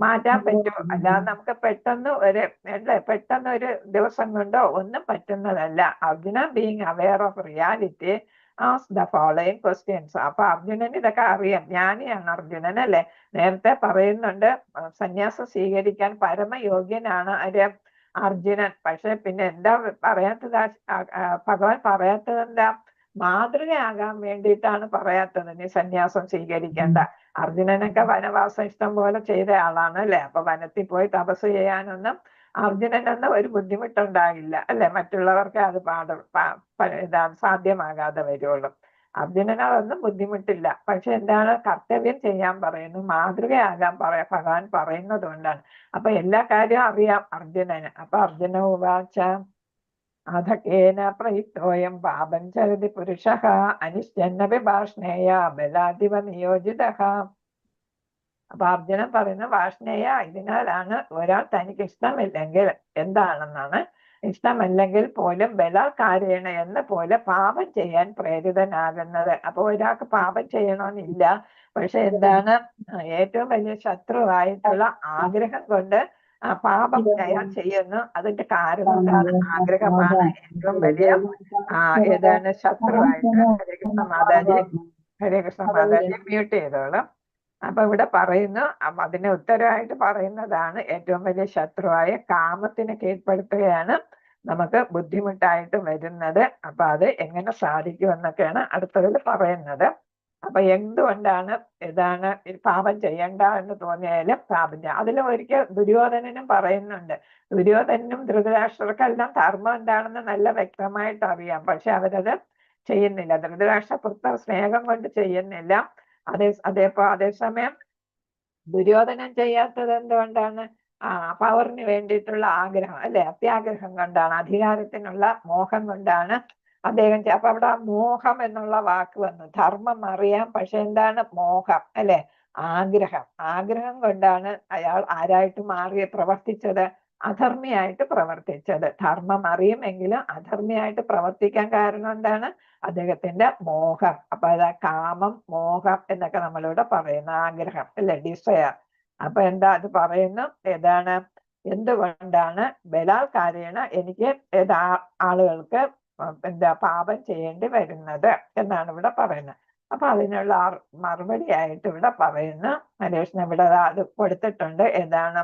B: മാറ്റാൻ പറ്റും. അല്ലാതെ നമുക്ക് പെട്ടെന്ന് ഒരു ദിവസം കൊണ്ടോ ഒന്നും പറ്റുന്നതല്ല. Arjuna being aware of reality as the following questions. അപ്പൊ അർജുനന് ഇതൊക്കെ അറിയാം, ജ്ഞാനിയാണ് അർജുനൻ അല്ലെ. നേരത്തെ പറയുന്നുണ്ട് സന്യാസം സ്വീകരിക്കാൻ പരമയോഗ്യനാണ് അർജുനൻ. പക്ഷെ പിന്നെ എന്താ പറയാത്തത്? ഭഗവാൻ പറയാത്തത് എന്താ? മാതൃകയാകാൻ വേണ്ടിയിട്ടാണ് പറയാത്തത് നീ സന്യാസം സ്വീകരിക്കേണ്ട. അർജുനനൊക്കെ വനവാസം ഇഷ്ടം പോലെ ചെയ്ത ആളാണ് അല്ലെ. അപ്പൊ വനത്തിൽ പോയി തപസ് ചെയ്യാനൊന്നും അർജുനനൊന്നും ഒരു ബുദ്ധിമുട്ടുണ്ടാകില്ല അല്ലെ. മറ്റുള്ളവർക്ക് അത് സാധ്യമാകാതെ വരുള്ളൂ. അർജുനനതൊന്നും ബുദ്ധിമുട്ടില്ല. പക്ഷെ എന്താണ്, കർത്തവ്യം ചെയ്യാൻ പറയുന്നു, മാതൃകയാകാൻ ഭഗവാൻ പറയുന്നത് കൊണ്ടാണ്. അപ്പൊ എല്ലാ കാര്യവും അറിയാം അർജുനന്. അപ്പൊ അർജുന ഉവാച അധകേന പ്രയുക്തോയം പാപം ചരതി പുരുഷഃ അനിശ്ചന്നപി ഭാഷ്ണേയ ബലാധിപ നിയോജിതഃ. അപ്പൊ അർജുനൻ പറയുന്ന ഭാഷ്ണേയ, ഇതിനാലാണ് ഒരാൾ തനിക്ക് ഇഷ്ടമില്ലെങ്കിൽ എന്താണെന്നാണ്, ഇഷ്ടമല്ലെങ്കിൽ പോലും ബലാത്കാരേണ എന്ന പോലെ പാപം ചെയ്യാൻ പ്രേരിതനാകുന്നത്. അപ്പൊ ഒരാൾക്ക് പാപം ചെയ്യണമെന്നില്ല, പക്ഷെ എന്താണ്, ഏറ്റവും വലിയ ശത്രുവായിട്ടുള്ള ആഗ്രഹം കൊണ്ട് പാപം അയാൾ ചെയ്യുന്നു. അതിന്റെ കാരണം എന്താണ്? ആഗ്രഹമാണ് ഏറ്റവും വലിയ ഏതാണ് ശത്രുവായിട്ട്. ഹരേ കൃഷ്ണ മാതാജി മ്യൂട്ട് ചെയ്തോളാം. അപ്പൊ ഇവിടെ പറയുന്നു, അതിന് ഉത്തരവായിട്ട് പറയുന്നതാണ് ഏറ്റവും വലിയ ശത്രുവായ കാമത്തിന് കീഴ്പ്പെടുത്തുകയാണ് നമുക്ക് ബുദ്ധിമുട്ടായിട്ട് വരുന്നത്. അപ്പൊ അത് എങ്ങനെ സാധിക്കും എന്നൊക്കെയാണ് അടുത്തതിൽ പറയുന്നത്. അപ്പൊ എന്തുകൊണ്ടാണ് ഇതാണ് പാപം ചെയ്യണ്ട എന്ന് തോന്നിയാലും പാപം ചെയ്യാം. അതിൽ ഒരിക്കൽ ദുര്യോധനനും പറയുന്നുണ്ട്. ദുര്യോധനും ധൃതരാഷ്ട്രർക്കെല്ലാം ധർമ്മം എന്താണെന്ന് നല്ല വ്യക്തമായിട്ട് അറിയാം, പക്ഷെ അവരത് ചെയ്യുന്നില്ല. ധൃതരാഷ്ട്രപുത്ര സ്നേഹം കൊണ്ട് ചെയ്യുന്നില്ല. അതേസമയം ദുര്യോധനൻ ചെയ്യാത്തത് എന്തുകൊണ്ടാണ്? പവറിന് വേണ്ടിയിട്ടുള്ള ആഗ്രഹം അല്ലെ, അത്യാഗ്രഹം കൊണ്ടാണ്, അധികാരത്തിനുള്ള മോഹം കൊണ്ടാണ് അദ്ദേഹം. അപ്പൊ അവിടെ മോഹം എന്നുള്ള വാക്ക് വന്നു. ധർമ്മം അറിയാം, പക്ഷെ എന്താണ് മോഹം അല്ലെ, ആഗ്രഹം കൊണ്ടാണ് അയാൾ ആരായിട്ട് പ്രവർത്തിച്ചത്, അധർമ്മിയായിട്ട് പ്രവർത്തിച്ചത്. ധർമ്മം അറിയുമെങ്കിലും അധർമ്മിയായിട്ട് പ്രവർത്തിക്കാൻ കാരണം എന്താണ്? അദ്ദേഹത്തിന്റെ മോഹം. അപ്പൊ അതാ കാമം, മോഹം എന്നൊക്കെ നമ്മളിവിടെ പറയുന്ന ആഗ്രഹം അല്ലെ, ഡിസയർ. അപ്പൊ എന്താ അത് പറയുന്നു, ഏതാണ്, എന്തുകൊണ്ടാണ് ബലാത്കാരേണ എനിക്ക് ആളുകൾക്ക് പാപം ചെയ്യേണ്ടി വരുന്നത് എന്നാണ് ഇവിടെ പറയുന്നത്. അപ്പൊ അതിനുള്ള മറുപടി ആയിട്ട് ഇവിടെ പറയുന്നു. ഹരേഷ്ണ ഇവിടെ അത് കൊടുത്തിട്ടുണ്ട്. ഏതാണ്,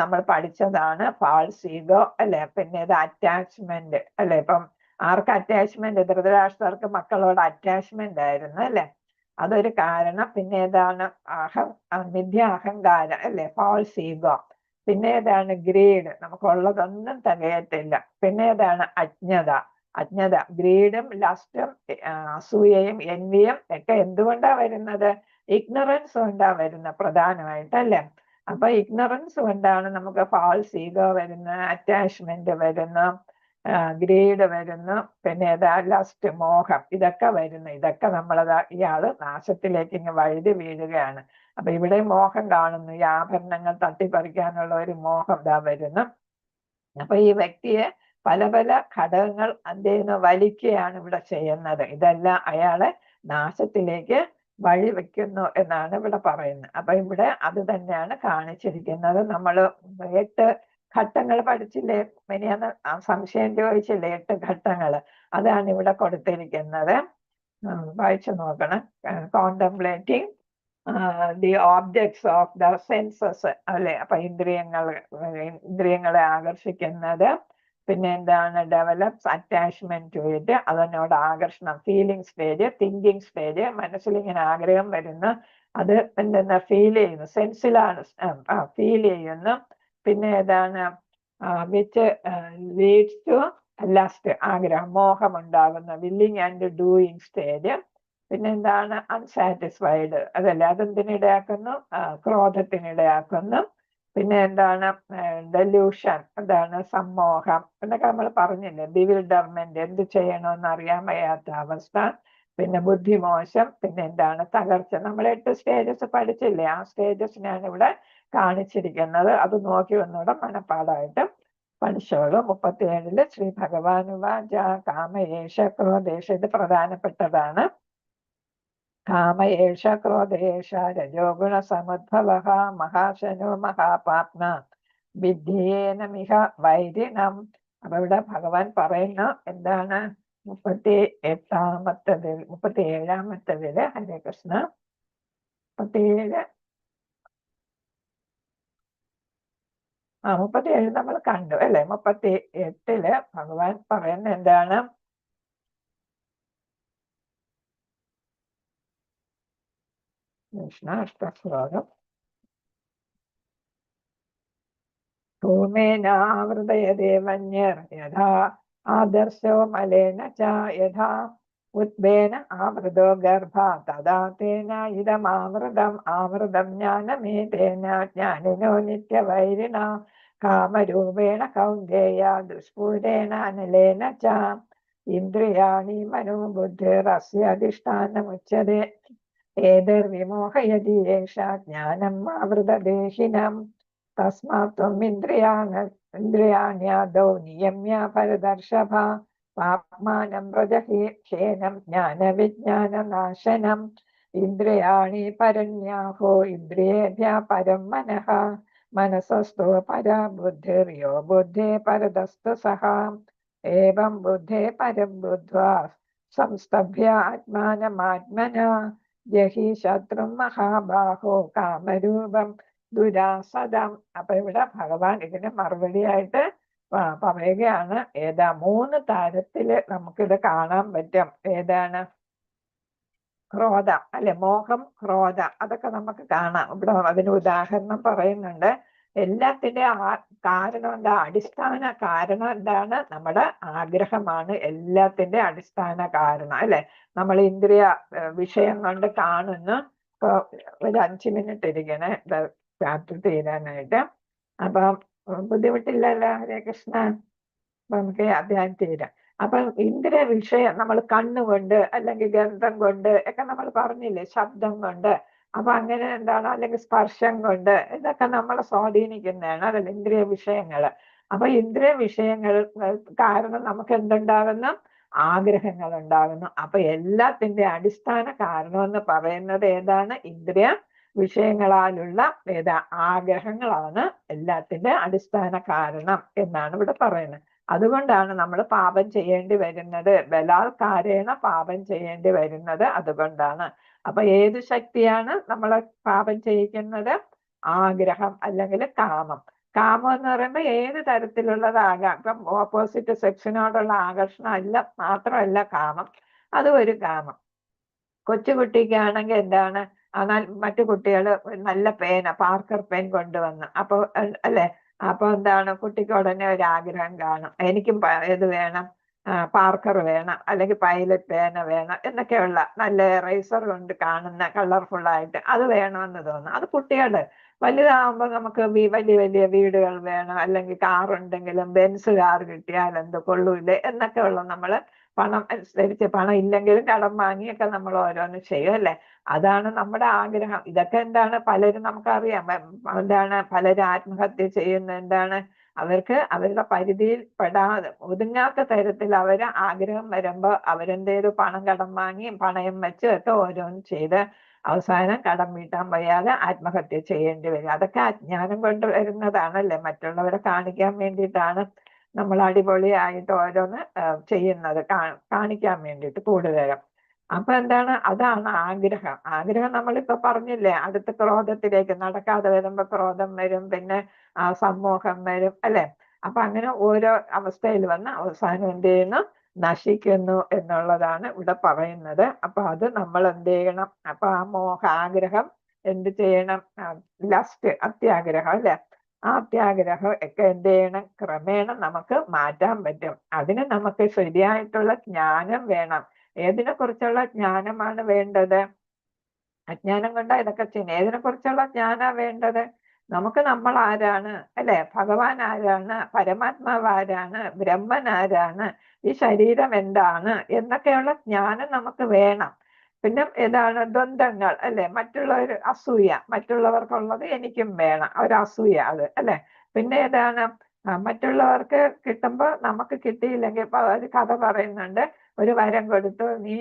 B: നമ്മൾ പഠിച്ചതാണ് ഫാൾസ് ഈഗോ അല്ലെ. പിന്നെ ഇത് അറ്റാച്ച്മെന്റ് അല്ലെ. ഇപ്പം ആർക്ക് അറ്റാച്ച്മെന്റ്? ധൃതരാഷ്ട്രർക്ക് മക്കളോട് അറ്റാച്ച്മെന്റ് ആയിരുന്നു അല്ലെ, അതൊരു കാരണം. പിന്നെ ഏതാണ്, മിഥ്യ അഹങ്കാരം അല്ലെ, ഫാൾസ് ഈഗോ. പിന്നെ ഏതാണ്, ഗ്രീഡ്, നമുക്കുള്ളതൊന്നും തികയത്തില്ല. പിന്നെ ഏതാണ്, അജ്ഞത. ഗ്രീഡും ലസ്റ്റും അസൂയയും envyയും ഒക്കെ എന്തുകൊണ്ടാ വരുന്നത്? ഇഗ്നറൻസ് കൊണ്ടാ വരുന്നത് പ്രധാനമായിട്ടല്ലേ. അപ്പൊ ഇഗ്നറൻസ് കൊണ്ടാണ് നമുക്ക് ഫാൾസ് ഈഗോ വരുന്ന, അറ്റാച്ച്മെന്റ് വരുന്ന, ഗ്രീഡ് വരുന്നു, പിന്നെ ഏതാ ലസ്റ്റ്, മോഹം, ഇതൊക്കെ വരുന്നു. ഇതൊക്കെ നമ്മളതാ ഇയാള് നാശത്തിലേക്ക് ഇങ്ങ് വഴുതി വീഴുകയാണ്. അപ്പൊ ഇവിടെ മോഹം കാണുന്നു, ഈ ആഭരണങ്ങൾ തട്ടിപ്പറിക്കാനുള്ള ഒരു മോഹം ഇതാ വരുന്നു. അപ്പൊ ഈ വ്യക്തിയെ പല പല ഘടകങ്ങൾ അദ്ദേഹം വലിക്കുകയാണ് ഇവിടെ ചെയ്യുന്നത്. ഇതെല്ലാം അയാളെ നാശത്തിലേക്ക് വഴിവെക്കുന്നു എന്നാണ് ഇവിടെ പറയുന്നത്. അപ്പൊ ഇവിടെ അത് തന്നെയാണ് കാണിച്ചിരിക്കുന്നത്. നമ്മൾ 8 ഘട്ടങ്ങൾ പഠിച്ചില്ലേ, മിനിയാന്ന് സംശയം ചോദിച്ചില്ലേ, 8 ഘട്ടങ്ങൾ, അതാണ് ഇവിടെ കൊടുത്തിരിക്കുന്നത്. വായിച്ചു നോക്കണം. Contemplating the objects of the senses അല്ലെ. അപ്പൊ ഇന്ദ്രിയങ്ങളെ ആകർഷിക്കുന്നത്. പിന്നെ എന്താണ്, ഡെവലപ്സ് അറ്റാച്ച്മെന്റ് ടു ഇറ്റ്, അതിനോട് ആകർഷണം, ഫീലിംഗ് സ്റ്റേജ്, തിങ്കിങ് സ്റ്റേജ്, മനസ്സിൽ ഇങ്ങനെ ആഗ്രഹം വരുന്നു, അത് എന്താ ഫീൽ ചെയ്യുന്നു, സെൻസിലാണ് ഫീൽ ചെയ്യുന്നു. പിന്നെ ഏതാണ്, വിച്ച് ലീഡ്സ് ടു ലസ്റ്റ്, ആഗ്രഹം, മോഹം ഉണ്ടാകുന്ന, വില്ലിങ് ആൻഡ് ഡൂയിങ് സ്റ്റേജ്. പിന്നെ എന്താണ്, അൺസാറ്റിസ്ഫൈഡ്, അതല്ലേ, അതെന്തിനിടയാക്കുന്നു, ക്രോധത്തിനിടയാക്കുന്നു. പിന്നെ എന്താണ്, ഡെലൂഷൻ, എന്താണ്, സമ്മോഹം എന്നൊക്കെ നമ്മൾ പറഞ്ഞില്ലേ, ബിവിൽഡർമെന്റ്, എന്ത് ചെയ്യണമെന്ന് അറിയാൻ വയ്യാത്ത അവസ്ഥ. പിന്നെ ബുദ്ധിമോശം, പിന്നെ എന്താണ്, തകർച്ച. നമ്മൾ 8 സ്റ്റേജസ് പഠിച്ചില്ലേ, ആ സ്റ്റേജസിനാണ് ഇവിടെ കാണിച്ചിരിക്കുന്നത്. അത് നോക്കി ഒന്നുകൂടെ മനപ്പാടായിട്ട് പഠിച്ചോളൂ. 37 ശ്രീ ഭഗവാനുവാച കാമയേഷ ക്രോധേഷ, ഇത് പ്രധാനപ്പെട്ടതാണ്. കാമയേഷ ക്രോധേഷ രജോ ഗുണ സമുദ്ഭവഃ മഹാശനോ മഹാപാപ്ന വിദ്യേന മിഹ വൈരിണം. അപ്പൊ ഇവിടെ ഭഗവാൻ പറയുന്ന എന്താണ്, 37-ാമത്തതില് ഹരേ കൃഷ്ണ, 37 37 നമ്മൾ കണ്ടു അല്ലെ. 38 ഭഗവാൻ പറയുന്ന എന്താണ്, കൃഷ്ണാഷ്ടശ്ലോകം, ധൂമേനാവൃതയദേവന്യർ യഥാ ആദർശോ മലേന ച യഥാ ഉദ്വേന ആവൃതോ ഗർഭ തഥാ തേന ഇദമാവൃതം ആവൃതം ജ്ഞാനമേതേന ജ്ഞാനിനോ നിത്യവൈരിണ കാമരൂപേണ കൗന്ദേയ ദുഷ്പൂരേണ അനലേന ച ഇന്ദ്രിയാണി മനോബുദ്ധിരസ്യ അധിഷ്ഠാനമുച്യതേ ഏതർവിമോഹയതി ഏഷ ജ്ഞാനം ആവൃതദേഹിനം തസ്മാത് ത്വം ഇന്ദ്രിയാണ്യാദൗ നിയമ്യ പരദർശഭ പാപ്മാനം പ്രജഹീനം ജ്ഞാനവിജ്ഞാനനാശനം ഇന്ദ്രിയാണി പരണ്യാഹോ ഇന്ദ്രിയേഭ്യ പരം മനഃ മനസസ്തോ പരാ ബുദ്ധിർയോ ബുദ്ധേ പരതസ്തു സഹ ഏവം ബുദ്ധേ പരം ബുദ്ധ്വാ സംസ്തഭ്യ ആത്മാനമാത്മന ജഹി ശത്രും മഹാബാഹോ കാമരൂപം ദുരാസദം. അപ്പൊ ഇവിടെ ഭഗവാൻ ഇതിന് മറുപടിയായിട്ട് പറയുകയാണ്. ഏതാ 3 തരത്തില് നമുക്കിത് കാണാൻ പറ്റും. ഏതാണ്, ക്രോധം അല്ലെ, മോഹം, ക്രോധം, അതൊക്കെ നമുക്ക് കാണാം. ഇവിടെ അതിന് ഉദാഹരണം പറയുന്നുണ്ട്. എല്ലാത്തിന്റെ കാരണം എന്താ, അടിസ്ഥാന കാരണം എന്താണ്, നമ്മുടെ ആഗ്രഹമാണ് എല്ലാത്തിന്റെ അടിസ്ഥാന കാരണം അല്ലെ. നമ്മൾ ഇന്ദ്രിയ വിഷയം കൊണ്ട് കാണുന്നു. ഇപ്പൊ ഒരു 5 മിനിറ്റ് ഇരിക്കണേ ചാപ്റ്റർ തീരാനായിട്ട്. അപ്പം ബുദ്ധിമുട്ടില്ലല്ലോ, ഹരേ കൃഷ്ണ. അപ്പൊ നമുക്ക് അധ്യായം തീരാം. അപ്പൊ ഇന്ദ്രിയ വിഷയം നമ്മൾ കണ്ണുകൊണ്ട് അല്ലെങ്കിൽ ഗന്ധം കൊണ്ട് ഒക്കെ നമ്മൾ പറഞ്ഞില്ലേ, ശബ്ദം കൊണ്ട്, അപ്പൊ അങ്ങനെ എന്താണ്, അല്ലെങ്കിൽ സ്പർശം കൊണ്ട്, ഇതൊക്കെ നമ്മളെ സ്വാധീനിക്കുന്നതാണ്, അതല്ല ഇന്ദ്രിയ വിഷയങ്ങള്. അപ്പൊ ഇന്ദ്രിയ വിഷയങ്ങൾ കാരണം നമുക്ക് എന്തുണ്ടാകുന്നു, ആഗ്രഹങ്ങൾ ഉണ്ടാകുന്നു. അപ്പൊ എല്ലാത്തിന്റെ അടിസ്ഥാന കാരണം എന്ന് പറയുന്നത് ഏതാണ്, ഇന്ദ്രിയ വിഷയങ്ങളാലുള്ള ആഗ്രഹങ്ങളാണ് എല്ലാത്തിന്റെ അടിസ്ഥാന കാരണം എന്നാണ് ഇവിടെ പറയുന്നത്. അതുകൊണ്ടാണ് നമ്മൾ പാപം ചെയ്യേണ്ടി വരുന്നത്, ബലാത്കാരേണ പാപം ചെയ്യേണ്ടി വരുന്നത് അതുകൊണ്ടാണ്. അപ്പൊ ഏത് ശക്തിയാണ് നമ്മളെ പാപം ചെയ്യിക്കുന്നത്, ആഗ്രഹം അല്ലെങ്കിൽ കാമം. കാമം എന്ന് പറയുമ്പോൾ ഏത് തരത്തിലുള്ളതാകാം. ഇപ്പം ഓപ്പോസിറ്റ് സെക്സിനോടുള്ള ആകർഷണം അല്ല, മാത്രമല്ല കാമം, അതും ഒരു കാമം. കൊച്ചുകുട്ടിക്കാണെങ്കിൽ എന്താണ്, എന്നാൽ മറ്റു കുട്ടികൾ നല്ല പേന, പാർക്കർ പെൻ കൊണ്ടുവന്ന്, അപ്പൊ അല്ലെ, അപ്പൊ എന്താണ്, കുട്ടിക്ക് ഉടനെ ഒരു ആഗ്രഹം കാണും, എനിക്കും ഇത് വേണം, പാർക്കർ വേണം, അല്ലെങ്കിൽ പൈലറ്റ് പേന വേണം എന്നൊക്കെയുള്ള നല്ല റൈസർ കൊണ്ട് കാണുന്ന കളർഫുൾ ആയിട്ട് അത് വേണമെന്ന് തോന്നും. അത് കുട്ടികളുടെ. വലുതാകുമ്പോൾ നമുക്ക് വലിയ വലിയ വീടുകൾ വേണം, അല്ലെങ്കിൽ കാർ ഉണ്ടെങ്കിലും ബെൻസ് കാർ കിട്ടിയാൽ എന്ത് കൊള്ളൂല്ലേ എന്നൊക്കെ ഉള്ള നമ്മള് പണം അനുസരിച്ച്, പണം ഇല്ലെങ്കിലും കടം വാങ്ങിയൊക്കെ നമ്മൾ ഓരോന്ന് ചെയ്യും അല്ലേ. അതാണ് നമ്മുടെ ആഗ്രഹം. ഇതൊക്കെ എന്താണ് പലരും നമുക്കറിയാം, എന്താണ് പലരും ആത്മഹത്യ ചെയ്യുന്ന എന്താണ് അവർക്ക് അവരുടെ പരിധിയിൽ പെടാതെ ഒതുങ്ങാത്ത തരത്തിൽ അവര് ആഗ്രഹം വരുമ്പോ അവരെന്തേലും പണം കടം വാങ്ങിയും പണയം വെച്ചും ഒക്കെ ഓരോന്ന് ചെയ്ത് അവസാനം കടം വീട്ടാൻ വയ്യാതെ ആത്മഹത്യ ചെയ്യേണ്ടി വരും. അതൊക്കെ അജ്ഞാനം കൊണ്ട് വരുന്നതാണല്ലേ, മറ്റുള്ളവരെ കാണിക്കാൻ വേണ്ടിയിട്ടാണ് നമ്മൾ അടിപൊളിയായിട്ട് ഓരോന്ന് ചെയ്യുന്നത്, കാണിക്കാൻ വേണ്ടിയിട്ട് കൂടുതലും. അപ്പൊ എന്താണ്, അതാണ് ആഗ്രഹം. ആഗ്രഹം നമ്മളിപ്പോ പറഞ്ഞില്ലേ, അടുത്ത ക്രോധത്തിലേക്ക് നടക്കാതെ വരുമ്പോ ക്രോധം വരും, പിന്നെ സമ്മോഹം വരും അല്ലെ. അപ്പൊ അങ്ങനെ ഓരോ അവസ്ഥയിൽ വന്ന് അവസാനം എന്ത് ചെയ്യുന്നു, നശിക്കുന്നു എന്നുള്ളതാണ് ഇവിടെ പറയുന്നത്. അപ്പൊ അത് നമ്മൾ എന്ത് ചെയ്യണം, അപ്പൊ ആ ആഗ്രഹം എന്ത് ചെയ്യണം, ലസ്റ്റ് അത്യാഗ്രഹം അല്ലെ, ആ അത്യാഗ്രഹം ഒക്കെ എന്ത് ചെയ്യണം, ക്രമേണ നമുക്ക് മാറ്റാൻ പറ്റും. അതിന് നമുക്ക് ശരിയായിട്ടുള്ള ജ്ഞാനം വേണം. ഏതിനെ കുറിച്ചുള്ള ജ്ഞാനമാണ് വേണ്ടത്? അജ്ഞാനം കൊണ്ട് ഇതൊക്കെ ചെയ്യുന്നത്. ഏതിനെ കുറിച്ചുള്ള ജ്ഞാനാ വേണ്ടത്? നമുക്ക് നമ്മൾ ആരാണ് അല്ലെ, ഭഗവാൻ ആരാണ്, പരമാത്മാവ് ആരാണ്, ബ്രഹ്മൻ ആരാണ്, ഈ ശരീരം എന്താണ് എന്നൊക്കെയുള്ള ജ്ഞാനം നമുക്ക് വേണം. പിന്നെ ഏതാണ് ദ്വന്ദ്ങ്ങൾ അല്ലെ, മറ്റുള്ളവർ അസൂയ, മറ്റുള്ളവർക്കുള്ളത് എനിക്കും വേണം, ഒരു അസൂയ അത് അല്ലെ. പിന്നെ ഏതാണ് മറ്റുള്ളവർക്ക് കിട്ടുമ്പോ നമുക്ക് കിട്ടിയില്ലെങ്കിൽ, ഇപ്പൊ ഒരു കഥ പറയുന്നുണ്ട്, ഒരു വരം കൊടുത്തു, നീ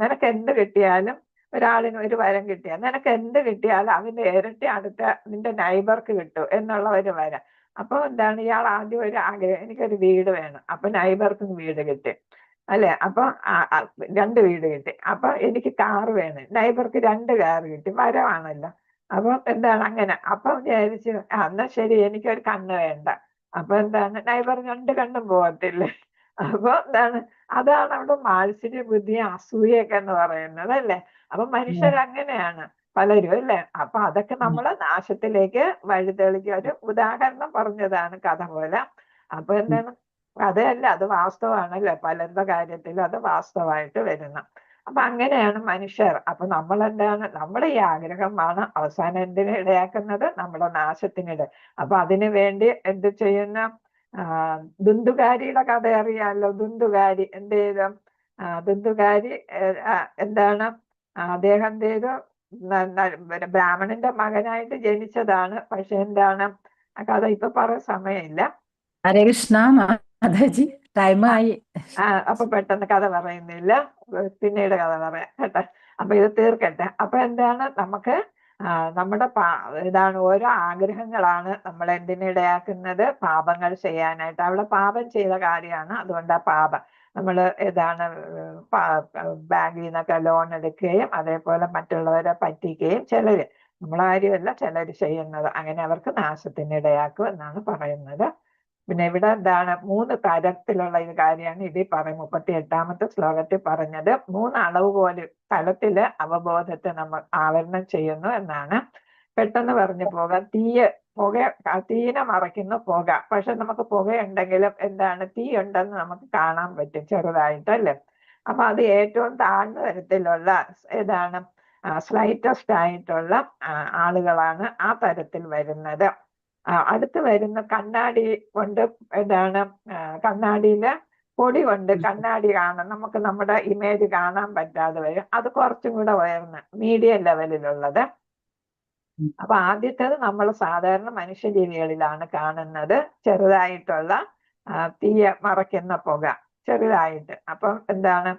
B: നിനക്ക് എന്ത് കിട്ടിയാലും, ഒരാളിന് ഒരു വരം കിട്ടിയാൽ നിനക്ക് എന്ത് കിട്ടിയാലും അതിന്റെ ഇരട്ടി അടുത്ത നിന്റെ നൈബർക്ക് കിട്ടും എന്നുള്ള ഒരു വരം. അപ്പൊ എന്താണ്, ഇയാൾ ആദ്യം ഒരു ആഗ്രഹം, എനിക്കൊരു വീട് വേണം, അപ്പൊ നൈബർക്ക് വീട് കിട്ടി അല്ലെ. അപ്പൊ 2 വീട് കിട്ടി. അപ്പൊ എനിക്ക് കാറ് വേണം, നൈബർക്ക് 2 കാറ് കിട്ടി, വരമാണല്ലോ. അപ്പൊ എന്താണ് അങ്ങനെ. അപ്പൊ വിചാരിച്ചു എന്നാ ശരി, എനിക്കൊരു കണ്ണ് വേണ്ട. അപ്പൊ എന്താണ്, നൈബർ 2 കണ്ണും പോകത്തില്ലേ. അപ്പൊ എന്താണ്, അതാണ് അവിടെ മാത്സര്യ ബുദ്ധി അസൂയൊക്കെ എന്ന് പറയുന്നത് അല്ലേ. അപ്പൊ മനുഷ്യർ അങ്ങനെയാണ് പലരും അല്ലേ. അപ്പൊ അതൊക്കെ നമ്മള് നാശത്തിലേക്ക് വഴിതെളിക്കുക. ഒരു ഉദാഹരണം പറഞ്ഞതാണ് കഥ പോലെ. അപ്പൊ എന്താണ്, കഥയല്ല, അത് വാസ്തവമാണല്ലേ, പലരുടെ കാര്യത്തിൽ അത് വാസ്തവമായിട്ട് വരുന്ന. അപ്പൊ അങ്ങനെയാണ് മനുഷ്യർ. അപ്പൊ നമ്മൾ എന്താണ്, നമ്മുടെ ഈ ആഗ്രഹമാണ് അവസാനം എന്തിന് ഇടയാക്കുന്നത്, നമ്മുടെ നാശത്തിനിട. അപ്പൊ അതിനു വേണ്ടി എന്ത് ചെയ്യുന്ന, ദുന്ദുകാരിയുടെ കഥ അറിയാമല്ലോ. ദുന്ദുകാരി എന്ത് ചെയ്തു, ദുന്ദുകാരി എന്താണ്, അദ്ദേഹം എന്ത് ചെയ്തു, ബ്രാഹ്മണന്റെ മകനായിട്ട് ജനിച്ചതാണ്. പക്ഷെ എന്താണ്, ആ കഥ ഇപ്പൊ പറയാൻ സമയമില്ല.
A: ഹരേ കൃഷ്ണ മാതാജി, ടൈം ആയി.
B: അപ്പൊ പെട്ടെന്ന് കഥ പറയുന്നില്ല, പിന്നീട് കഥ പറയാം കേട്ടെ. അപ്പൊ ഇത് തീർക്കട്ടെ. അപ്പൊ എന്താണ്, നമുക്ക് നമ്മുടെ ഇതാണ് ഓരോ ആഗ്രഹങ്ങളാണ് നമ്മൾ എന്തിനിടയാക്കുന്നത്, പാപങ്ങൾ ചെയ്യാനായിട്ട്. അവിടെ പാപം ചെയ്ത കാര്യമാണ്, അതുകൊണ്ടാ പാപം. നമ്മൾ ഏതാണ് ബാങ്കിൽ നിന്നൊക്കെ ലോൺ എടുക്കുകയും അതേപോലെ മറ്റുള്ളവരെ പറ്റിക്കുകയും, ചിലര്, നമ്മളാരുമല്ല, ചിലര് ചെയ്യുന്നത് അങ്ങനെ അവർക്ക് നാശത്തിനിടയാക്കും എന്നാണ് പറയുന്നത്. പിന്നെ ഇവിടെ എന്താണ്, 3 തരത്തിലുള്ള ഒരു കാര്യമാണ് ഇതിൽ പറയും. 38ാമത്തെ ശ്ലോകത്തിൽ പറഞ്ഞത് 3 അളവ് പോലെ തലത്തില് അവബോധത്തെ നമ്മൾ ആവരണം ചെയ്യുന്നു എന്നാണ്. പെട്ടെന്ന് പറഞ്ഞു പോകാം. തീനെ മറയ്ക്കുന്ന പുക. പക്ഷെ നമുക്ക് പുകയുണ്ടെങ്കിലും എന്താണ്, തീ ഉണ്ടെന്ന് നമുക്ക് കാണാൻ പറ്റും ചെറുതായിട്ടല്ലേ. അപ്പൊ അത് ഏറ്റവും താഴ്ന്ന തരത്തിലുള്ള ഏതാണ്, സ്ലൈറ്റസ്റ്റ് ആയിട്ടുള്ള ആളുകളാണ് ആ തരത്തിൽ വരുന്നത്. അടുത്ത് വരുന്ന കണ്ണാടി കൊണ്ട് എന്താണ്, കണ്ണാടിയില് പൊടി കൊണ്ട് കണ്ണാടി കാണാൻ നമുക്ക് നമ്മുടെ ഇമേജ് കാണാൻ പറ്റാതെ വരും. അത് കുറച്ചും കൂടെ ഉയർന്ന് മീഡിയം ലെവലിലുള്ളത്. അപ്പൊ ആദ്യത്തേത് നമ്മൾ സാധാരണ മനുഷ്യജീവികളിലാണ് കാണുന്നത്, ചെറുതായിട്ടുള്ള തീയ മറയ്ക്കുന്ന പുക ചെറുതായിട്ട്. അപ്പം എന്താണ്,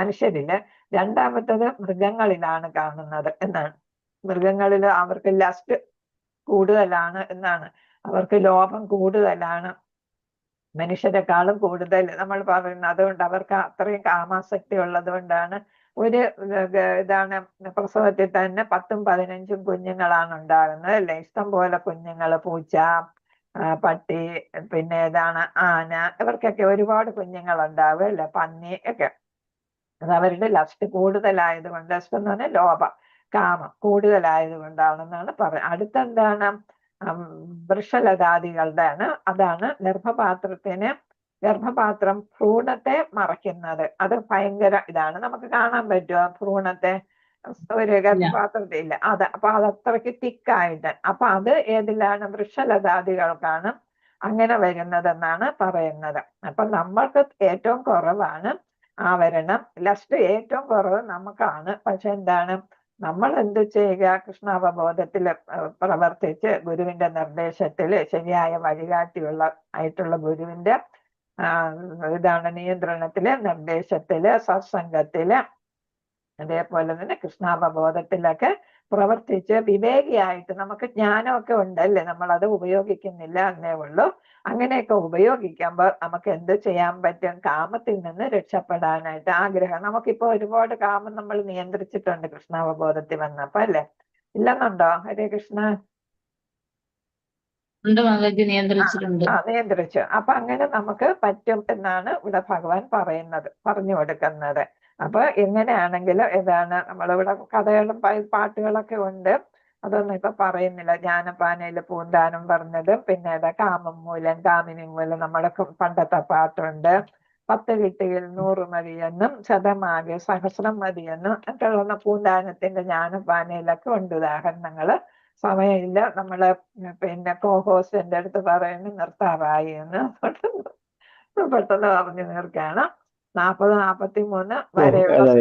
B: മനുഷ്യരില്. രണ്ടാമത്തത് മൃഗങ്ങളിലാണ് കാണുന്നത് എന്നാണ്. മൃഗങ്ങളില് അവർക്ക് ലസ്റ്റ് കൂടുതലാണ് എന്നാണ്, അവർക്ക് ലോഭം കൂടുതലാണ്, മനുഷ്യരെക്കാളും കൂടുതൽ നമ്മൾ പറയുന്നത്. അതുകൊണ്ട് അവർക്ക് അത്രയും കാമാസക്തി ഉള്ളത് കൊണ്ടാണ് ഒരു ഇതാണ് പ്രസവത്തിൽ തന്നെ 10ഉം 15ഉം കുഞ്ഞുങ്ങളാണ് ഉണ്ടാകുന്നത് അല്ലെ. ഇഷ്ടം പോലെ കുഞ്ഞുങ്ങള്, പൂച്ച, പട്ടി, പിന്നെ ഏതാണ് ആന, ഇവർക്കൊക്കെ ഒരുപാട് കുഞ്ഞുങ്ങൾ ഉണ്ടാവും അല്ലെ, പന്നി ഒക്കെ. അത് അവരുടെ ലസ്റ്റ് കൂടുതലായത് കൊണ്ട്, ലസ്റ്റ് എന്ന് പറഞ്ഞാൽ ലോഭം, കാമം കൂടുതലായത് കൊണ്ടാണെന്നാണ് പറയുന്നത്. അടുത്തെന്താണ്, വൃക്ഷലതാദികളുടെയാണ്. അതാണ് ഗർഭപാത്രത്തിന് ഗർഭപാത്രം ഭ്രൂണത്തെ മറയ്ക്കുന്നത്. അത് ഭയങ്കര ഇതാണ്. നമുക്ക് കാണാൻ പറ്റുമോ ഭ്രൂണത്തെ? ഒരു ഗർഭപാത്രത്തിൽ ഇല്ല. അപ്പൊ അത് അത്രയ്ക്ക് തിക്കായിട്ട്. അപ്പൊ അത് ഏതിലാണ്? വൃക്ഷലതാദികൾക്കാണ് അങ്ങനെ വരുന്നതെന്നാണ് പറയുന്നത്. അപ്പൊ നമ്മൾക്ക് ഏറ്റവും കുറവാണ് ആവരണം. ലസ്റ്റ് ഏറ്റവും കുറവ് നമുക്കാണ്. പക്ഷെ എന്താണ്, നമ്മൾ എന്ത് ചെയ്യുക? കൃഷ്ണാവബോധത്തിൽ പ്രവർത്തിച്ച് ഗുരുവിന്റെ നിർദ്ദേശത്തില് ശരിയായ ആയിട്ടുള്ള ഗുരുവിന്റെ ഇതാണ് നിയന്ത്രണത്തില്, നിർദ്ദേശത്തില്, സത്സംഗത്തില്, അതേപോലെ തന്നെ കൃഷ്ണാവബോധത്തിലൊക്കെ പ്രവർത്തിച്ച് വിവേകിയായിട്ട്, നമുക്ക് ജ്ഞാനമൊക്കെ ഉണ്ടല്ലേ, നമ്മൾ അത് ഉപയോഗിക്കുന്നില്ല എന്നേ ഉള്ളൂ. അങ്ങനെയൊക്കെ ഉപയോഗിക്കുമ്പോൾ നമുക്ക് എന്ത് ചെയ്യാൻ പറ്റും? കാമത്തിൽ നിന്ന് രക്ഷപ്പെടാനായിട്ട് ആഗ്രഹം. നമുക്കിപ്പോ ഒരുപാട് കാമം നമ്മൾ നിയന്ത്രിച്ചിട്ടുണ്ട് കൃഷ്ണാവബോധത്തിൽ വന്നപ്പോ, അല്ലേ? ഇല്ലെന്നുണ്ടോ? ഹരേ കൃഷ്ണ. നിയന്ത്രിച്ചു. അപ്പൊ അങ്ങനെ നമുക്ക് പറ്റും എന്നാണ് ഇവിടെ ഭഗവാൻ പറഞ്ഞു കൊടുക്കുന്നത്. അപ്പൊ എങ്ങനെയാണെങ്കിലും ഇതാണ്, നമ്മളിവിടെ കഥകളും പാട്ടുകളൊക്കെ ഉണ്ട്, അതൊന്നും ഇപ്പൊ പറയുന്നില്ല. ജ്ഞാനപ്പാനയില് പൂന്താനം പറഞ്ഞതും, പിന്നെ കാമം മൂലം കാമിനി മൂലം നമ്മുടെ പണ്ടത്തെ പാട്ടുണ്ട്. 10 കിട്ടിയിൽ 100 മതിയെന്നും ശതമാകെ സഹസ്രം മതിയെന്നും ഒക്കെയുള്ള പൂന്താനത്തിന്റെ ജ്ഞാനപ്പാനയിലൊക്കെ ഉണ്ട് ഉദാഹരണങ്ങള്. സമയമില്ല, നമ്മള് പിന്നെ കോഹോസിന്റെ അടുത്ത് പറയുന്നു നിർത്താറായി എന്ന്. പെട്ടെന്ന് പറഞ്ഞു തീർക്കാണ്. 40-43 വരെയുള്ള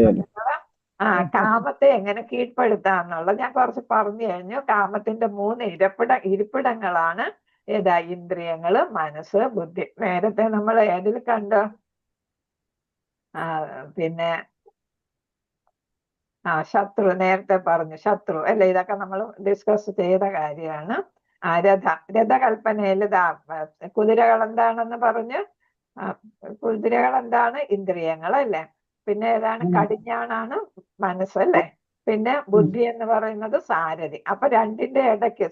B: കാമത്തെ എങ്ങനെ കീഴ്പ്പെടുത്താന്നുള്ളത് ഞാൻ കുറച്ച് പറഞ്ഞു കഴിഞ്ഞു. കാമത്തിന്റെ 3 ഇരിപ്പിടങ്ങളാണ് ഏതാ? ഇന്ദ്രിയങ്ങള്, മനസ്സ്, ബുദ്ധി. നേരത്തെ നമ്മൾ ഏതിൽ കണ്ടു? പിന്നെ ശത്രു നേരത്തെ പറഞ്ഞു, ശത്രു അല്ലെ? ഇതൊക്കെ നമ്മൾ ഡിസ്കസ് ചെയ്ത കാര്യമാണ്. രഥകൽപ്പനയിൽ കുതിരകൾ എന്താണെന്ന് പറഞ്ഞു. കുതിരകൾ എന്താണ്? ഇന്ദ്രിയങ്ങൾ അല്ലേ? പിന്നെ ഏതാണ്? കടിഞ്ഞാണാണ് മനസ്സല്ലേ? പിന്നെ ബുദ്ധി എന്ന് പറയുന്നത് സാരഥി. അപ്പൊ രണ്ടിന്റെ ഇടയ്ക്ക്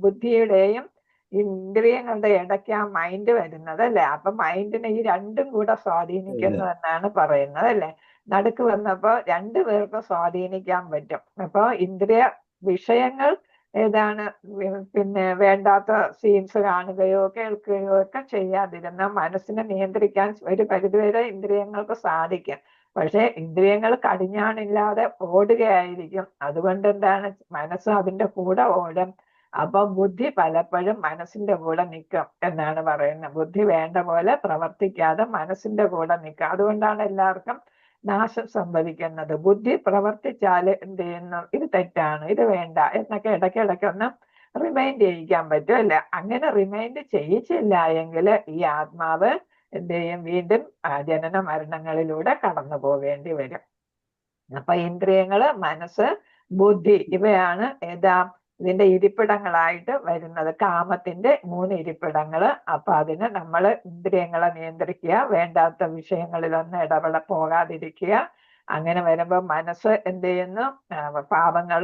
B: ബുദ്ധിയുടെയും ഇന്ദ്രിയങ്ങളുടെ ഇടയ്ക്ക് ആ മൈൻഡ് വരുന്നത് അല്ലേ? അപ്പൊ മൈൻഡിനെ ഈ രണ്ടും കൂടെ സ്വാധീനിക്കുന്നു എന്നാണ് പറയുന്നത് അല്ലേ? നടുക്ക് വന്നപ്പോ 2 പേർക്ക് സ്വാധീനിക്കാൻ പറ്റും. അപ്പൊ ഇന്ദ്രിയ വിഷയങ്ങൾ ഏതാണ്? പിന്നെ വേണ്ടാത്ത സീൻസ് കാണുകയോ കേൾക്കുകയോ ഒക്കെ ചെയ്യാതിരുന്ന മനസ്സിനെ നിയന്ത്രിക്കാൻ ഒരു പരിധിവരെ ഇന്ദ്രിയങ്ങൾക്ക് സാധിക്കും. പക്ഷെ ഇന്ദ്രിയങ്ങൾ കടിഞ്ഞാണില്ലാതെ ഓടുകയായിരിക്കും. അതുകൊണ്ട് എന്താണ്? മനസ്സ് അതിന്റെ കൂടെ ഓടും. അപ്പൊ ബുദ്ധി പലപ്പോഴും മനസ്സിന്റെ കൂടെ നിൽക്കും എന്നാണ് പറയുന്നത്. ബുദ്ധി വേണ്ട പോലെ പ്രവർത്തിക്കാതെ മനസ്സിന്റെ കൂടെ നിൽക്കും. അതുകൊണ്ടാണ് എല്ലാവർക്കും നാശം സംഭവിക്കുന്നത്. ബുദ്ധി പ്രവർത്തിച്ചാൽ എന്ത് ചെയ്യുന്നു? ഇത് തെറ്റാണ്, ഇത് വേണ്ട എന്നൊക്കെ ഇടയ്ക്കിടയ്ക്ക് ഒന്ന് റിമൈൻഡ് ചെയ്യിക്കാൻ പറ്റും അല്ലെ? അങ്ങനെ റിമൈൻഡ് ചെയ്യിച്ചില്ല എങ്കിൽ ഈ ആത്മാവ് എന്ത് ചെയ്യും? വീണ്ടും ജനന മരണങ്ങളിലൂടെ കടന്നു പോവേണ്ടി വരും. അപ്പൊ ഇന്ദ്രിയങ്ങള്, മനസ്സ്, ബുദ്ധി ഇവയാണ് ഇതിന്റെ ഇരിപ്പിടങ്ങളായിട്ട് വരുന്നത്. കാമത്തിന്റെ 3 ഇരിപ്പിടങ്ങള്. അപ്പൊ അതിന് നമ്മൾ ഇന്ദ്രിയങ്ങളെ നിയന്ത്രിക്കുക, വേണ്ടാത്ത വിഷയങ്ങളിലൊന്നും പോകാതിരിക്കുക. അങ്ങനെ വരുമ്പോ മനസ്സ് എന്ത് ചെയ്യുന്നു? പാപങ്ങൾ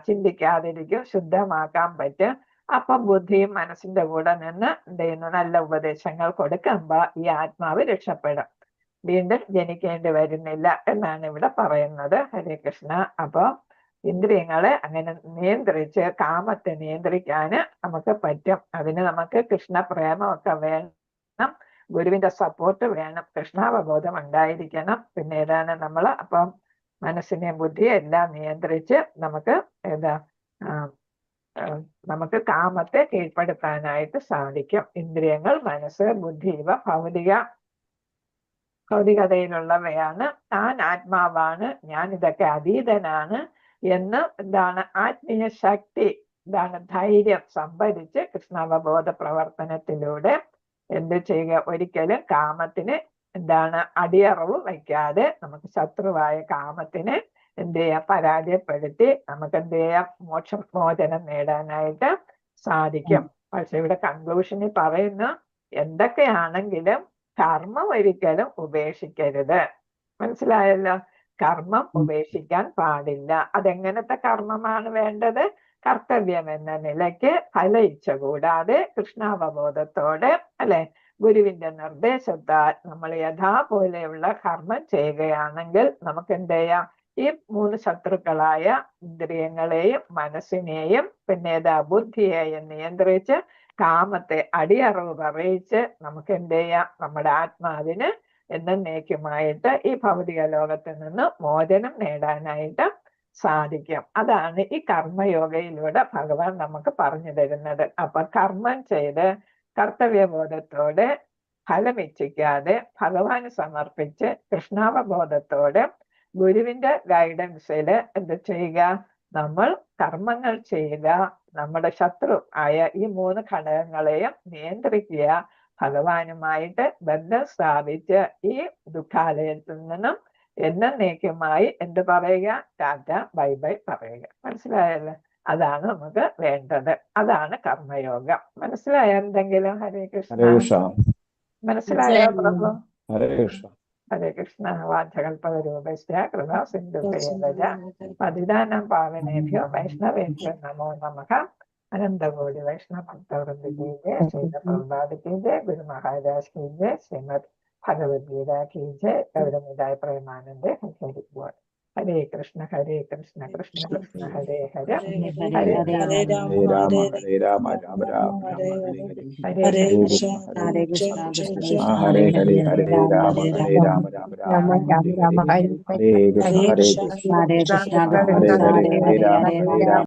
B: ചിന്തിക്കാതിരിക്കും, ശുദ്ധമാക്കാൻ പറ്റും. അപ്പൊ ബുദ്ധിയും മനസ്സിന്റെ കൂടെ നിന്ന് എന്ത് ചെയ്യുന്നു? നല്ല ഉപദേശങ്ങൾ കൊടുക്കുമ്പോ ഈ ആത്മാവ് രക്ഷപ്പെടും, വീണ്ടും ജനിക്കേണ്ടി വരുന്നില്ല എന്നാണ് ഇവിടെ പറയുന്നത്. ഹരേ കൃഷ്ണ. അപ്പൊ ഇന്ദ്രിയങ്ങളെ അങ്ങനെ നിയന്ത്രിച്ച് കാമത്തെ നിയന്ത്രിക്കാന് നമുക്ക് പറ്റും. അതിന് നമുക്ക് കൃഷ്ണ പ്രേമമൊക്കെ വേണം, ഗുരുവിന്റെ സപ്പോർട്ട് വേണം, കൃഷ്ണാവബോധം ഉണ്ടായിരിക്കണം. പിന്നെ ഏതാണ് അപ്പം മനസ്സിനെ ബുദ്ധിയെ എല്ലാം നിയന്ത്രിച്ച് നമുക്ക് നമുക്ക് കാമത്തെ കീഴ്പ്പെടുത്താനായിട്ട് സാധിക്കും. ഇന്ദ്രിയങ്ങൾ, മനസ്സ്, ബുദ്ധി ഇവ ഭൗതികതയിലുള്ളവയാണ്. താൻ ആത്മാവാണ്, ഞാൻ ഇതൊക്കെ അതീതനാണ് എന്ന് ആത്മീയ ശക്തി ധൈര്യം സംഭരിച്ച് കൃഷ്ണാവബോധ പ്രവർത്തനത്തിലൂടെ എന്ത് ചെയ്യുക? ഒരിക്കലും കാമത്തിന് അടിയറവ് വയ്ക്കാതെ നമുക്ക് ശത്രുവായ കാമത്തിനെ എന്ത് ചെയ്യാം? പരാജയപ്പെടുത്തി നമുക്ക് എന്ത് ചെയ്യാം? മോചനം നേടാനായിട്ട് സാധിക്കും. പക്ഷെ ഇവിടെ കൺക്ലൂഷനിൽ പറയുന്നു, എന്തൊക്കെയാണെങ്കിലും കർമ്മം ഒരിക്കലും ഉപേക്ഷിക്കരുത്. മനസ്സിലായല്ലോ? കർമ്മം ഉപേക്ഷിക്കാൻ പാടില്ല. അതെങ്ങനത്തെ കർമ്മമാണ് വേണ്ടത്? കർത്തവ്യം എന്ന നിലയ്ക്ക് ഫല ഇച്ഛ കൂടാതെ കൃഷ്ണാവബോധത്തോടെ അല്ലെ ഗുരുവിന്റെ നിർദ്ദേശത്താൽ നമ്മൾ യഥാപോലെയുള്ള കർമ്മം ചെയ്യുകയാണെങ്കിൽ നമുക്ക് എന്ത് ചെയ്യാം? ഈ 3 ശത്രുക്കളായ ഇന്ദ്രിയങ്ങളെയും മനസ്സിനെയും പിന്നെ ബുദ്ധിയെയും നിയന്ത്രിച്ച് കാമത്തെ അടിയറവ് പറയിച്ച് നമുക്ക് എന്ത് ചെയ്യാം, നമ്മുടെ ആത്മാവിന് എന്നേക്കുമായിട്ട് ഈ ഭൗതിക ലോകത്തിൽ നിന്ന് മോചനം നേടാനായിട്ട് സാധിക്കും. അതാണ് ഈ കർമ്മയോഗയിലൂടെ ഭഗവാൻ നമുക്ക് പറഞ്ഞു തരുന്നത്. അപ്പൊ കർമ്മം ചെയ്ത് കർത്തവ്യബോധത്തോടെ ഫലമിച്ഛിക്കാതെ ഭഗവാന് സമർപ്പിച്ച് കൃഷ്ണാവബോധത്തോടെ ഗുരുവിന്റെ ഗൈഡൻസിൽ എന്ത് ചെയ്യുക, നമ്മൾ കർമ്മങ്ങൾ ചെയ്യുക, നമ്മുടെ ശത്രു ആയ ഈ 3 ഘടകങ്ങളെയും നിയന്ത്രിക്കുക, ഭഗവാനുമായിട്ട് ബന്ധം സ്ഥാപിച്ച് ഈ ദുഃഖാലയത്തിൽ നിന്നും എന്നേക്കുമായി എന്ത് പറയുക, ടാറ്റ ബൈ ബൈ പറയുക. മനസ്സിലായല്ലോ? അതാണ് നമുക്ക് വേണ്ടത്. അതാണ് കർമ്മയോഗം. മനസ്സിലായോ എന്തെങ്കിലും? ഹരേ കൃഷ്ണ. മനസ്സിലായോ പ്രഭു? ഹരേ കൃഷ്ണ. വാചകൽപതരൂപശ്ച കൃപാ സിന്ധുഭ്യവ പതിതാനാം പാവനേഭ്യോ വൈഷ്ണവേഭ്യോ നമോ നമഃ. അനന്തകോടി വൈഷ്ണവ ഭക്തവൃന്ദ की जय, श्री प्रभुपाद की जय, गुरु महाराज की जय, श्रीमद भगवद गीता की जय, गौरवनिताय प्रेमानंद हरि बोल. हरे कृष्ण कृष्ण कृष्ण हरे हरे, हरे राम
D: हरे राम राम राम
B: हरे कृष्ण
A: ഹരേ കൃഷ്ണ കൃഷ്ണ കൃഷ്ണ
D: हरे हरे हरे राम राम राम
C: രാമ രാമ ഹരി
D: हरे कृष्ण
A: ഹരേ കൃഷ്ണ കൃഷ്ണ
D: हरे
A: കൃഷ്ണ
D: हरे
A: ഹരേ
D: हरे
A: ഹരേ
D: राम
A: ഹരേ രാമ